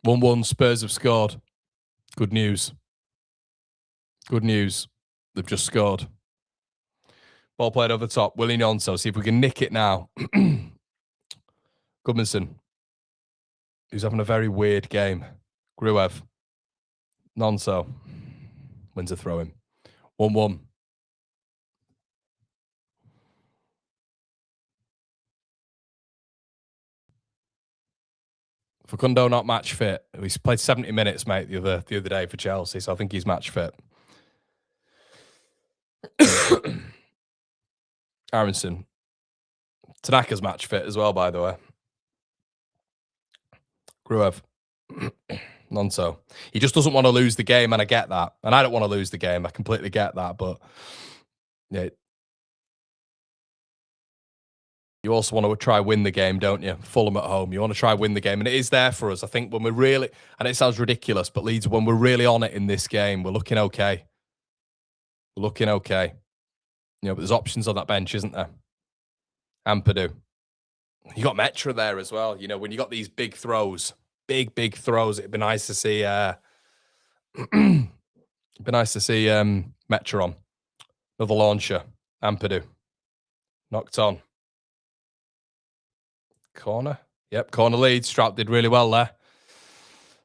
1-1, Spurs have scored. Good news. Good news. They've just scored. Ball played over the top. Willie Nonso. See if we can nick it now. Goodmanson, who's having a very weird game. Gruev. Nonso. Wins a throw in. 1-1. Facundo not match fit. He's played 70 minutes, mate, the other day for Chelsea, so I think he's match fit. Aronson. Tanaka's match fit as well, by the way. Gruev. Nonso. He just doesn't want to lose the game, and I get that. And I don't want to lose the game. I completely get that, but yeah. You also want to try win the game, don't you? Fulham at home. You want to try win the game, and it is there for us. I think when we're really, and it sounds ridiculous, but Leeds, when we're really on it in this game, we're looking okay. We're looking okay. You know, but there's options on that bench, isn't there? Ampadu. You got Metra there as well. You know, when you got these big throws, big throws, it'd be nice to see. It'd be nice to see Metra on. Another launcher. Ampadu. Knocked on. Corner. Yep, corner lead. Strout did really well there.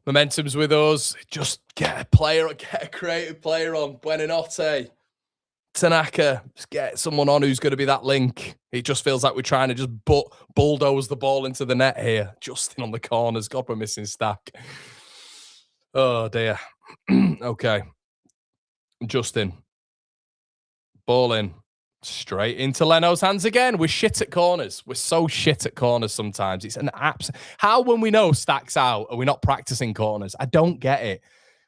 Momentum's with us. Just get a creative player on. Buenanotte. Tanaka. Just get someone on who's going to be that link. It just feels like we're trying to just bulldoze the ball into the net here. Justin on the corners. God, we're missing Stack. Oh, dear. Okay. Justin. Ball in. Straight into Leno's hands again. We're shit at corners. We're so shit at corners sometimes. It's an how when we know Stack's out are we not practicing corners? I don't get it.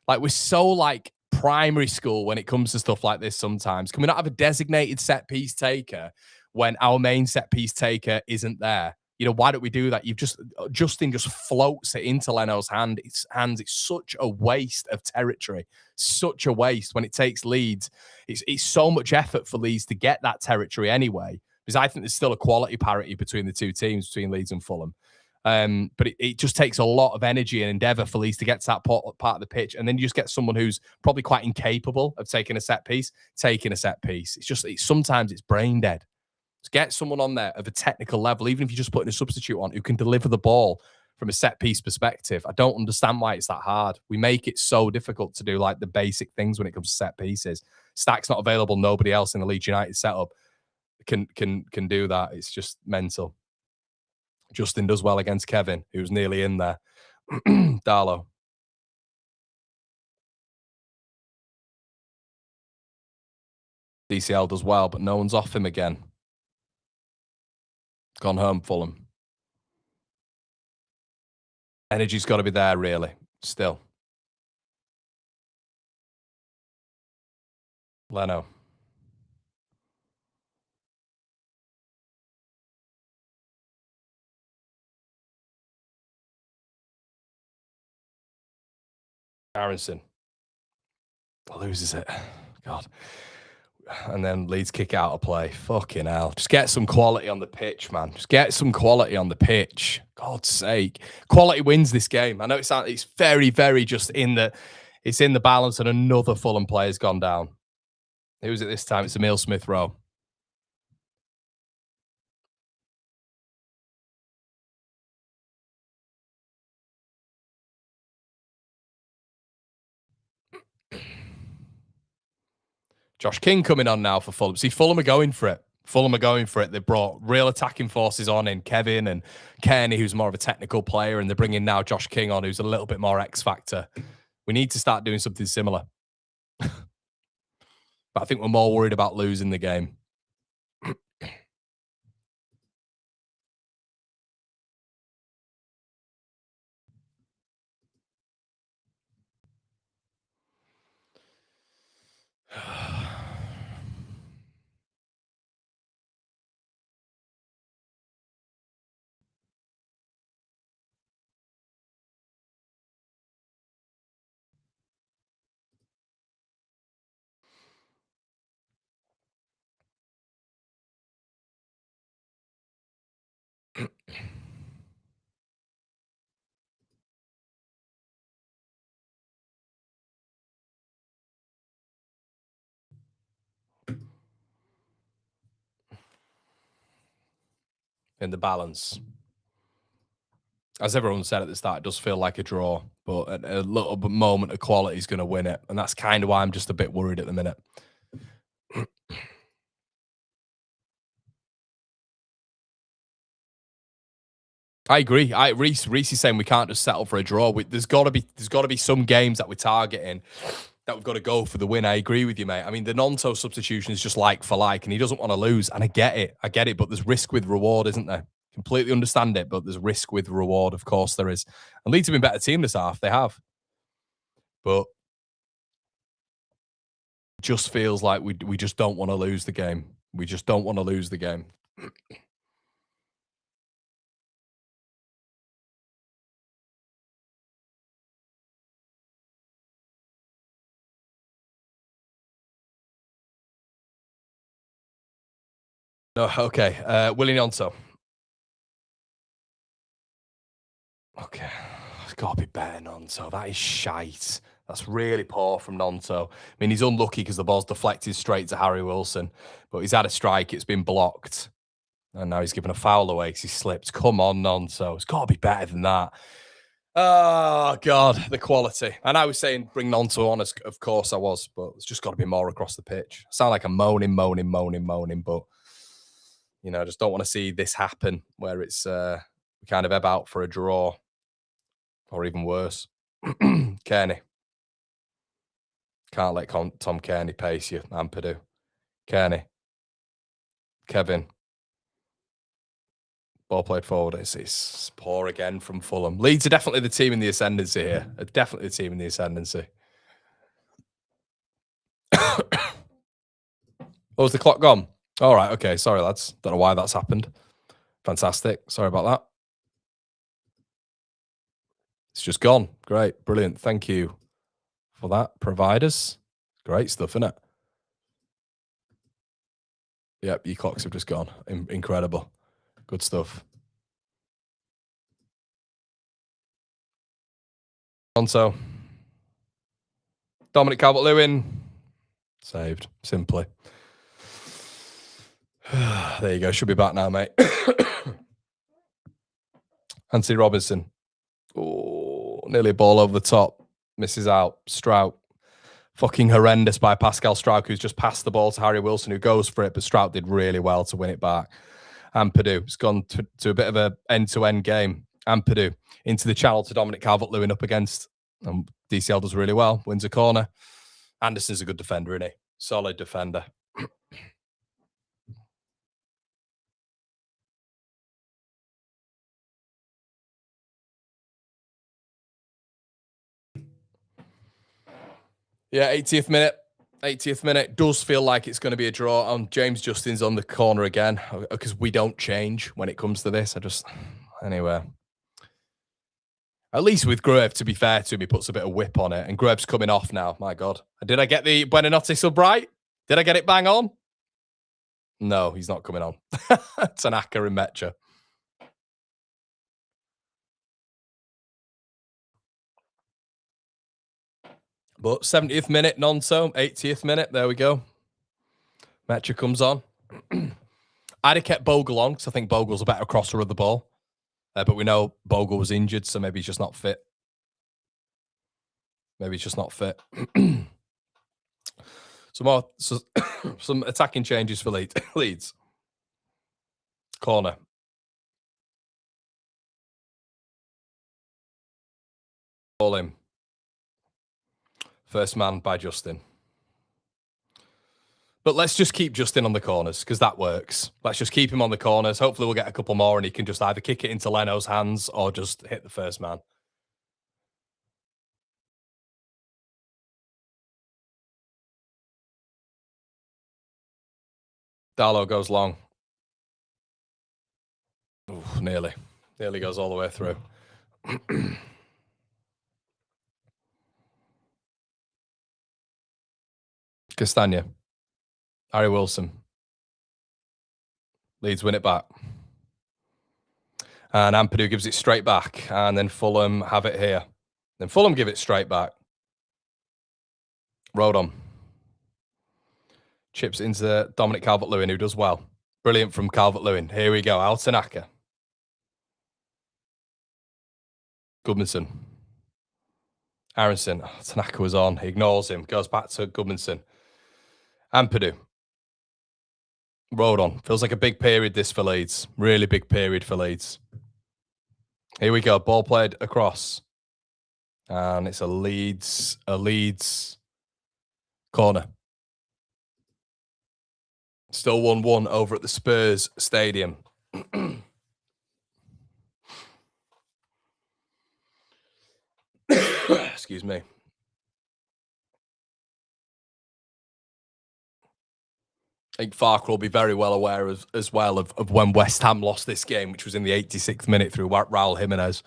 Like, we're so like primary school when it comes to stuff like this sometimes. Can we not have a designated set piece taker when our main set piece taker isn't there? You know, why don't we do that? Justin just floats it into Leno's hands. It's such a waste of territory. Such a waste when it takes Leeds. It's so much effort for Leeds to get that territory anyway, because I think there's still a quality parity between the two teams, between Leeds and Fulham. But it just takes a lot of energy and endeavour for Leeds to get to that part of the pitch. And then you just get someone who's probably quite incapable of taking a set piece. Sometimes it's brain dead. To get someone on there of a technical level, even if you're just putting a substitute on who can deliver the ball from a set piece perspective. I don't understand why it's that hard. We make it so difficult to do like the basic things when it comes to set pieces. Stack's not available. Nobody else in the Leeds United setup can do that. It's just mental. Justin does well against Kevin, who's nearly in there. Darlow. DCL does well, but no one's off him again. Gone home, Fulham. Energy's got to be there, really. Still. Leno. Aronson. Loses it. God. And then Leeds kick out of play. Fucking hell. Just get some quality on the pitch, man. Just get some quality on the pitch. God's sake. Quality wins this game. I know it's very, very just in the balance, and another Fulham player's gone down. Who's it this time? It's Emil Smith-Rowe. Josh King coming on now for Fulham. See, Fulham are going for it. They brought real attacking forces on in Kevin and Kearney, who's more of a technical player, and they're bringing now Josh King on, who's a little bit more X factor. We need to start doing something similar. But I think we're more worried about losing the game. in the balance. As everyone said at the start, it does feel like a draw, but a little bit moment of quality is going to win it. And that's kind of why I'm just a bit worried at the minute. I agree. Reese is saying we can't just settle for a draw. There's got to be some games that we're targeting that we've got to go for the win. I agree with you, mate. I mean, the Nonto substitution is just like for like, and he doesn't want to lose. And I get it. But there's risk with reward, isn't there? Completely understand it, but there's risk with reward. Of course there is. And Leeds have been a better team this half. They have. But it just feels like we just don't want to lose the game. We just don't want to lose the game. No, okay. Willie Nonto. Okay. It's got to be better, Nonto. That is shite. That's really poor from Nonto. I mean, he's unlucky because the ball's deflected straight to Harry Wilson. But he's had a strike. It's been blocked. And now he's given a foul away because he slipped. Come on, Nonto. It's got to be better than that. Oh, God. The quality. And I was saying bring Nonto on. Of course I was. But it's just got to be more across the pitch. I sound like I'm moaning. But, you know, I just don't want to see this happen where it's kind of ebb out for a draw. Or even worse. Kearney. Can't let Tom Kearney pace you, Ampadu. Kearney. Kevin. Ball played forward. It's poor again from Fulham. Leeds are definitely the team in the ascendancy here. Definitely the team in the ascendancy. Oh, was the clock gone? All right, okay. Sorry, lads. Don't know why that's happened. Fantastic. Sorry about that. It's just gone. Great. Brilliant. Thank you for that. Providers. Great stuff, isn't it? Yep, your clocks have just gone. Incredible. Good stuff. Nonto. Dominic Calvert-Lewin. Saved. Simply. There you go. Should be back now, mate. Anthony Robinson. Oh, nearly a ball over the top. Misses out. Strout. Fucking horrendous by Pascal Strout, who's just passed the ball to Harry Wilson, who goes for it, but Strout did really well to win it back. Ampadu. It's gone to a bit of a end-to-end game. Ampadu into the channel to Dominic Calvert-Lewin up against. DCL does really well. Wins a corner. Anderson's a good defender, isn't he? Solid defender. Yeah, 80th minute. 80th minute. Does feel like it's going to be a draw. James Justin's on the corner again because we don't change when it comes to this. Anyway. At least with Grove, to be fair to him, he puts a bit of whip on it. And Grove's coming off now. My God. Did I get the Buonanotte sub right? Did I get it bang on? No, he's not coming on. Tanaka and Mecha. But 70th minute, Nonto. 80th minute, there we go. Mecha comes on. I'd have kept Bogle on because I think Bogle's a better crosser of the ball. But we know Bogle was injured, so maybe he's just not fit. Some attacking changes for Leeds. Corner. Ball in. First man by Justin. But let's just keep Justin on the corners because that works. Let's just keep him on the corners. Hopefully we'll get a couple more and he can just either kick it into Leno's hands or just hit the first man. Darlow goes long. Ooh, nearly. Nearly goes all the way through. Castagna. Harry Wilson. Leeds win it back. And Ampadu gives it straight back. And then Fulham have it here. Then Fulham give it straight back. Rodon. Chips into Dominic Calvert-Lewin, who does well. Brilliant from Calvert-Lewin. Here we go. Al Tanaka. Goodmanson. Aronson. Oh, Tanaka was on. He ignores him. Goes back to Goodmanson. Ampadu. Rodon. Feels like a big period this for Leeds. Really big period for Leeds. Here we go. Ball played across. And it's a Leeds corner. Still 1-1 over at the Spurs Stadium. Excuse me. I think Farker will be very well aware as well of when West Ham lost this game, which was in the 86th minute through Raul Jimenez.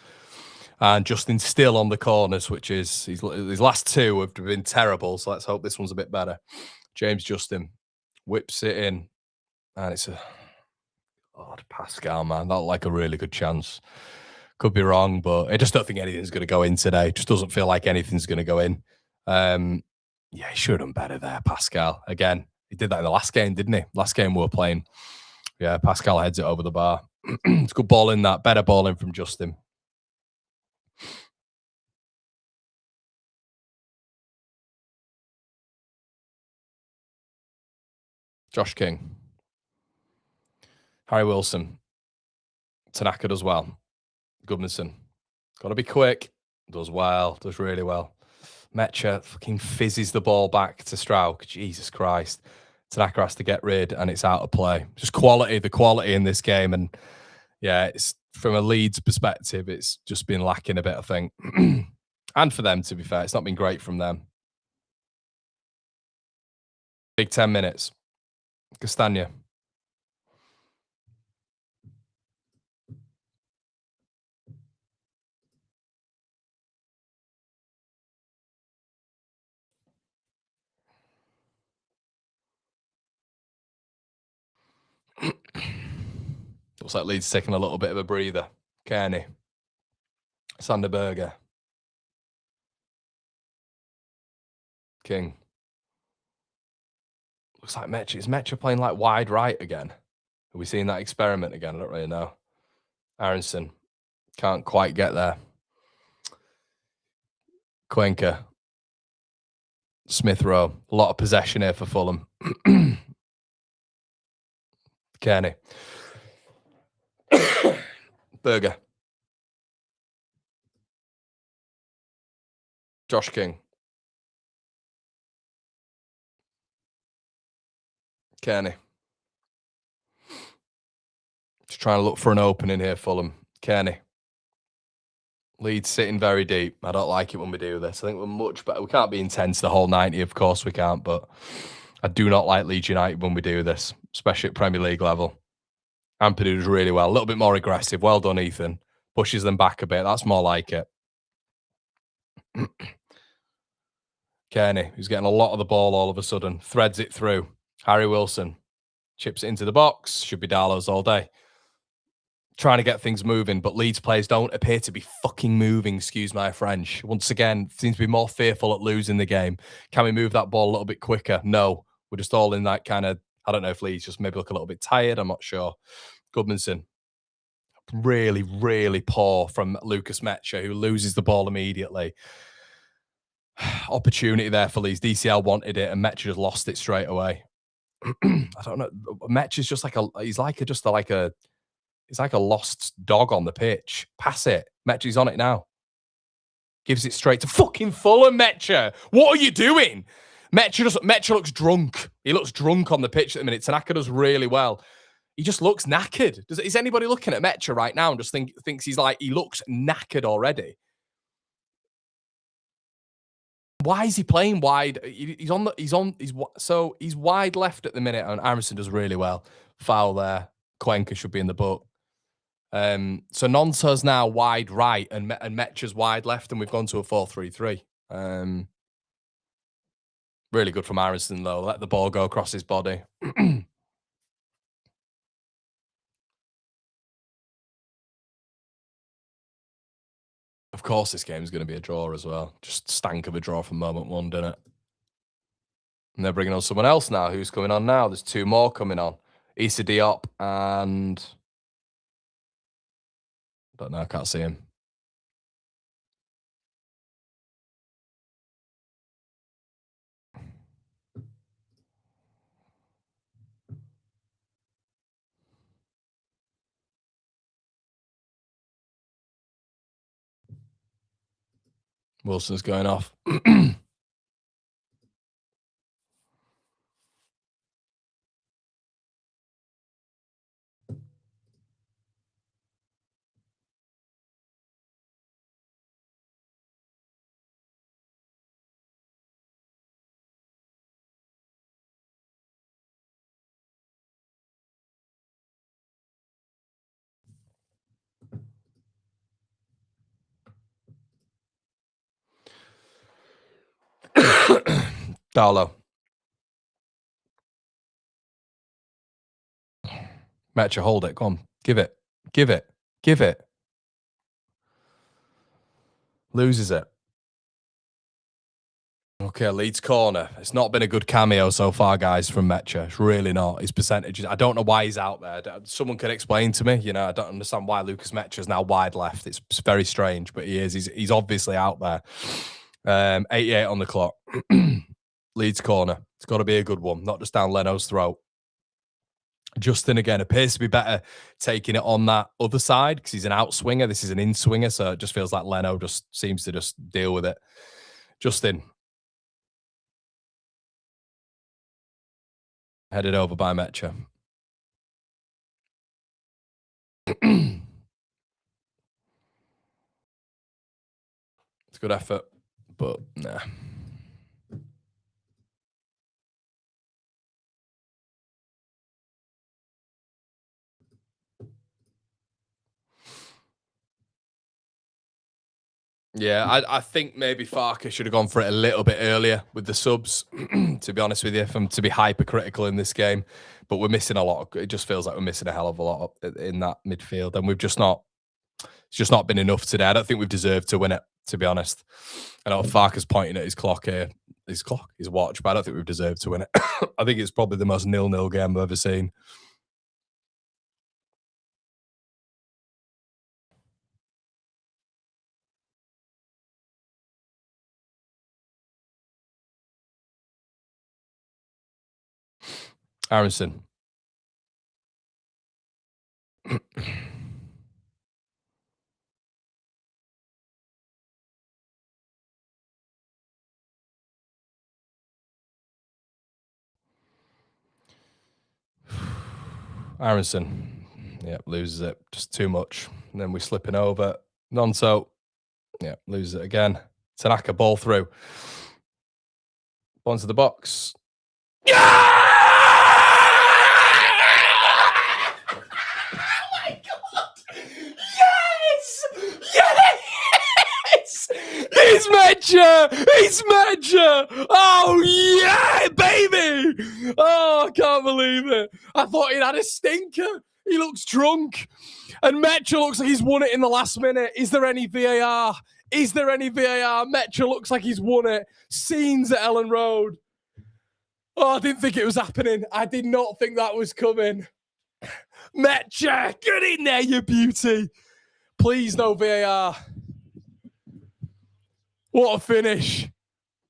And Justin's still on the corners, which is his last two have been terrible. So let's hope this one's a bit better. James Justin whips it in. And it's a Pascal, man. That looked like a really good chance. Could be wrong, but I just don't think anything's going to go in today. Just doesn't feel like anything's going to go in. Yeah, he should have done better there, Pascal. Again, he did that in the last game, didn't he? Last game we were playing. Yeah, Pascal heads it over the bar. It's good ball in that. Better ball in from Justin. Josh King. Harry Wilson. Tanaka does well. Goodmanson. Got to be quick. Does well. Does really well. Mecha fucking fizzes the ball back to Strauch. Jesus Christ. Tanaka has to get rid and it's out of play. Just quality, the quality in this game. And yeah, it's from a Leeds perspective, it's just been lacking a bit, I think. And for them, to be fair, it's not been great from them. Big 10 minutes. Castagna. Looks like Leeds taking a little bit of a breather. Kearney. Sander Berger. King. Looks like Mecha. Is Mecha playing like wide right again? Are we seeing that experiment again? I don't really know. Aronson. Can't quite get there. Cuenca. Smith Rowe. A lot of possession here for Fulham. Kearney. Berger. Josh King. Kearney. Just trying to look for an opening here, Fulham. Kearney. Leeds sitting very deep. I don't like it when we do this. I think we're much better. We can't be intense the whole 90, of course we can't, but I do not like Leeds United when we do this, especially at Premier League level. Ampadu does really well. A little bit more aggressive. Well done, Ethan. Pushes them back a bit. That's more like it. Kearney, who's getting a lot of the ball all of a sudden. Threads it through. Harry Wilson. Chips it into the box. Should be Darlow's all day. Trying to get things moving, but Leeds players don't appear to be fucking moving, excuse my French. Once again, seems to be more fearful at losing the game. Can we move that ball a little bit quicker? No. We're just all in that kind of, I don't know if Leeds just maybe look a little bit tired. I'm not sure. Goodmanson. Really, really poor from Lucas Mecha, who loses the ball immediately. Opportunity there for Leeds. DCL wanted it, and Mecha just lost it straight away. I don't know. Mecha's just like he's like a lost dog on the pitch. Pass it. Mecha's on it now. Gives it straight to fucking Fulham, Mecha. What are you doing? Mecha looks drunk. He looks drunk on the pitch at the minute. Tanaka does really well. He just looks knackered. Is anybody looking at Mecha right now and just thinks he looks knackered already? Why is he playing wide? He's wide left at the minute, and Aronson does really well. Foul there. Cuenca should be in the book. So Nonso's now wide right, and Mecha's wide left, and we've gone to a 4-3-3. Really good from Aronson, though. Let the ball go across his body. Of course, this game is going to be a draw as well. Just stank of a draw from moment one, didn't it? And they're bringing on someone else now. Who's coming on now? There's two more coming on. Issa Diop and... Don't know, I can't see him. Wilson's going off. Darlow. Metcha, hold it. Come on. Give it. Give it. Give it. Loses it. Okay, Leeds corner. It's not been a good cameo so far, guys, from Metcha. It's really not. His percentages. I don't know why he's out there. Someone can explain to me. You know, I don't understand why Lucas Metcha is now wide left. It's very strange, but he is. He's obviously out there. 88 on the clock. Leeds corner. It's got to be a good one, not just down Leno's throat. Justin, again, appears to be better taking it on that other side because he's an outswinger. This is an in-swinger, so it just feels like Leno just seems to just deal with it. Justin. Headed over by Metcha. It's a good effort, but nah. Yeah, I think maybe Farker should have gone for it a little bit earlier with the subs, to be honest with you, to be hypercritical in this game. But we're missing a lot. It just feels like we're missing a hell of a lot in that midfield. And it's just not been enough today. I don't think we've deserved to win it, to be honest. I know Farker's pointing at his clock here, his watch, but I don't think we've deserved to win it. I think it's probably the most 0-0 game I've ever seen. Aronson. Aronson. Yeah, loses it. Just too much. And then we're slipping over. Nonso. Yeah, loses it again. Tanaka ball through. Ball into the box. Yeah! Oh my God! Yes! Yes! It's Metcha! It's Metcha! Oh yeah, baby! Oh, I can't believe it. I thought he'd had a stinker. He looks drunk. And Metcha looks like he's won it in the last minute. Is there any VAR? Is there any VAR? Metcha looks like he's won it. Scenes at Ellen Road. Oh, I didn't think it was happening. I did not think that was coming. Metcha, get in there, you beauty. Please, no VAR. What a finish.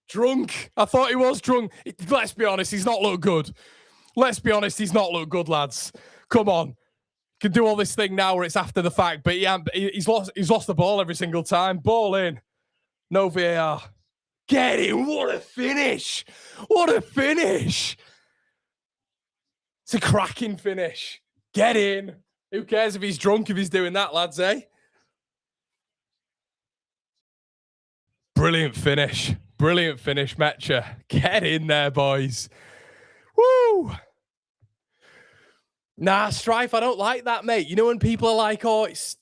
Drunk. I thought he was drunk. Let's be honest, he's not looked good. Let's be honest, he's not looked good, lads. Come on. Can do all this thing now where it's after the fact, but he's lost the ball every single time. Ball in. No VAR. Get in. What a finish. What a finish. It's a cracking finish. Get in. Who cares if he's drunk if he's doing that, lads, eh? Brilliant finish. Brilliant finish, Metcha. Get in there, boys. Woo! Nah, Strife, I don't like that, mate. You know when people are like, oh, it's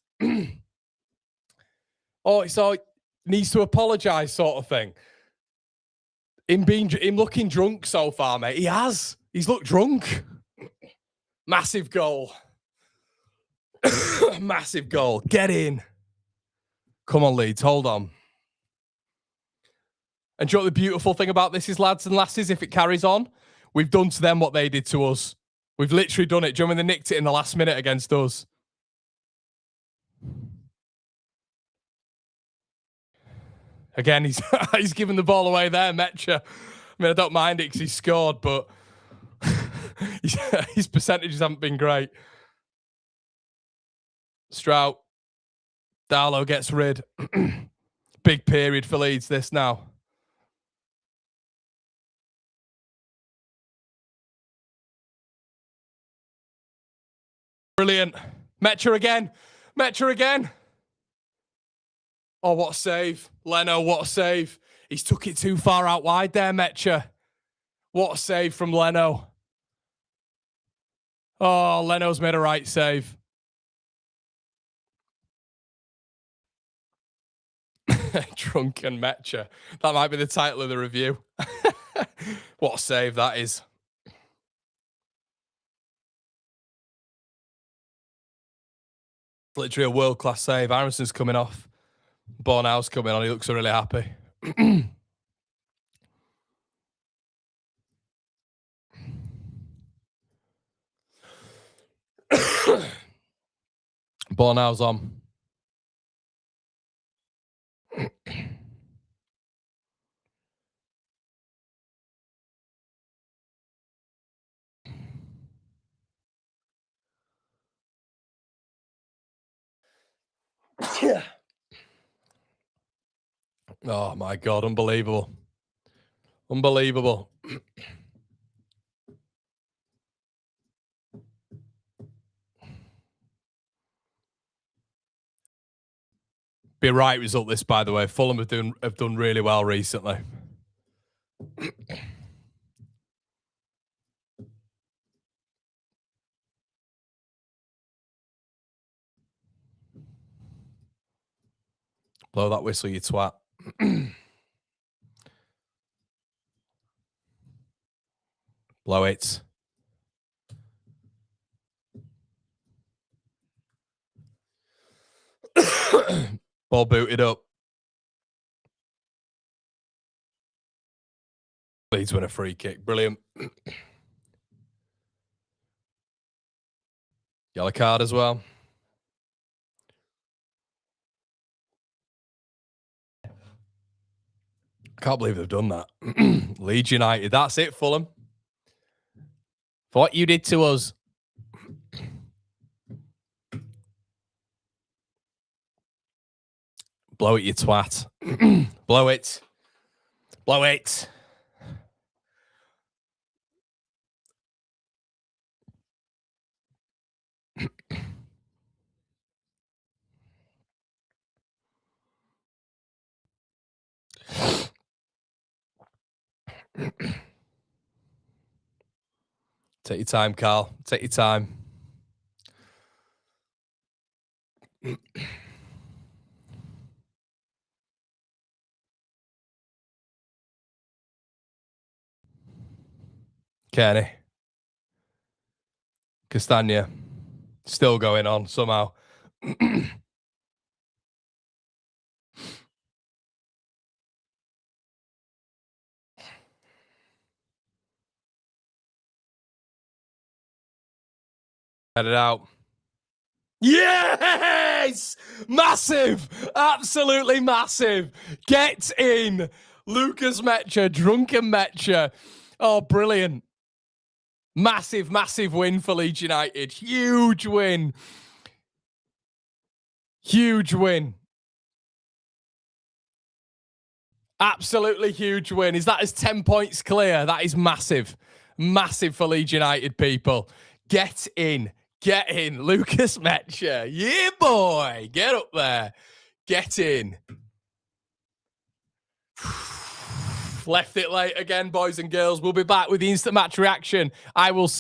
needs to apologise sort of thing. Him looking drunk so far, mate. He has. He's looked drunk. Massive goal. Massive goal. Get in. Come on, Leeds. Hold on. And do you know what the beautiful thing about this is, lads and lasses, if it carries on? We've done to them what they did to us. We've literally done it. Do you remember they nicked it in the last minute against us? Again, he's given the ball away there, Metcha. I mean, I don't mind it because he scored, but his percentages haven't been great. Strout. Darlow gets rid. Big period for Leeds this now. Brilliant. Metcha again. Metcha again. Oh, what a save. Leno, what a save. He's took it too far out wide there, Metcha. What a save from Leno. Oh, Leno's made a right save. Drunken Metcha. That might be the title of the review. What a save that is. Literally a world-class save. Aronson's coming off. Bornau's coming on. He looks really happy. Bornau's on. Yeah. Oh my God, unbelievable. Unbelievable. Be a right result this, by the way. Fulham have done really well recently. Blow that whistle, you twat. Blow it. Ball booted up. Leeds win a free kick. Brilliant. Yellow card as well. I can't believe they've done that. Leeds United. That's it, Fulham. For what you did to us. Blow it, you twat. Blow it. Blow it. Take your time, Carl. Take your time. Kenny. Castagna. Still going on somehow. Head it out. Yes! Massive! Absolutely massive. Get in. Lucas Metcha, drunken Metcha. Oh, brilliant. Massive, massive win for Leeds United. Huge win. Huge win. Absolutely huge win. Is that as 10 points clear? That is massive. Massive for Leeds United, people. Get in. Get in. Lucas Metcha. Yeah, boy. Get up there. Get in. Left it late again, boys and girls. We'll be back with the instant match reaction. I will